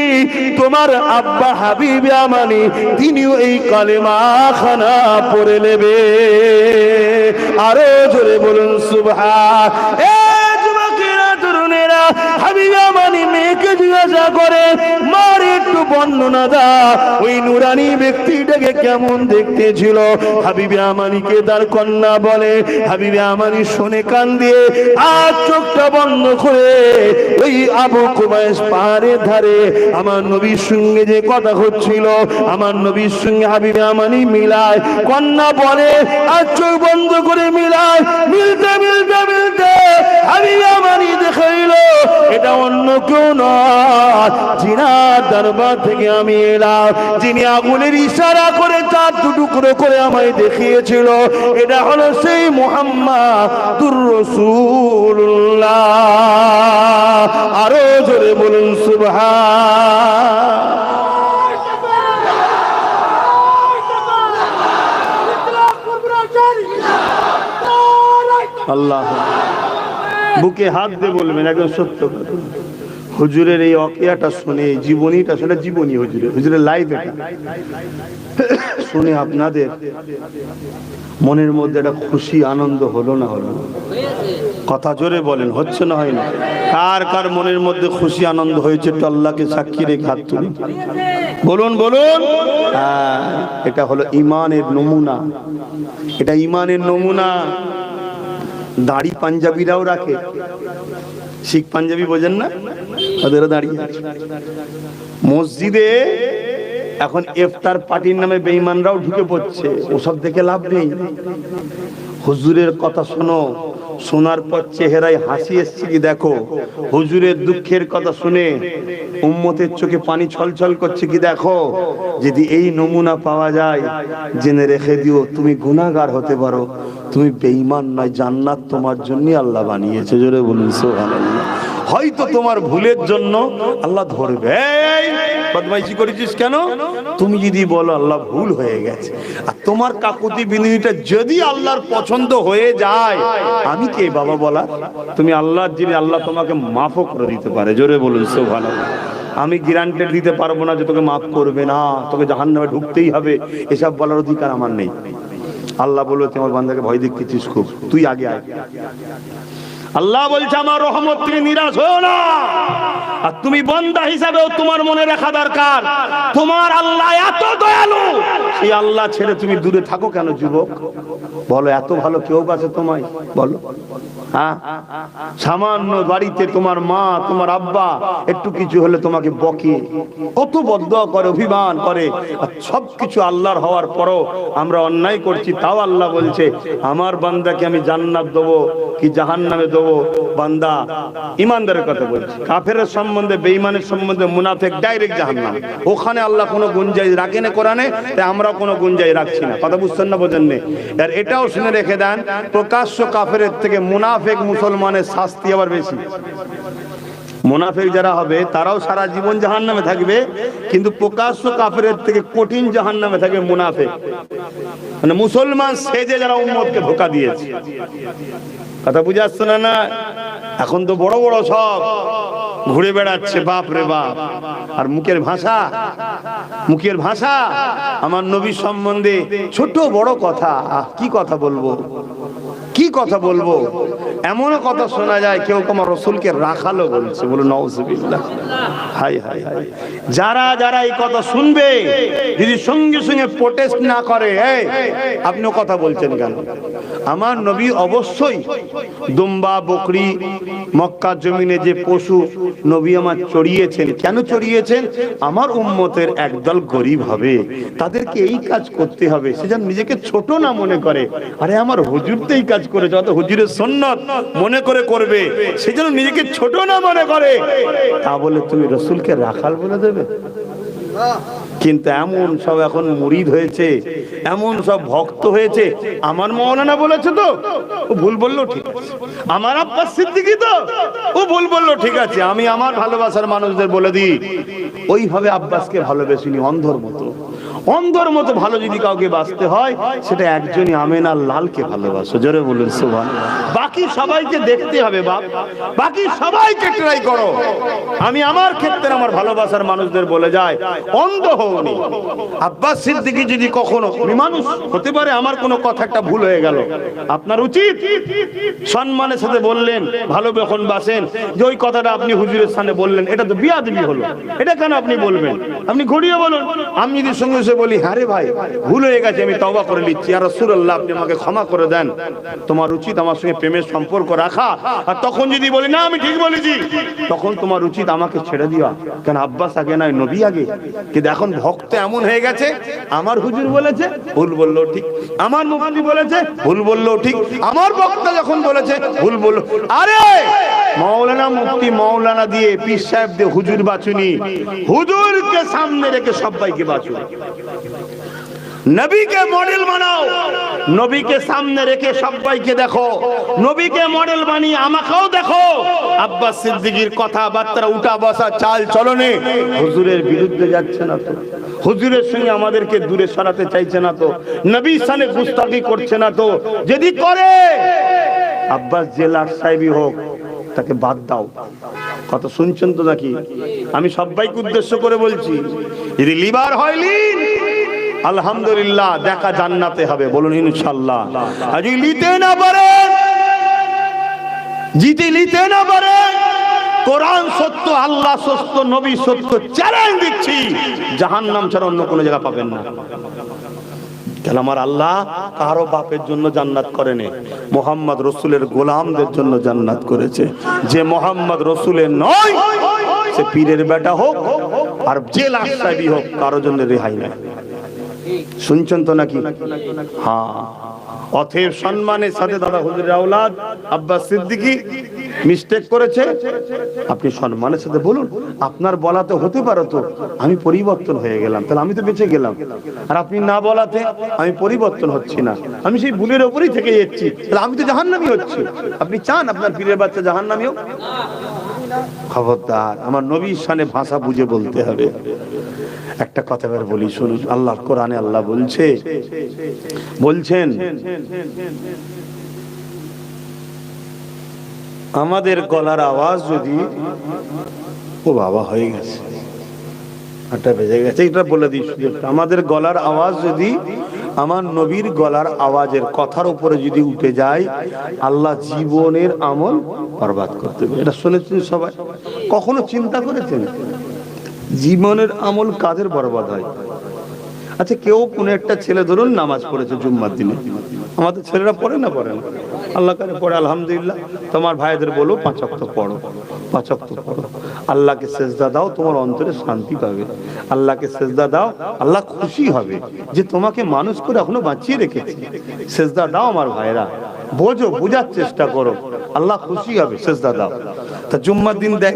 [SPEAKER 2] তোমার আব্বা হাবিবে আমানি তিনিও এই কালেমা খানা পড়ে নেবে। আরো জোরে বলুন সুবহান। হাবিবে আমানি মেয়েকে জিজ্ঞাসা করে, মার একটু বর্ণনা দা ওই নুরানি ব্যক্তিটাকে কেমন দেখতে ছিল। হাবিবে আমানিকে তার কন্যা বলে, হাবিবে আমানি শুনে কান দিয়ে আর চোখটা বন্ধ করে ওই আবু কুবাইস পাহাড়ের ধারে আমার নবীর সঙ্গে যে কথা হচ্ছিল, আমার নবীর সঙ্গে হাবিবে আমানি মিলায়। কন্যা বলে আর চোখ বন্ধ করে মিলায়, মিলতে মিলতে মিলতে হাবিবে আমানি দেখাইল এটা অন্য কেউ নয়, জিনার দরবার থেকে আমি এলাম, যিনি আগুনের ইশারা করে চার টুকরো করে আমায় দেখিয়েছিল, এটা হলো সেই মুহাম্মাদুর রাসূলুল্লাহ। আরো জোরে বলুন সুবহান।
[SPEAKER 1] আল্লাহ বুকে হাত দিয়ে বলবেন একদম সত্য কথা। হুজুরের এই অকিয়াটা শুনে, এই জীবনীটা শুনে, জীবনী হুজুরের লাইফ এটা শুনে আপনাদের মনের মধ্যে একটা খুশি আনন্দ হলো না হলো না? কথা জোরে বলেন, হচ্ছে না হয় না? কার কার মনের মধ্যে খুশি আনন্দ হয়েছে একটু আল্লাহকে সাক্ষী রেখে হাত তুলি, বলুন বলুন। এটা হলো ইমানের নমুনা, এটা ইমানের নমুনা। দাড়ি পাঞ্জাবিরাও রাখে, শিখ পাঞ্জাবি বোঝেন না, ওদেরও দাঁড়িয়ে আছে। মসজিদে এখন ইফতার পার্টির নামে বেঈমানরাও ঢুকে পড়ছে, ওসব দেখে লাভ নেই। হুজুরের কথা শোনো, শোনার পর চেহারায় হাসি এসছে কি দেখো। হুজুরের দুঃখের কথা শুনে উম্মতের চোখে পানি ছলছল করছে কি দেখো। যদি এই নমুনা পাওয়া যায়, জেনে রেখে দিও তুমি গুনাহগার হতে পারো, তুমি বেঈমান নয়, জান্নাত তোমার জন্য আল্লাহ বানিয়েছে। জোরে বলুন সুবহানাল্লাহ। হয়তো তোমার ভুলের জন্য আল্লাহ ধরবে, এই বদমাইশি করেছিস কেন, তুমি যদি বলো আল্লাহ ভুল হয়ে গেছে, আর তোমার কাকুতি বিনতিটা যদি আল্লাহর পছন্দ হয়ে যায়, আমি কে বাবা বলা, তুমি আল্লাহর যিনি, আল্লাহ তোমাকে মাফও করে দিতে পারে। জোরে বলুন সুবহানাল্লাহ। আমি গ্যারান্টি দিতে পারবো না যে তোকে মাফ করবে না, তোকে জাহান্নামে ঢুকতেই হবে, এসব বলার অধিকার আমার নেই। আল্লাহ বলবে তোমার বান্দাকে ভয় দেখিয়েছিস খুব, তুই আগে আয়। আল্লাহ বলছে আমার রহমত থেকে নিরাশ হও না। আর তুমি বান্দা হিসাবেও তোমার মনে রাখা দরকার, তোমার আল্লাহ এত দয়ালু, সেই আল্লাহ ছেড়ে তুমি দূরে থাকো কেন যুবক? বলো এত ভালো কেউ আছে তোমায়? বলো। হ্যাঁ, সামান্য বাড়িতে তোমার মা তোমার আব্বা একটু কিছু হলে তোমাকে বকে, কত বদদোয়া করে, অভিমান করে, আর সবকিছু আল্লাহর হওয়ার পরও আমরা অন্যায় করছি। তাও আল্লাহ বলছে আমার বান্দাকে আমি জান্নাত দেবো কি জাহান্নামে দেবো? বান্দা ইমানদারের কথা বলছে, কাফেরের সম্বন্ধে, বেঈমানের সম্বন্ধে, মুনাফিক ডাইরেক্ট জাহান্নাম। ওখানে আল্লাহ কোনো গুঞ্জাইশ রাখেন কোরআনে, তাই আমরা কোনো গুঞ্জাইশ রাখছি না। কথা বুঝছেন না, বোঝেন না? আর এটাও শুনে রেখে দেন, প্রকাশ্য কাফেরের থেকে মুনাফিক মুসলমানের শাস্তি আবার বেশি। মুনাফিক যারা হবে তারাও সারা জীবন জাহান্নামে থাকবে, কিন্তু প্রকাশ্য কাফেরের থেকে কঠিন জাহান্নামে থাকবে মুনাফিক। মানে মুসলমান সেজে যারা উম্মতকে ধোঁকা দিয়েছে। কথা বুঝে আসছে না? এখন তো বড় বড় সব ঘুরে বেড়াচ্ছে, বাপ রে বাপ। আর মুখের ভাষা আমার নবী সম্বন্ধে ছোট বড় কথা, কি কথা বলবো, কি কথা বলবো, এমন কথা শোনা যায় কেউ আমার রাসূলকে রাখালো বলছে। বলো নাউজুবিল্লাহ। হায় হায় হায়। যারা যারা এই কথা শুনবে, যদি সঙ্গে সঙ্গে প্রোটেস্ট না করে, আপনিও কথা বলছেন কেন? আমার নবী অবশ্যই দুম্বা বকরি মক্কার জমিনে যে পশু নবী আমার চড়িয়েছেন, কেন চড়িয়েছেন? আমার উম্মতের একদল গরিব হবে, তাদেরকে এই কাজ করতে হবে, সে যেন নিজেকে ছোট না মনে করে। আরে আমার হুজুর তো এই কাজ করেছে, অত হুজুরের সুন্নাত মনে করে করবে, সে যেন নিজেকে ছোট না মনে করে। তা বলে তুমি রাসূলকে রাখাল বলে দেবে? কিন্তু এমন সব এখন মুরিদ হয়েছে, এমন সব ভক্ত হয়েছে, আমার মাওলানা বলেছে তো ও ভুল বললো ঠিক আছে, আমার আব্বাস সিদ্দিকী তো ও ভুল বললো ঠিক আছে, আমি আমার ভালোবাসার মানুষদের বলে দিই। ওইভাবে আব্বাসকে ভালোবেসিনি, অন্ধর মতো। অন্ধর মতো ভালো যদি কাউকে বাঁচতে হয়, সেটা একজনই আমেনার লালকে ভালোবাসো। জোরে বলুন সুবহানাল্লাহ। বাকি সবাইকে দেখতে হবে বাপ, বাকি সবাইকে ট্রাই করো। আমি আমার ক্ষেত্রে আমার ভালোবাসার মানুষদের বলে যায়, অন্ধ হওনি। আব্বাস সিদ্দিকী যদি কখনো, মানুষ হতে পারে আমার কোনো কথা একটা ভুল হয়ে গেল, আপনার উচিত সম্মানের সাথে বললেন, ভালো যখন বাসেন, যে ওই কথাটা আপনি হুজুরের সামনে বললেন, এটা তো বিয়াদবি হলো, এটা কেন আপনি বলবেন? আপনি ঘুরিয়ে বলুন। আমি যদি সঙ্গে সঙ্গে বলি, হ্যাঁ রে ভাই ভুল হয়ে গেছে, আমি তওবা করে নিচ্ছি, ইয়া রাসূলুল্লাহ আপনি আমাকে ক্ষমা করে দেন, তোমার উচিত আমার সঙ্গে প্রেমের সম্পর্ক রাখা। আর তখন যদি বলি না আমি ঠিক বলেছি, তখন তোমার উচিত আমাকে ছেড়ে দিও। কেন আব্বাস আগে নয়, নবী আগে। কিন্তু এখন ভক্ত এমন হয়ে গেছে, আমার হুজুর বলেছে ভুল বললো ঠিক, আমার মুফতি বলেছে ভুল বললো ঠিক, আমার বক্তা যখন বলেছে ভুল বললো। আরে মাওলানা মুফতি মাওলানা দিয়ে, পীর সাহেব দিয়ে হুজুর বাঁচুনি, হুজুরকে সামনে রেখে সবাইকে বাঁচুন। নবীকে মডেল বানাও, নবীকে সামনে রেখে সবাইকে দেখো, নবীকে মডেল বানিয়ে আমাকেও দেখো। আব্বাস সিদ্দিকীর কথাবার্তা, উঠা বসা, চাল চলনে হুজুরের বিরুদ্ধে যাচ্ছে না তো, হুজুরের সঙ্গে আমাদেরকে দূরে সরাতে চাইছে না তো, নবীর সামনে গুস্তাখি করছে না তো। যদি করে, আব্বাস জেলার সাহেবই হোক, তাকে বাদ দাও। কথা শুনছেন তো নাকি? আমি সবাইকে উদ্দেশ্য করে বলছি, যদি লিবার হয় লিন, আলহামদুলিল্লাহ, দেখা জান্নাতে হবে, বলুন ইনশাআল্লাহ। আর যদি নিতে না পারে, জিতে নিতে না পারে, কোরআন সত্য, আল্লাহ সত্য, নবী সত্য, চ্যালেঞ্জ দিচ্ছি, জাহান্নাম ছাড়া অন্য কোনো জায়গা পাবেন না। কেন আমার আল্লাহ কারো বাপের জন্য জান্নাত করেনি, মুহাম্মদ রসুলের গোলামদের জন্য জান্নাত করেছে। যে মুহাম্মদ রসুলের নয়, সে পীরের বেটা হোক আর যে লাশাবি হোক, কারো জন্য রেহাই নাই। শুনছেন তো নাকি? হ্যাঁ, অতএব সম্মানের সাথে দাদা হুজুরের আওলাদ আব্বাস সিদ্দিকী মিস্টেক করেছে, আপনি সম্মানের সাথে বলুন। আপনার বলাতে হতে পারে তো আমি পরিবর্তন হয়ে গেলাম, তাহলে আমি তো বেঁচে গেলাম। আর আপনি না বলাতে আমি পরিবর্তন হচ্ছি না, আমি সেই ভুলের উপরই থেকে যাচ্ছি, তাহলে আমি তো জাহান্নামী হচ্ছি। আপনি চান আপনার পীরের বাচ্চা জাহান্নামী হোক? খবরদার, আমার নবীর শানে ভাষা বুঝে বলতে হবে। একটা কথা এবার বলি, শুনুন। আল্লাহ কোরআনে আল্লাহ বলছেন, আমাদের গলার আওয়াজ যদি, ও বাবা হয়ে গেছে, 8টা বেজে গেছে, এটা বলে দিই, আমাদের গলার আওয়াজ যদি আমার নবীর গলার আওয়াজের কথার উপরে যদি উঠে যায়, আল্লাহ জীবনের আমল বরবাদ করতে হবে। এটা শুনেছেন সবাই? কখনো চিন্তা করেছেন জীবনের আমল কাদের বরবাদ হয়? আচ্ছা, কেউ কোন একটা ছেলে ধরুন নামাজ পড়েছে জুম্মার দিনে, আমাদের ছেলেরা পড়ে না? পড়ে না, আল্লাহ কারে পড়ে, আলহামদুলিল্লাহ। তোমার ভাইদের বলো 5 ওয়াক্ত পড়ো, 5 ওয়াক্ত পড়ো, আল্লাহকে সেজদা দাও, তোমার অন্তরে শান্তি পাবে। আল্লাহকে সেজদা দাও, আল্লাহ খুশি হবে যে তোমাকে মানুষ করে এখনো বাঁচিয়ে রেখেছে। সেজদা দাও আমার ভাইরা, বোঝো, বোঝার চেষ্টা করো, আল্লাহ খুশি হবে, সেজদা দাও। তা জুম্মার দিন দেখ,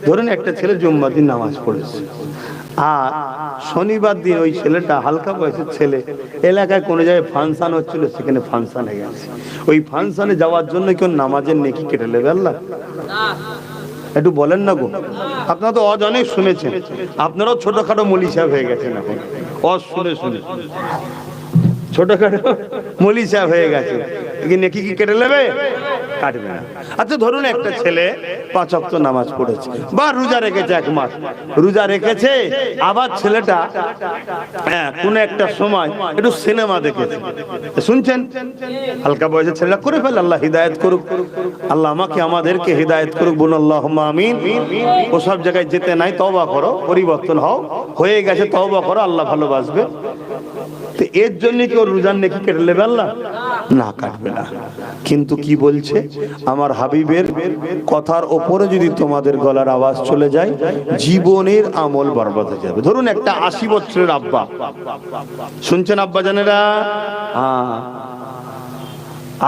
[SPEAKER 1] ধরুন একটা ছেলে জুম্মার দিন নামাজ পড়েছে, আর শনিবার দিন ওই ছেলেটা, হালকা বয়সের ছেলে, এলাকায় কোনো জায়গায় ফাংশন হচ্ছিল, সেখানে ফাংশনে গেছে। ওই ফাংশনে যাওয়ার জন্য কেউ নামাজের নেকি কেটে নেবে আল্লাহ? একটু বলেন না গো, আপনারা তো অজ অনেক শুনেছেন, আপনারাও ছোটখাটো মলি সাহেব হয়ে গেছেন এখন, অজ শুনে শুনে ছোটখাটো মলি সাহেব হয়ে গেছে, নেকি কি কেটে নেবে? কাটবে না। আচ্ছা, ধরুন একটা ছেলে 5 ওয়াক্ত নামাজ পড়েছে বা রোজা রেখেছে, 1 মাস রোজা রেখেছে, আবার ছেলেটা কোন একটা সময় একটু সিনেমা দেখেছে, শুনছেন? হালকা বয়সের ছেলেটা করে ফেলে, আল্লাহ হিদায়াত করুক, আল্লাহ আমাকে আমাদেরকে হিদায়াত করুক, বলুন আল্লাহুম্মা আমিন। ও সব জায়গায় যেতে নাই, তওবা করো, পরিবর্তন হও, হয়ে গেছে, তওবা করো, আল্লাহ ভালোবাসবে। তো এর জন্য কি ওর রোজার নেকি কেটে নেবে আল্লাহ? না, কাটবে না। কিন্তু কি বলছে, আমার হাবিবের কথার ওপরে যদি তোমাদের গলার আওয়াজ চলে যায়, জীবনের আমল বরবাদ হয়ে যাবে। ধরুন একটা 80 বছরের আব্বা, শুনছেন আব্বা জানেরা?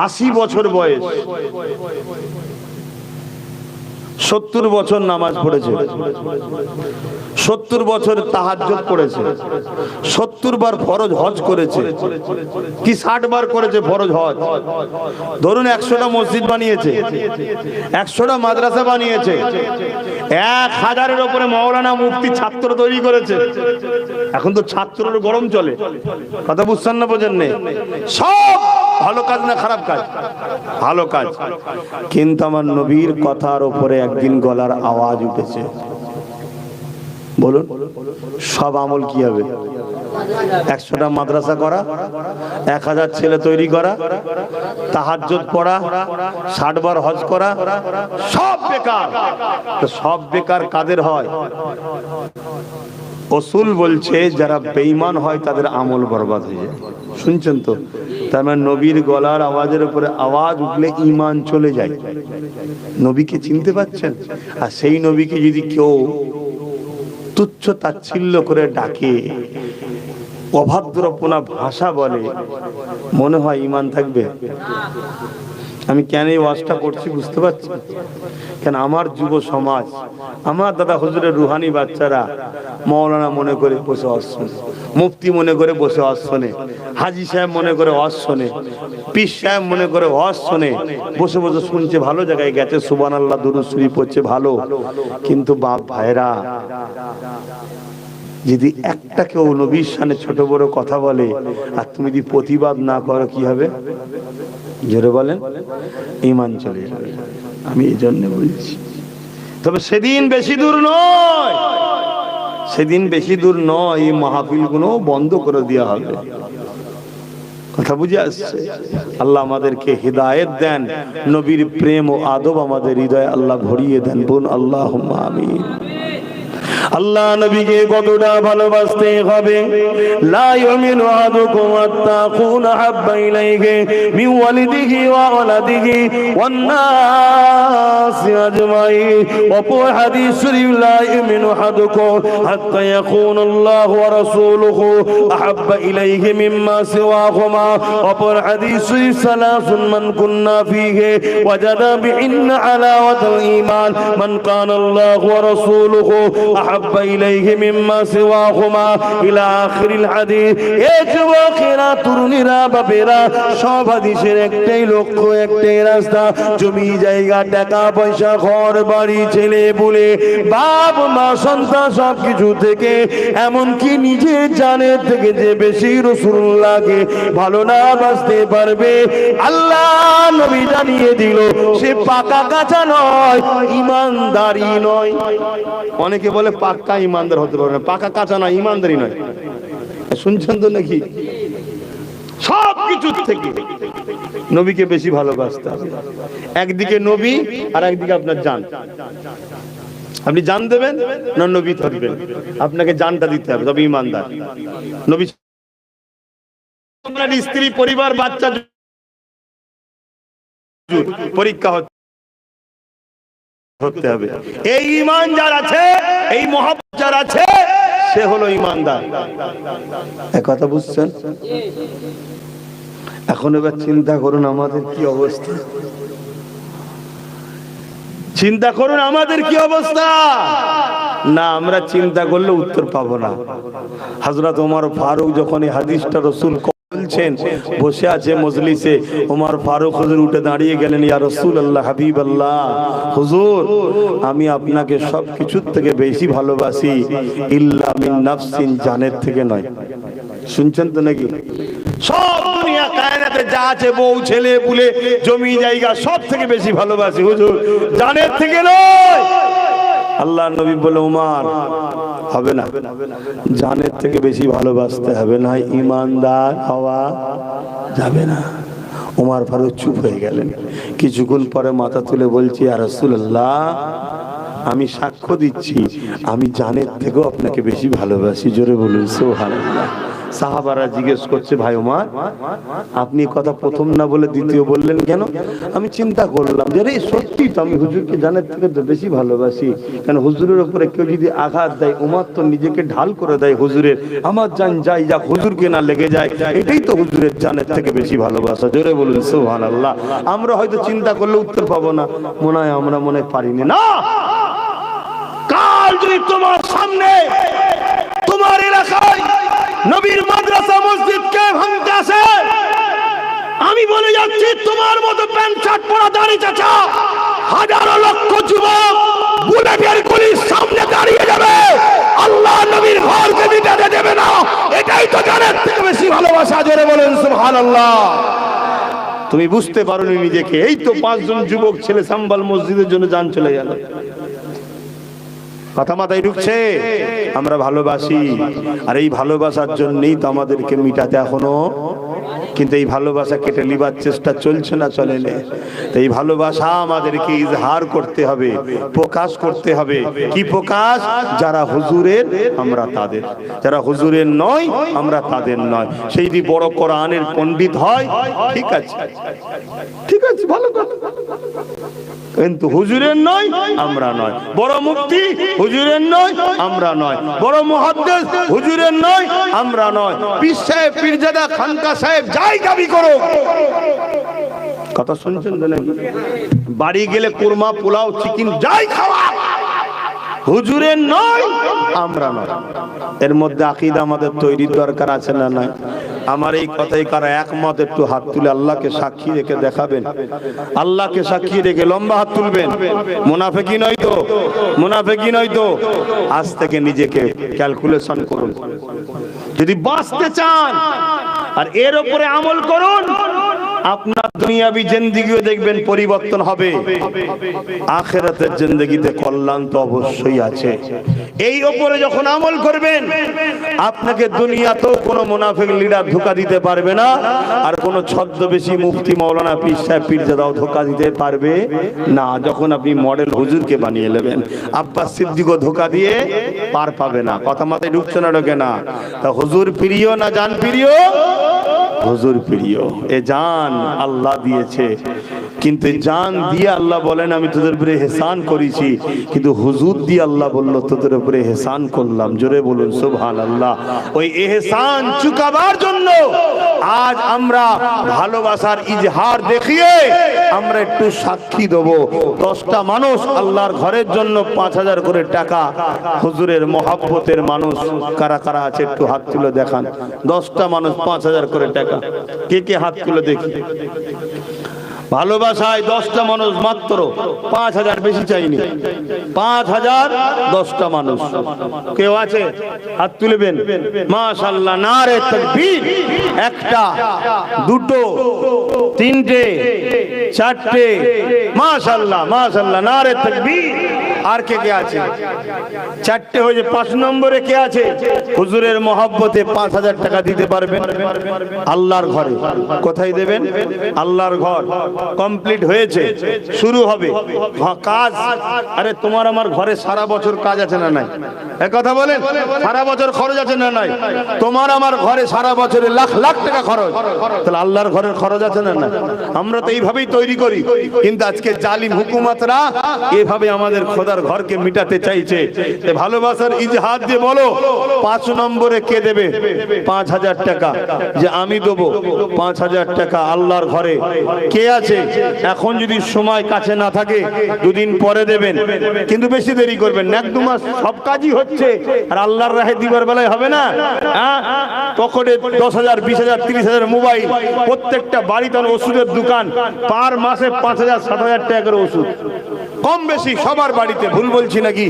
[SPEAKER 1] 80 বছর বয়স, 70 বছর নামাজ পড়েছে, 70 বছর তাহাজ্জুদ পড়েছে, 70 বার ফরজ হজ করেছে, কি 60 বার করেছে ফরজ হজ। ধরুন 100টা মসজিদ বানিয়েছে, 100টা মাদ্রাসা বানিয়েছে, 1000-এর উপরে মাওলানা মুফতি ছাত্র তৈরি করেছে। এখন তো ছাত্রের গরম চলে, কথা বুঝছেন না, বোঝেন নেই? সব ভালো কাজ না খারাপ কাজ? ভালো কাজ। কিন্তু আমার নবীর কথার উপরে একদিন গলার আওয়াজ উঠেছে। বলুন সব আমল কি হবে? 100টা মাদ্রাসা করা, 1000 ছেলে তৈরি করা, তাহাজ্জুদ পড়া, 60 বার হজ করা, সব বেকার। তো সব বেকার কাদের হয়? রাসূল বলছে যারা বেঈমান হয় তাদের আমল বরবাদ হয়ে যায়। শুনছেন তো? তার মানে নবীর গলার আওয়াজের উপরে আওয়াজ উঠলে ঈমান চলে যায়। নবীকে চিনতে পাচ্ছেন? আর সেই নবীকে যদি কেউ তুচ্ছ তাচ্ছিল্য করে ডাকে, অভদ্রপনা ভাষা বলে, মনে হয় ঈমান থাকবে? আমি কেন এই ওয়াজটা করছি বুঝতে পারছি? কেন আমার যুব সমাজ, আমার দাদা হুজুরের রুহানি বাচ্চারা মাওলানা মনে করে বসে ওয়াজ শোনে, মুফতি মনে করে বসে ওয়াজ শোনে, হাজী সাহেব মনে করে ওয়াজ শোনে, পীর সাহেব মনে করে ওয়াজ শোনে, বসে বসে শুনছে, ভালো জায়গায় গেছে, সুবহানাল্লাহ দুরূদ শরীফ পড়ছে, ভালো। কিন্তু বাপ ভাইরা, যদি একটা কেউ নবীর শানে ছোট বড় কথা বলে আর তুমি যদি প্রতিবাদ না করো, কি হবে? জোরে বলেন, ঈমান চলে যাবে। আমি এই জন্য বলছি। তবে সেদিন বেশি দূর নয়, সেদিন বেশি দূর নয়, এই মাহফিলগুলো বন্ধ করে দেওয়া হবে। কথা বুঝে আসছে? আল্লাহ আমাদেরকে হিদায়াত দেন, নবীর প্রেম ও আদব আমাদের হৃদয়ে আল্লাহ ভরিয়ে দেন। বোন আল্লাহুম্মা আমিন। আল্লাহ নবীকে কতটা ভালোবাসতে হবে। লা ইউমিনু আহাদুকুম হাত্তা আকুনা হাব্বা ইলাইহি মিন ওয়ালিদিহি ওয়া ওয়ালাদিহি ওয়ান নাসি আজমাইন। অপর হাদিস শরীফ, লা ইউমিনু আহাদুকুম হাত্তা ইয়াকুনা আল্লাহু ওয়া রাসূলুহু আহাব্বা ইলাইহি মিম্মা সিওয়াহুমা। অপর হাদিস শরীফ, সালাসুন মান কুন্না ফীহি ওয়াজাদা বিহিন্না আলাওয়াতাল ঈমান মান কানা আল্লাহু ওয়া রাসূলুহু আহাব্বা ইলাইহি মিম্মা সিওয়াহুমা ইলা আখিরিল হাদিস। এই যুবকেরা, তরুণীরা, বাপেরা, সব হাদিসের একটাই লক্ষ্য, একটাই রাস্তা, জমি জায়গা, টাকা পয়সা, ঘর বাড়ি, ছেলে বুলে, বাপ মা সন্তান, সবকিছু থেকে, এমনকি নিজের জানের থেকে যে বেশি রাসূলুল্লাহকে ভালো না বাসতে পারবে, আল্লাহ নবী জানিয়ে দিল সে পাকা কাঁচা নয়, ঈমানদারি নয়। অনেকে বলে পাক্কা ঈমানদার হতে পারে না, পাকা কাঁচা নয়, ঈমানদারি নয়। শুনছেন তো নাকি? সব কিছু থেকে নবীকে বেশি ভালোবাসতে হবে। একদিকে নবী আর একদিকে আপনার জান। আপনি জান দেবেন না নবী ধরবেন? আপনাকে জানটা দিতে হবে, তবে ঈমানদার। নবী, আপনার স্ত্রী, পরিবার, বাচ্চা, পরীক্ষা হতে হবে। এই ঈমান যার আছে, এই মহব্বত যার আছে, সে হলো ঈমানদার। এক কথা বুঝছেন? এখন এবার চিন্তা করুন আমাদের কি অবস্থা। চিন্তা করুন আমাদের কি অবস্থা। না, আমরা চিন্তা করলে উত্তর পাবো না। হযরত ওমর ফারুক যখন এই হাদিসটা রাসূল বলছেন, বসে আছে মজলিসে, ওমর ফারুক হুজুর উঠে দাঁড়িয়ে গেলেন, ইয়া রাসূলুল্লাহ, হাবিবাল্লাহ, হুজুর আমি আপনাকে সব কিছুর থেকে বেশি ভালোবাসি, ইল্লা মিন নাফসিন, জানের থেকে নয়। শুনছেন তো নাকি? সব দুনিয়া কায়নাতে যা আছে, বউ, ছেলে পুলে, জমি জায়গা, সব থেকে বেশি ভালোবাসি হুজুর, জানের থেকে নয়। আল্লাহ নবী বলে, ওমর হবে না, জানের থেকে বেশি ভালোবাসতে হবে, না ঈমানদার হওয়া যাবে না। ওমর ফারুক চুপ হয়ে গেলেন। কিছুক্ষণ পরে মাথা তুলে বলছি, ইয়া রাসূলুল্লাহ, আমি সাক্ষ্য দিচ্ছি আমি জানের থেকেও আপনাকে বেশি ভালোবাসি। জোরে বলুন সুবহানাল্লাহ। সাহাবারা জিজ্ঞেস করছে, ভাই ওমর, আপনি কথা প্রথম না বলে দ্বিতীয় বললেন কেন? আমি চিন্তা করলাম যে রে সত্যি তো আমি হুজুরকে জানের থেকে তো বেশি ভালোবাসি, কেন হুজুরের উপরে কেউ যদি আঘাত দেয়, ওমর তো নিজেকে ঢাল করে দেয় হুজুরের, আমার জান যাই যাক হুজুরকে না লেগে যায়, এটাই তো হুজুরের জানের থেকে বেশি ভালোবাসা। জোরে বলুন সুবহানাল্লাহ। আমরা হয়তো চিন্তা করলে উত্তর পাবো না, মনে হয় আমরা মনে পারিনি না। কাল যদি তোমার সামনে তোমার এলাকায় নবীর মাদ্রাসা মসজিদকে ভাঙতে আসে, আমি বলে যাচ্ছি তোমার মতো প্যান্ট শার্ট পরা দাড়ি চাচা হাজারো লক্ষ যুবক বুলেটের গুলির সামনে দাঁড়িয়ে যাবে, আল্লাহ নবীর ঘরকে মিটাতে দেবে না। এটাই তো জানের থেকে বেশি ভালোবাসা। জোরে বলেন সুবহানাল্লাহ। তুমি বুঝতে পারোনি নিজেকে। এই তো 5 জন যুবক ছেলে সাম্বাল মসজিদের জন্য জান চলে গেল। কথা মাথায় ঢুকছে? আমরা ভালোবাসি, আর এই ভালোবাসার জন্যই তো আমাদেরকে মিটাতে এখনো, কিন্তু এই ভালোবাসা কেটে লিবার চেষ্টা চলছে না, চলে না। এই ভালোবাসা আমাদেরকে ইজহার করতে হবে, প্রকাশ করতে হবে। কি প্রকাশ? যারা হুজুরের আমরা তাদের, যারা হুজুরের নয় আমরা তাদের নয়। সেই যদি বড় কোরআনের পণ্ডিত হয় ঠিক আছে, ঠিক আছে, ভালো কথা, কিন্তু হুজুরের নয় আমরা নয়। বড় মুফতি হুজুরের নয় আমরা নয়, বড় মুহাদ্দিস হুজুরের নয় আমরা নয়। পীর সাহেব, পীরজাদা, খানকা সাহেব যাই দাবি করো, কথা শুনছেন তো নাকি? বাড়ি গেলে কুরমা, পোলাও, চিকেন যাই খাওয়া, হুজুরের নয় আমরা নয়। এর মধ্যে আকীদা আমাদের তৈরির দরকার আছে না নাই? আমার এই কথাই কারা একমত? একটু হাত তুলে আল্লাহকে সাক্ষী রেখে দেখাবেন। আল্লাহকে সাক্ষী রেখে লম্বা হাত তুলবেন। মুনাফিকি নয় তো, মুনাফিকি নয় তো। আজ থেকে নিজেকে ক্যালকুলেশন করুন। যদি বাঁচতে চান আর এর উপরে আমল করুন, আপনার দুনিয়াবি জিন্দেগিও দেখবেন পরিবর্তন হবে, আখিরাতের জিন্দেগিতে কল্যাণ তো অবশ্যই আছে। এই উপরে যখন আমল করবেন, আপনাকে দুনিয়াতেও কোনো মুনাফিক লিডার ধোঁকা দিতে পারবে না, আর কোনো ছদ্মবেশী মুফতি, মাওলানা, পীর সাহেব, পীরজাদাও ধোঁকা দিতে পারবে না। যখন আপনি মডেল হুজুরকে বানিয়ে নেবেন, আব্বাস সিদ্দিকও ধোঁকা দিয়ে পার পাবে না। কথা মাথায় ঢুকছে না? ঢোকে না? তা হুজুর প্রিয় না জান প্রিয়? হুজুর প্রিয়। এ জান আল্লাহ দিয়েছে, কিন্তু জান দিয়ে আল্লাহ বলেন আমি তোদের উপরে ইহসান করেছি, কিন্তু হুজুর দিয়ে আল্লাহ বলল তোদের উপরে ইহসান করলাম। জোরে বলুন সুবহানাল্লাহ। ওই ইহসান চুকাবার জন্য আজ আমরা ভালোবাসার ইজহার দেখিয়ে আমরা একটু সাক্ষী দেব। 10টা মানুষ আল্লাহর ঘরের জন্য 5000 করে টাকা, হুজুরের মহব্বতের মানুষ কারা কারা আছে একটু হাত তুলে দেখান। 10টা মানুষ 5000 করে টাকা, কে কে হাত তুলে দেখি? ভালোবাসায় 10টা মানুষ মাত্র 5000, বেশি চাইনি, 5000, 10টা মানুষ। কেউ আছে? হাত তুলবেন। মাশাআল্লাহ, নারে তাকবীর। 1টা, 2টো, 3টে, 4টে, মাশাআল্লাহ, মাশাআল্লাহ, নারে তাকবীর। আর কে কে আছে? 4টে হয়েছে। 5 নম্বরে কে আছে? হুজুরের মহব্বতে 5000 টাকা দিতে পারবেন আল্লাহর ঘরে। কোথায় দেবেন? আল্লাহর ঘর কমপ্লিট হয়েছে, শুরু হবে কাজ। আরে তোমার আমার ঘরে সারা বছর কাজ আছে না নাই? এক কথা বলেন, সারা বছর খরচ আছে না নাই? তোমার আমার ঘরে সারা বছরে লাখ লাখ টাকা খরচ, তাহলে আল্লাহর ঘরের খরচ আছে না নাই? আমরা তো এইভাবেই তৈরি করি, কিন্তু আজকে জালিম হুকুমতরা এভাবে আমাদের খোদার ঘরকে মিটাতে চাইছে। ভালোবাসার ইজহার দিয়ে বলো, 5 নম্বরে কে দেবে 5000 টাকা? যে আমি দেবো 5000 টাকা আল্লাহর ঘরে। কে আছে? এখন যদি সময় কাছে না থাকে 2 দিন পরে দেবেন, কিন্তু বেশি দেরি করবেন না। 1-2 মাস সব কাজই হচ্ছে, আর আল্লাহর রাহে দিবার বেলায় হবে না। পকেটে 10,000, 20,000, 30,000 মোবাইল, প্রত্যেকটা বাড়িতে ওষুধের দোকান, পার মাসে 5,000, 7,000 টাকা করে ওষুধ, কম বেশি সবার বাড়িতে। ভুল বলছি নাকি?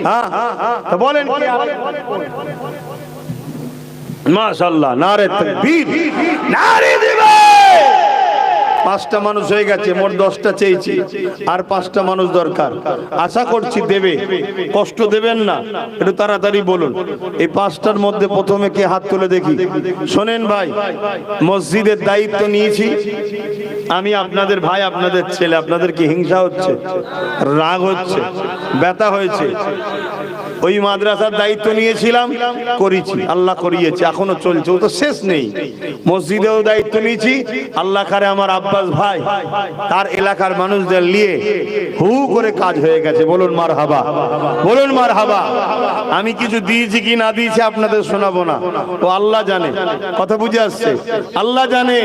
[SPEAKER 1] হ্যাঁ, বলেন। মাশাআল্লাহ, নারে তাকবীর, নারে দিবে। 5টা মানুষ হয়ে গেছে, মোট 10টা চেয়েছি, আর 5টা মানুষ দরকার। আশা করছি দেবে, কষ্ট দেবেন না, একটু তাড়াতাড়ি বলুন। এই 5টার মধ্যে প্রথমে কে হাত তুলে দেখি? শোনেন ভাই, মসজিদের দায়িত্ব নিয়েছি আমি, আপনাদের ভাই, আপনাদের ছেলে। আপনাদের কি হিংসা হচ্ছে, রাগ হচ্ছে, ব্যথা হয়েছে? ওই মাদ্রাসার দায়িত্ব নিয়েছিলাম, করেছি, আল্লাহ করিয়েছে, এখনো চলছে, ও তো শেষ নেই। মসজিদেও দায়িত্ব নিয়েছি, আল্লাহ করে আমার আব্বাস ভাই তার এলাকার মানুষদের নিয়ে হু করে কাজ হয়ে গেছে। বলুন মারহাবা, বলুন মারহাবা। আমি কিছু দিয়েছি কি না দিয়েছি আপনাদের শোনাবো না, ও আল্লাহ জানে। কথা বুঝে আসছে? আল্লাহ জানে।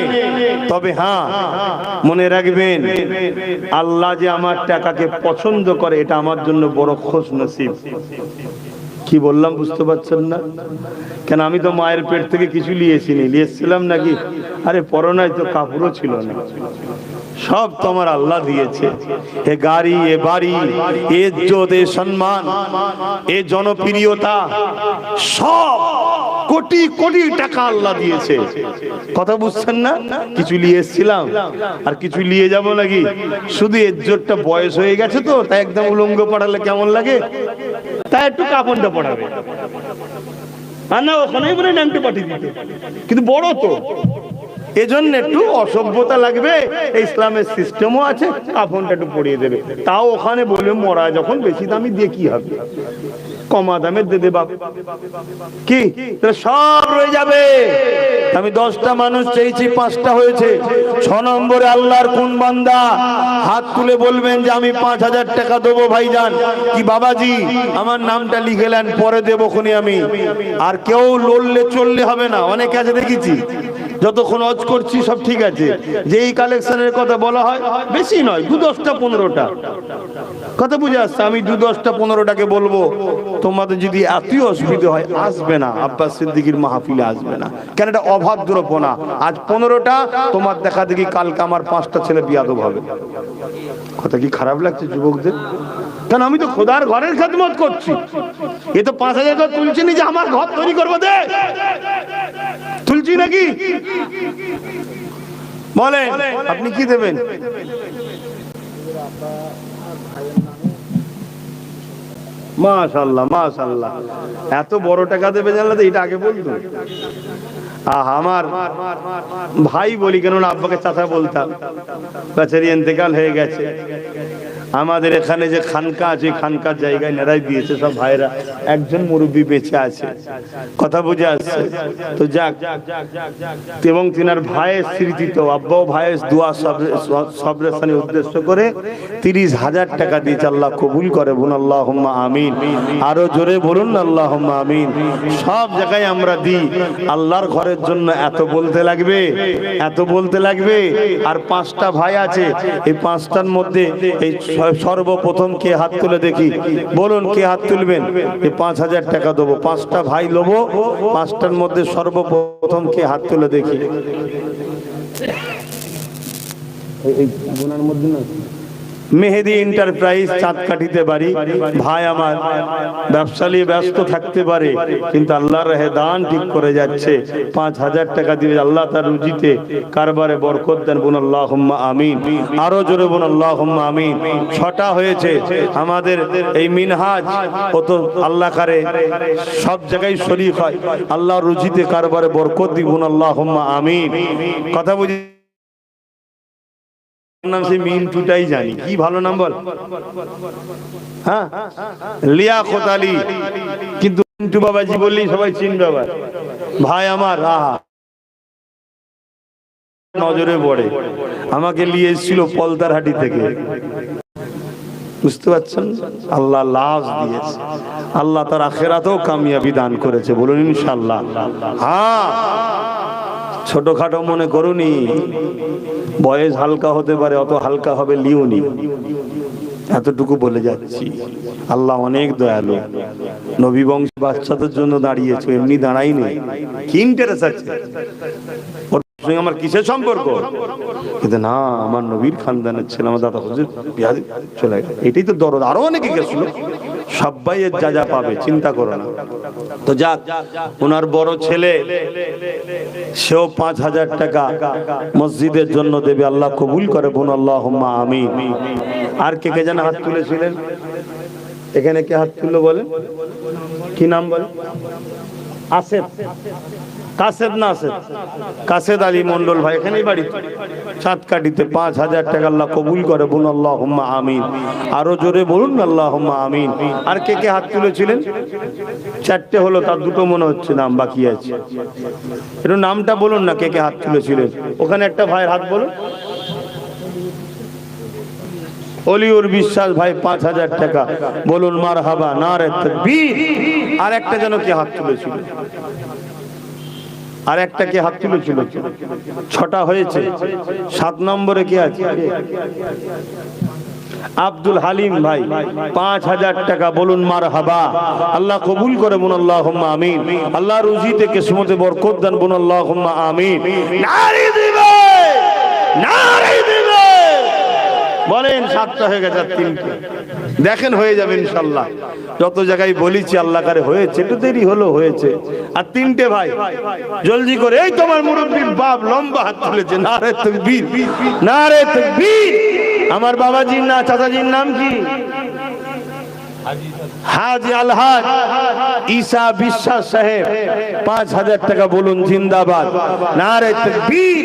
[SPEAKER 1] তবে হ্যাঁ, মনে রাখবেন, আল্লাহ যে আমার টাকাকে পছন্দ করে এটা আমার জন্য বড় খুশ নসিব। কি বললাম বুঝতে পারছেন না? কেন আমি তো মায়ের পেট থেকে কিছু নিয়েছিলাম নাকি? আরে পরনায় তো কাপড়ও ছিল না, সব তোমার আল্লাহ দিয়েছে। এ গাড়ি, এ বাড়ি, এ ইজ্জত, এ সম্মান, এ জনপ্রিয়তা, সব কোটি কোটি টাকা আল্লাহ দিয়েছে। কথা বুঝছেন না? কিছু নিয়ে এসেছিলাম আর কিছু নিয়ে যাব নাকি? শুধু ইজ্জতটা বয়স হয়ে গেছে তো, তাই একদম উলঙ্গ পড়ালে কেমন লাগে, তাই একটু কাপড়টা পড়াবে, আর না ওখানেই বলে ন্যাংটে পাঠিয়ে দিতে, কিন্তু বড় তো এজন্য একটু অসভ্যতা লাগবে। ইসলামের সিস্টেমও আছে, কাফনটা একটু পরিয়ে দেবে, তাও ওখানে বলে মরা যখন বেশি দামি দিয়ে কি হবে, কমা দামে দে বাপ, কি সব রয়ে যাবে। আমি 10টা মানুষ চেয়েছি, 5টা হয়েছে। 6 নম্বরে আল্লাহর কোন বান্দা হাত তুলে বলবেন যে আমি 5000 টাকা দেবো ভাইজান, কি বাবাজি আমার নামটা লিখেলেন, পরে দেবো খুনি আমি। আর কেউ লড়লে চললে হবে না। অনেকে আছে দেখেছি, যতক্ষণ হজ করছি সব ঠিক আছে, যে এই কালেকশনের কথা বলা হয় বেশি নয়, 2-10টা 15টা কথা বুঝে আসছে। আমি 2-10টা 15টাকে বলবো, তোমাদের যদি এতই অসুবিধা হয় আসবে না, আব্বাস সিদ্দিকীর মাহফিলে আসবে না। কেন? এটা অভদ্রপনা। আজ 15টা, তোমার দেখা দেখি কালকে আমার 5টা ছেলে বিয়াদব হবে। কথা কি খারাপ লাগছে যুবকদের? কেন? আমি তো খোদার ঘরের খেদমত করছি। এ তো 5000 টাকা তুলছি নি যে আমার ঘর তৈরি করবো, দে তুলছি নাকি? বলেন আপনি কি দেবেন? মাশাআল্লাহ মাশাআল্লাহ, এত বড় টাকা দেবে জানলে তো এটা আগে বলতো। আমার ভাই বলি, কেননা আব্বাকে চাচা বলতাম, বেচারি ইন্তেকাল হয়ে গেছে। আমাদের এখানে যে খানকা আছে, খানকার জায়গায় নেড়াই দিয়েছে সব ভাইরা, একজন মুরব্বী বেঁচে আছে। কথা বুঝে আসছে তো? যাক, এবং তিনার ভাইয়ের স্মৃতিতে আব্বাও ভাইয়ের দোয়া সবরেশানি উদ্দেশ্য করে 30,000 টাকা দিয়েছে। আল্লাহ কবুল করে, বলুন আল্লাহুম্মা আমিন। আরো জোরে বলুন আল্লাহুম্মা আমিন। সব জায়গায় আমরা দিই, আল্লাহর ঘরের জন্য এত বলতে লাগবে, এত বলতে লাগবে। আর 5টা ভাই আছে, এই 5টার মধ্যে এই সর্বপ্রথম কে হাত তুলে দেখি, বলুন কে হাত তুলবেন? এই 5000 টাকা দেবো, 5টা ভাই লোবো, 5টার মধ্যে সর্বপ্রথম কে হাত তুলে দেখি। এই গুনার মধ্যে না, মেহেদি এন্টারপ্রাইজ, চাঁদকাঠিতে বাড়ি। ভাই আমার ব্যবসা নিয়ে ব্যস্ত থাকতে পারে, কিন্তু আল্লাহর দান ঠিক করে যাচ্ছে। 5000 টাকা দিবে, আল্লাহ তার রুজিতে কারবারে বরকত দেন, বলুন আল্লাহুম্মা আমিন। আরো জোরে বলুন আল্লাহুম্মা আমিন। 6টা হয়েছে আমাদের এই মিনহাজ, ও তো আল্লাহ কারে সব জায়গায় শরীক হয়, আল্লাহ রুজিতে কারবারে বরকত দিন, বলুন আল্লাহুম্মা আমিন। কথা বুঝি? নাম সে মিন্টুটাই জানি, কি ভালো নাম বল, হ্যাঁ লিয়াকত আলী, কিন্তু মিন্টু বাবাজি বললেই সবাই চিনবে। আবার ভাই আমার নজরে পড়ে, আমাকে নিয়ে এসেছিল পলতারহাটি থেকে, বুঝতে পারছেন? আল্লাহ লাভ দিয়েছে, আল্লাহ তার আখিরাতেও কামিয়াবি দান করেছে, বলুন ইনশাআল্লাহ। হ্যাঁ, ছোটখাটো মনে করুনি, বয়স হালকা হতে পারে, অত হালকা হবে লিওনি, এতটুকু বলে যাচ্ছি। আল্লাহ অনেক দয়ালু, নবী বংশ বাচ্চাদের জন্য দাঁড়িয়েছে, এমনি দাঁড়াইনি। কি ইন্টারেস্ট আছে ওর সঙ্গে আমার কিসের সম্পর্ক? কিন্তু না, আমার নবীর খানদানের ছেলে, আমার দাদা হুজুর চলে গেল, এটাই তো দরদ। আরো অনেকে গেছিল, সবাই এর যা যা পাবে, চিন্তা করো না। তো যাক, ওনার বড় ছেলে সেও 5000 টাকা মসজিদের জন্য দেবে, আল্লাহ কবুল করে, বোন আল্লাহুম্মা আমিন। আর কে কে যেন হাত তুলেছিলেন? এখানে কে হাত তুললো বলেন? কি নাম বলেন? আসেদ, কাসেদ না আসেদ, কাসেদ আলী মন্ডল ভাই এখানেই বাড়ি চাঁদকাঠিতে 5,000 টাকা আল্লাহ কবুল করে বলুন আল্লাহুম্মা আমিন। আরো জোরে বলুন আল্লাহুম্মা আমিন। আর কে কে হাত তুলেছিলেন? 4টে হলো, তার 2টো মনে হচ্ছে নাম বাকি আছে। একটু নামটা বলুন না, কে কে হাত তুলেছিলেন? ওখানে একটা ভাইয়ের হাত বলুন। অলিউর বিশ্বাস ভাই 5,000 টাকা বলুন মারহাবা, নারে তাকবীর। আর একটা যেন কে হাত তুলেছিল, আর একটা কে হাত তুলেছিল? 6টা হয়েছে। 7 নম্বরে কে আছে? আব্দুল হালিম ভাই 5,000 টাকা বলুন মারহাবা। আল্লাহ কবুল করে বলুন আল্লাহুম্মা আমিন। আল্লাহ রুজিতে কিসমতে বরকত দান বলুন আল্লাহুম্মা আমিন। নারী দিবে, নারী দিবে বলেন। 7টা হয়ে গেছে, 3টে দেখেন হয়ে যাবে ইনশাআল্লাহ। যত জায়গায় বলেছি আল্লাহ করে হয়েছে, একটু দেরি হলো হয়েছে। আর 3টে ভাই জলদি করে, এই তোমার মুরব্বির বাপ লম্বা হাত তুলেছে, নারে তাকবীর, নারে তাকবীর। আমার বাবাজির না চাচাজির নাম কি? হাজি আলহাজ ঈসা বিশ্বাস সাহেব 5,000 টাকা বলুন জিন্দাবাদ, নারে তাকবীর।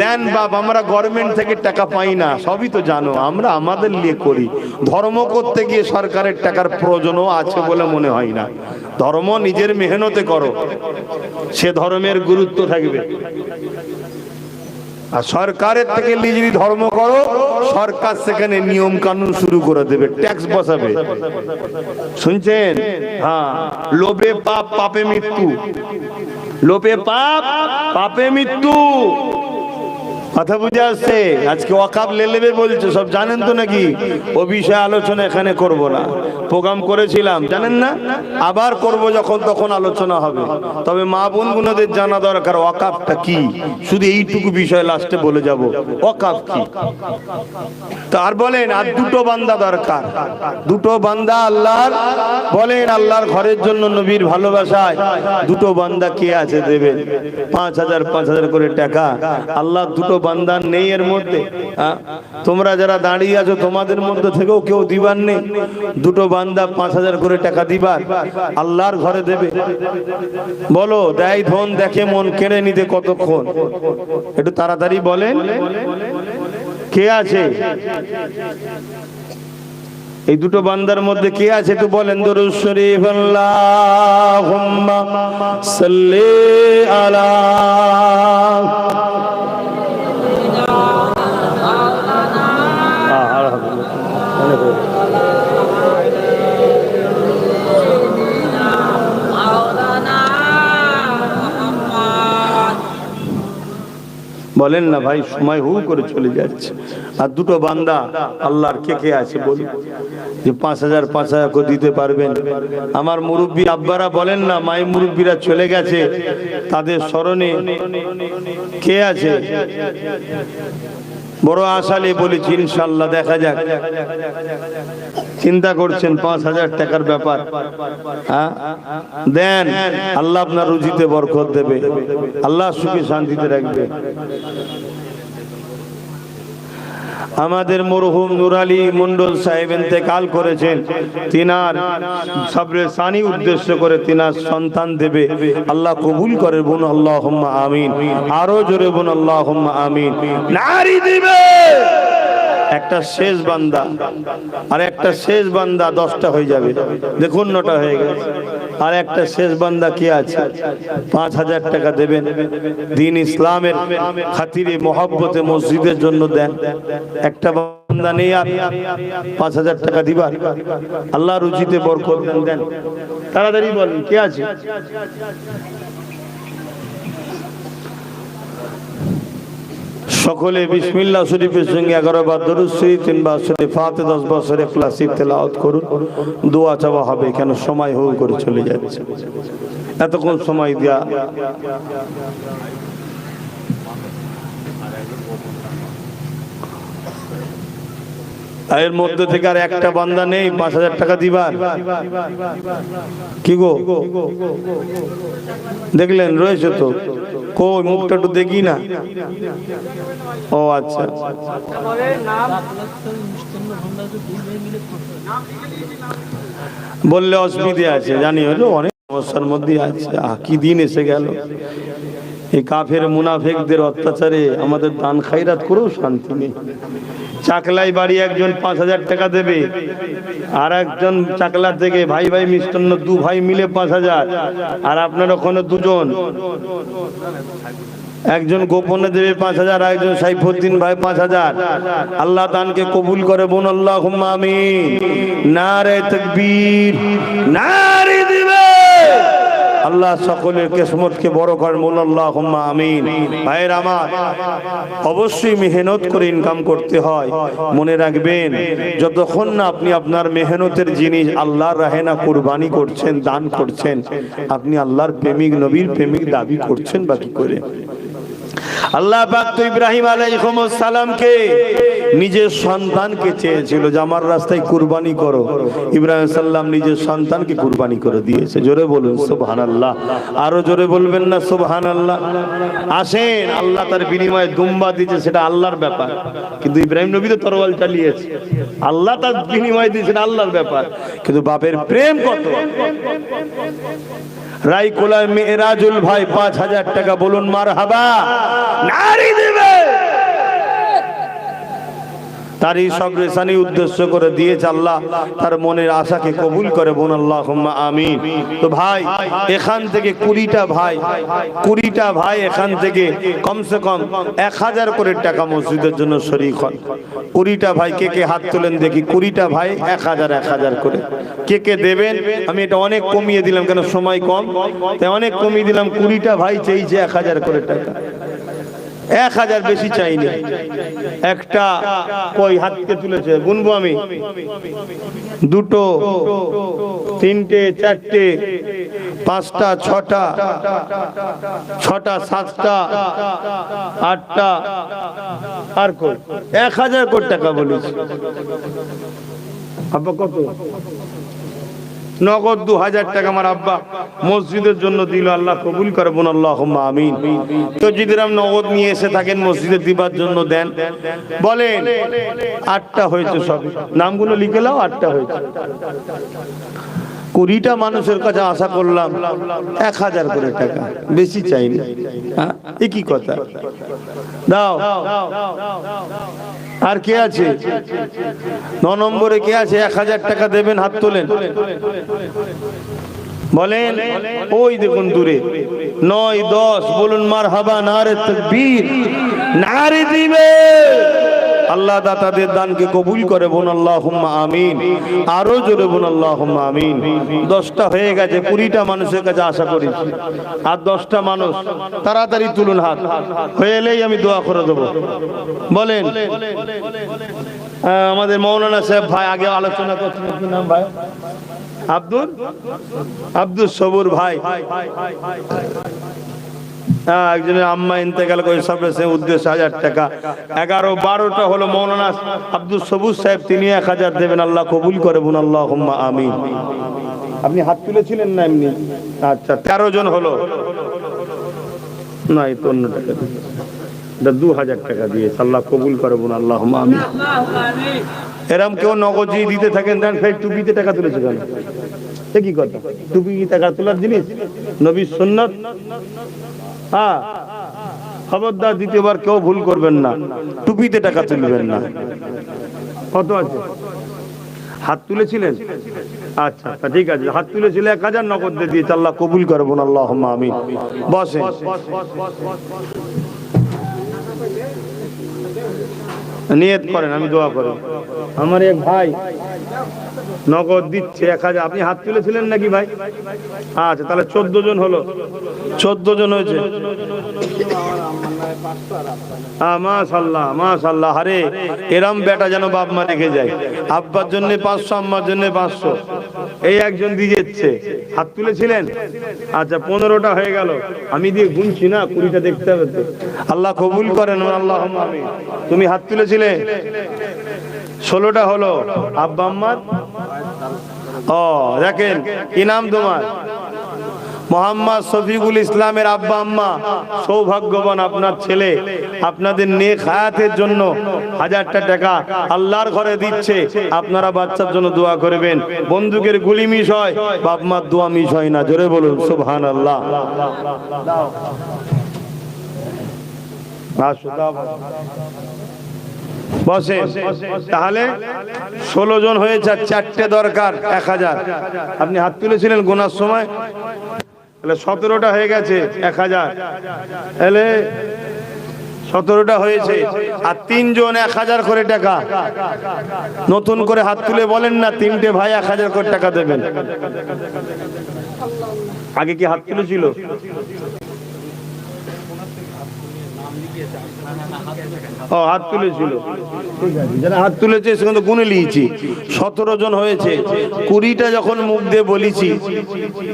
[SPEAKER 1] দেন বাপ, আমরা গভর্নমেন্ট থেকে টাকা পাই না, সবই তো জানো, আমরা আমাদের নিয়ে করি। ধর্ম করতে গিয়ে সরকারের টাকার প্রয়োজনও আছে বলে মনে হয় না। ধর্ম নিজের মেহনতে করো, সে ধর্মের গুরুত্ব থাকবে। আর সরকারের থেকে নিয়ে যদি ধর্ম করো, সরকার সেখানে নিয়ম কানুন শুরু করে দেবে, ট্যাক্স বসাবে। শুনছেন? হ্যাঁ, লোভে পাপ, পাপে মৃত্যু। লোভে পাপ, পাপে মৃত্যু। কথা বুঝে আসছে? আজকে ওয়াকাব লেলেবে বলছে, সব জানেন তো নাকি? ও বিষয়ে আলোচনা এখানে করব না। প্রোগ্রাম করেছিলাম জানেন না, আবার করব যখন তখন আলোচনা হবে। তবে মা বোনগুলোদের জানা দরকার ওয়াকাবটা কি। শুধু এইটুকু বিষয় লাস্টে বলে যাব, ওয়াকাব কি। তার বলেন আর 2টো বান্দা দরকার, 2টো বান্দা আল্লাহর। বলেন আল্লাহর ঘরের জন্য নবীর ভালোবাসায় 2টো বান্দা কে আছে দেবেন? 5,000 করে টাকা। আল্লাহ 2টো বান্দা নেই এর মধ্যে? তোমরা যারা দাঁড়িয়ে আছো তোমাদের মধ্যে থেকেও কেউ দিবার নেই? 2টো বান্দা 5,000 করে টাকা দিবার, আল্লাহর ঘরে দেবে। বলো, দেয় ধন দেখে মন, কেড়ে নিতে কতক্ষণ? একটু তাড়াতাড়ি বলেন কে আছে? এই 2টো বান্দার মধ্যে কে আছে একটু বলেন। দরুদ শরীফ আল্লাহুম্মা সাল্লি আলা। বলেন না ভাই, সময় হু করে চলে যাচ্ছে। আর 2টো বান্দা আল্লাহর কে কে আছে বলুন, যে 5,000 করে দিতে পারবেন? আমার মুরব্বী আব্বারা বলেন না, মাই মুরব্বীরা চলে গেছে, তাদের স্মরণে কে আছে? বড় আশা নিয়ে বলেছি ইনশাআল্লাহ, দেখা যাক। চিন্তা করছেন 5,000 টাকার ব্যাপার, হ্যাঁ দেন, আল্লাহ আপনার রুজিতে বরকত দেবে, আল্লাহ সুখে শান্তিতে রাখবে। আমাদের মরহুম নূর আলী মন্ডল সাহেব ইন্তেকাল করেছেন, তিনার সবরে সানি উদ্দেশ্য করে তিনার সন্তান দেবে, আল্লাহ কবুল করে বলুন আল্লাহুম্মা আমিন। আরো জোরে বলুন আল্লাহুম্মা আমিন। নারী দিবে একটা শেষ বান্দা, আর একটা শেষ বান্দা 10টা হয়ে যাবে, দেখুন 9টা হয়ে গেছে। আর একটা শেষ বান্দা কি আছে? 5,000 টাকা দেবেন, দ্বীন ইসলামের খাতিরে মহব্বতে মসজিদের জন্য দেন। একটা বান্দা নেই আর 5,000 টাকা দিবার, আল্লাহ রুজিতে বরকত দেন। দেন তাড়াতাড়ি বলেন কে আছে? সকলে বিসমিল্লাহ শরীফের সঙ্গে 11 বার দরুদ শরীফ, 3 বার সূরা ফাতিহা, 10 বার সূরা ইখলাস তেলাওয়াত করুন। দোয়া চাওয়া হবে, কেন সময় হয়ে করে চলে যাচ্ছে। এতক্ষণ সময় দেয়া এর মধ্যে থেকে আর একটা বান্দা নেই 5,000 টাকা দিবার? কি গো দেখলেন? রয়েছে তো, কই মুখটা একটু দেখি না। ও আচ্ছা, বললে অসুবিধা আছে জানি, হলো অনেক সমস্যার মধ্যে আছে। কি দিন এসে গেল! এই কাফের মুনাফিকদের অত্যাচারে আমাদের দান খায়রাত করেও শান্তি নেই। চাকলাই বাড়ি একজন 5,000 টাকা দেবে, আর একজন চাকলা থেকে ভাই ভাই মিষ্টান্ন দু ভাই মিলে 5,000, আর আপনার ওখানে দুজন, একজন গোপনে দেবে 5,000, একজন সাইফুদ্দিন ভাই 5,000। আল্লাহ দানকে কবুল করে বোন, আল্লাহুম্মা আমিন। নারে তাকবীর, নারে দিবে। আল্লাহ সকলের কিসমতকে বড় করেন, বলুন আল্লাহুম্মা আমিন। ভাইয়ের আমার, অবশ্যই মেহনত করে ইনকাম করতে হয়। মনে রাখবেন, যতক্ষণ না আপনি আপনার মেহনতের জিনিস আল্লাহর রাহে না কুরবানি করছেন, দান করছেন, আপনি আল্লাহর প্রেমিক, নবীর প্রেমিক দাবি করছেন বাকি করে। আল্লাহ পাক তো ইব্রাহিম আলাইহিস সালামকে নিজের সন্তানকে চেয়েছিল যে আমার রাস্তায় কুরবানি করো। ইব্রাহিম সাল্লাম নিজের সন্তানকে কুরবানি করে দিয়েছে। জোরে বলুন সুবহানাল্লাহ। আরো জোরে বলবেন না সুবহানাল্লাহ? আসেন, আল্লাহ তার বিনিময়ে দুম্বা দিয়েছে, সেটা আল্লাহর ব্যাপার। কিন্তু ইব্রাহিম নবী তো তরোয়াল চালিয়েছে, আল্লাহ তার বিনিময়ে দিয়েছেন, আল্লাহর ব্যাপার। কিন্তু বাপের প্রেম কত! রাইকোলার মেরাজুল ভাই 5,000 টাকা, বলুন মারহাবা, নারী দেবে। তারই সব রেসানি উদ্দেশ্য করে দিয়েছে। আল্লাহ তার মনের আশাকে কবুল করে, বোন আল্লাহুম্মা আমিন। তো ভাই, এখান থেকে 20টা ভাই এখান থেকে কমসে কম 1,000 করে টাকা মসজিদের জন্য শরীক হন। 20টা ভাই কে কে হাত তোলেন দেখি? 20টা ভাই 1,000 করে কে কে দেবেন? আমি এটা অনেক কমিয়ে দিলাম, কেন সময় কম, তাই অনেক কমিয়ে দিলাম। 20টা ভাই চাইছে 1,000 করে টাকা। 1,000 বেশি চাইনি। একটা কই হাতকে তুলেছে? গুনবো আমি। 2টো, 3টে, 4টে, 5টা, 6টা, 7টা, 8টা, আর কই 1,000 কোটি টাকা বলেছি। আব্বা কত? নগদ 2,000 টাকা আমার আব্বা মসজিদের জন্য দিল। আল্লাহ কবুল করে, বোন আল্লাহুম্মা আমিন। তো যদি এরকম নগদ নিয়ে এসে থাকেন মসজিদে দিবার জন্য, দেন। বলেন 8টা হয়েছে, সব নামগুলো লিখে নাও। 8টা হয়েছে। 20টা মানুষের কাছে আশা করলাম 1,000 করে টাকা, বেশি চাইনি। হ্যাঁ, এ কি কথা? দাও। আর কে আছে? 9 নম্বরে কে আছে? 1,000 টাকা দেবেন, হাত তোলেন। বলেন, ওই দেখুন দূরে 9, 10, বলুন মারহাবা, নারে তাকবীর, নারে দিবে। আল্লাহ দাতাদের দানকে কবুল করে, বোন আল্লাহুম্মা আমিন। আরো জোরে বোন আল্লাহুম্মা আমিন। 10টা হয়ে গেছে, 20টা মানুষের কাছে আশা করি। আর 10টা মানুষ তাড়াতাড়ি তুলুন হাত, হয়ে এলেই আমি দোয়া করে দেবো। বলেন, আমাদের মৌলানা সাহেব ভাই আগে আলোচনা করছিলেন, কি নাম ভাই? আব্দুল সবুর ভাই। একজনের আম্মা ইন্তেকাল করে, সবরেছে উদ্দেশ্যে 1,000 টাকা। 11, 12টা হলো মৌলানা আব্দুল সবুর সাহেব, তিনি 1,000 দেবেন। আল্লাহ কবুল করে, বোন আল্লাহুম্মা আমিন। আপনি হাত তুলেছিলেন না এমনি? আচ্ছা, 13 জন হলো। না, এই তো অন্য টাকা, এটা 2,000 টাকা দিয়েছে। আল্লাহ কবুল করে, বোন আল্লাহুম্মা আমিন। এরম কেউ নগদ যদি দিতে থাকেন, দেন। ফের টুপিতে টাকা তুলেছে কেন? কি কথা? টুপি কি টাকা তোলার জিনিস? নবীর সুন্নাত। হ্যাঁ, খবরদার দ্বিতীয়বার কেউ ভুল করবেন না, টুপিতে টাকা তুলবেন না। কত আছে? হাত তুলেছিলেন? আচ্ছা, ঠিক আছে, হাত তুলেছিল 1,000, নগদ দিয়ে দিয়েছে। আল্লাহ কবুল করে, বোন আল্লাহুম্মা আমিন। বসেন। নিয়ত করেন, আমি দোয়া করব। আমার এক ভাই নগদ দিচ্ছে 1,000। আপনি হাত তুলেছিলেন নাকি ভাই? আচ্ছা, তাহলে 14 জন হলো। 14 জন হয়েছে। মাশাআল্লাহ, মাশাআল্লাহ। আরে এরম বেটা যেন বাপ মা রেখে যায়। আব্বার জন্য 500, আম্মার জন্য 500। এই একজন দিয়ে যাচ্ছে। হাত তুলেছিলেন? আচ্ছা, 15টা হয়ে গেল। আমি দিয়ে গুনছি না, 20টা দেখতে হবে তো। আল্লাহ কবুল করেন, আল্লাহুম্মা আমিন। তুমি হাত তুলেছিলে? 16টা হলো। আব্বা আম্মার? ও, দেখেন কি নাম তোমার? মোহাম্মদ শফিকুল ইসলামের আব্বা আম্মা সৌভাগ্যবান, আপনার ছেলে আপনাদের নেক হায়াতের জন্য 1000টা টাকা আল্লাহর ঘরে দিচ্ছে। আপনারা বাচ্চার জন্য দোয়া করবেন। বন্দুকের গুলি মিস হয়, বাপ মার দোয়া মিস হয় না। জোরে বলুন সুবহানাল্লাহ। বসে তাহলে 16 জন হয়েছে, 4টে দরকার 1000। আপনি হাত তুলেছিলেন গোনার সময়, তাহলে 17টা হয়ে গেছে 1000, তাহলে 17টা হয়েছে। আর 3 জন 1000 করে টাকা। নতুন করে হাত তুলে বলেন না, 3টে ভাই 1000 করে টাকা দেবেন। আগে কি হাত তুলেছিল? ও হাত তুলেছিল, ঠিক আছে। যারা হাত তুলেছে সেখানে তো গুনে নিয়েছি, 17 জন হয়েছে। 20টা যখন মুখ দিয়ে বলেছি,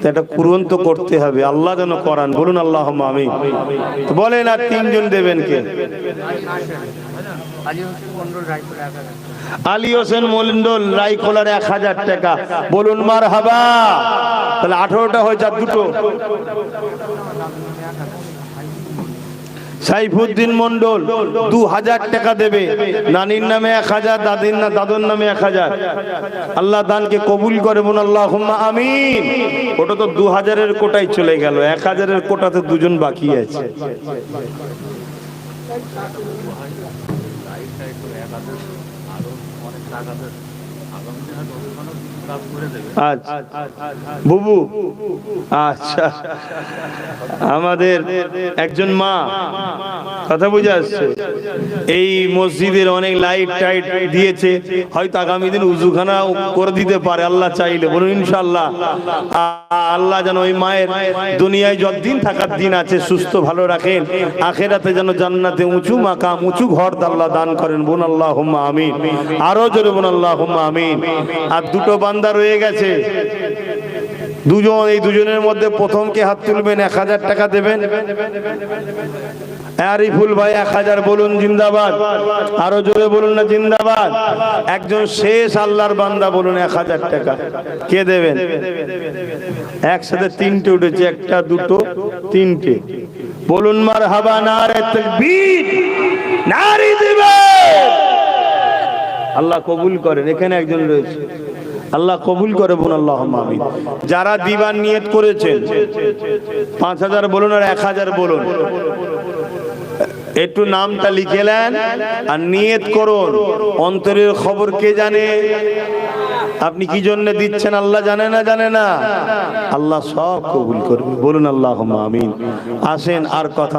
[SPEAKER 1] এটা পূরণ তো করতে হবে। আল্লাহ যেন করান, বলুন আল্লাহুম্মা আমিন। তো বলেন আর 3 জন দেবেন কে? আলী হোসেন মন্ডল রায়খোলার 1000 টাকা, বলুন মারহাবা। তাহলে 18টা হয়েছে, আর 2টো। সাইফুদ্দিন মন্ডল 2000 টাকা দেবে, নানির নামে 1000, দাদুর নামে 1000। আল্লাহ দানকে কবুল করে, বলুন আল্লাহুম্মা আমিন। ওটা তো 2000-এর কোটায় চলে গেল, 1000-এর কোটাতে 2 জন বাকি আছে। আচ্ছা বুবু, আচ্ছা আমাদের একজন মা, কথা বুঝে আসছে, এই মসজিদের অনেক লাইট টাইট দিয়েছে, হয়তো আগামী দিন উজুখানা করে দিতে পারে আল্লাহ চাইলে, বলুন ইনশাআল্লাহ। আল্লাহ যেন ওই মায়ের দুনিয়ায় যতদিন থাকার দিন আছে সুস্থ ভালো রাখেন, আখেরাতে যেন জান্নাতে উঁচু মাকাম উঁচু ঘর আল্লাহ দান করেন, বলুন আল্লাহুম্মা আমিন। আরো জোরে বলুন আল্লাহুম্মা আমিন। আর 2টো বান্দা রয়ে গেছে, 2 জন। এই 2 জনের মধ্যে প্রথমকে হাত তুলবেন, 1000 টাকা দেবেন। আরিফুল ভাই 1000, বলুন জিন্দাবাদ। আরো জোরে বলুন না জিন্দাবাদ। একজন শেষ আল্লাহর বান্দা, বলুন 1000 টাকা কে দেবেন? একসাথে 3টে উঠেছে, 1টা 2টো 3টে, বলুন মারহাবা। নারে তাকবীর, নারে দিবেন। আল্লাহ কবুল করেন। এখানে একজন রয়েছে, আল্লাহ কবুল করে, বলুন আল্লাহুম্মা আমিন। যারা দিবার নিয়ত করেছেন 5000 বলুন, আর 1000 বলুন। একটু নামটা লিখে নেন আর নিয়ত করুন। অন্তরের খবর কে জানে? আপনি কি জন্য দিচ্ছেন আল্লাহ জানে না? জানে না? আল্লাহ সব কবুল করবে, বলুন আল্লাহুম্মা আমিন। আসেন আর কথা